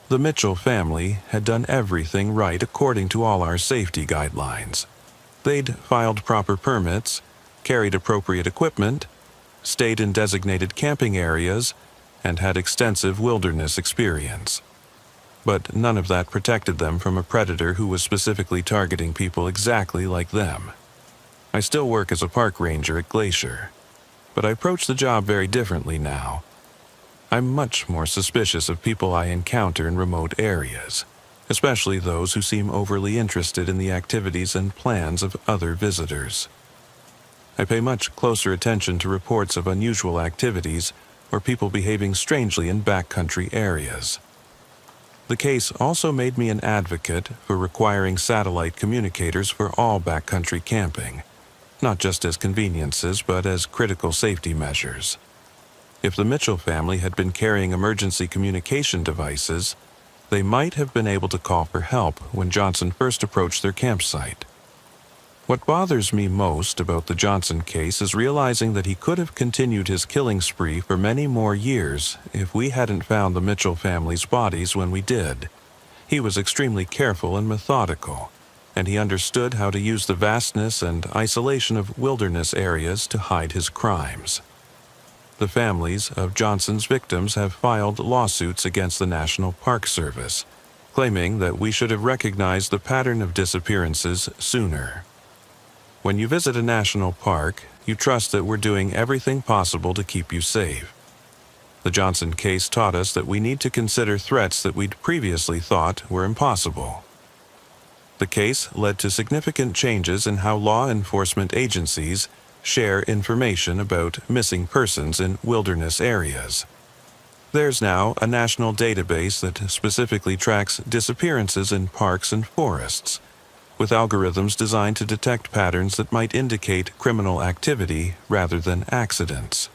The Mitchell family had done everything right according to all our safety guidelines. They'd filed proper permits, carried appropriate equipment, stayed in designated camping areas, and had extensive wilderness experience. But none of that protected them from a predator who was specifically targeting people exactly like them. I still work as a park ranger at Glacier, but I approach the job very differently now. I'm much more suspicious of people I encounter in remote areas, especially those who seem overly interested in the activities and plans of other visitors. I pay much closer attention to reports of unusual activities or people behaving strangely in backcountry areas. The case also made me an advocate for requiring satellite communicators for all backcountry camping, not just as conveniences but as critical safety measures. If the Mitchell family had been carrying emergency communication devices, they might have been able to call for help when Johnson first approached their campsite. What bothers me most about the Johnson case is realizing that he could have continued his killing spree for many more years if we hadn't found the Mitchell family's bodies when we did. He was extremely careful and methodical, and he understood how to use the vastness and isolation of wilderness areas to hide his crimes. The families of Johnson's victims have filed lawsuits against the National Park Service, claiming that we should have recognized the pattern of disappearances sooner. When you visit a national park, you trust that we're doing everything possible to keep you safe. The Johnson case taught us that we need to consider threats that we'd previously thought were impossible. The case led to significant changes in how law enforcement agencies share information about missing persons in wilderness areas. There's now a national database that specifically tracks disappearances in parks and forests, with algorithms designed to detect patterns that might indicate criminal activity rather than accidents.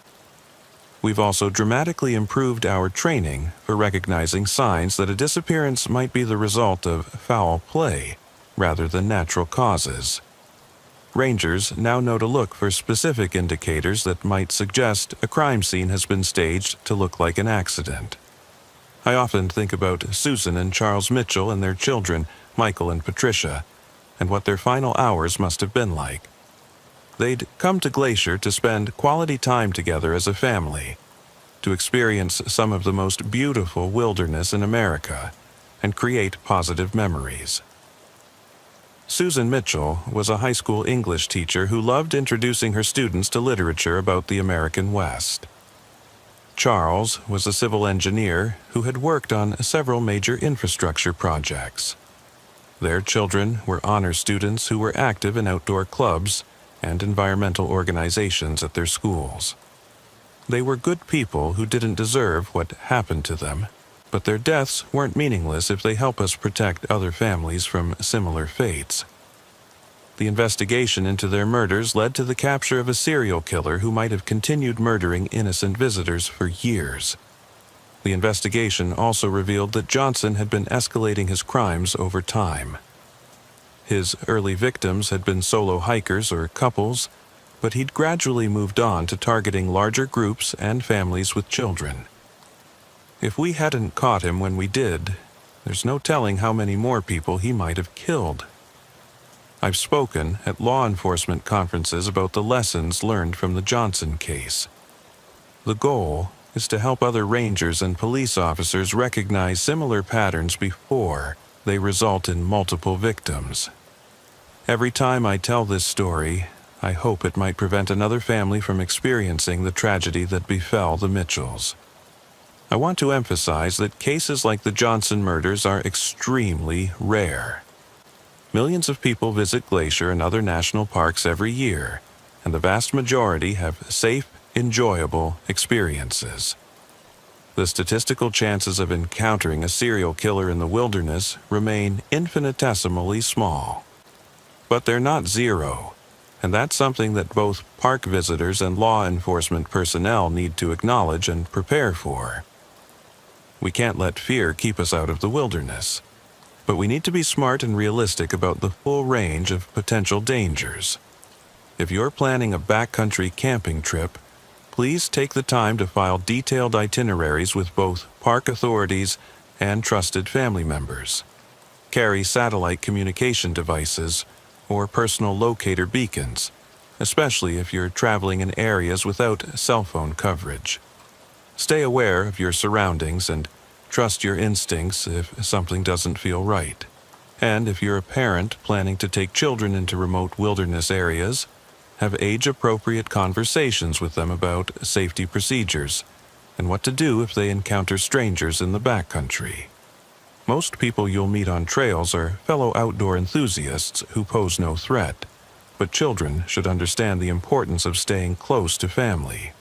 We've also dramatically improved our training for recognizing signs that a disappearance might be the result of foul play rather than natural causes. Rangers now know to look for specific indicators that might suggest a crime scene has been staged to look like an accident. I often think about Susan and Charles Mitchell and their children, Michael and Patricia, and what their final hours must have been like. They'd come to Glacier to spend quality time together as a family, to experience some of the most beautiful wilderness in America and create positive memories. Susan Mitchell was a high school English teacher who loved introducing her students to literature about the American West. Charles was a civil engineer who had worked on several major infrastructure projects. Their children were honor students who were active in outdoor clubs and environmental organizations at their schools. They were good people who didn't deserve what happened to them, but their deaths weren't meaningless if they help us protect other families from similar fates. The investigation into their murders led to the capture of a serial killer who might have continued murdering innocent visitors for years. The investigation also revealed that Johnson had been escalating his crimes over time. His early victims had been solo hikers or couples, but he'd gradually moved on to targeting larger groups and families with children. If we hadn't caught him when we did, there's no telling how many more people he might have killed. I've spoken at law enforcement conferences about the lessons learned from the Johnson case. The goal is to help other rangers and police officers recognize similar patterns before they result in multiple victims. Every time I tell this story, I hope it might prevent another family from experiencing the tragedy that befell the Mitchells. I want to emphasize that cases like the Johnson murders are extremely rare. Millions of people visit Glacier and other national parks every year, and the vast majority have safe, enjoyable experiences. The statistical chances of encountering a serial killer in the wilderness remain infinitesimally small. But they're not zero, and that's something that both park visitors and law enforcement personnel need to acknowledge and prepare for. We can't let fear keep us out of the wilderness, but we need to be smart and realistic about the full range of potential dangers. If you're planning a backcountry camping trip, please take the time to file detailed itineraries with both park authorities and trusted family members. Carry satellite communication devices or personal locator beacons, especially if you're traveling in areas without cell phone coverage. Stay aware of your surroundings and trust your instincts if something doesn't feel right. And if you're a parent planning to take children into remote wilderness areas, have age-appropriate conversations with them about safety procedures and what to do if they encounter strangers in the backcountry. Most people you'll meet on trails are fellow outdoor enthusiasts who pose no threat, but children should understand the importance of staying close to family.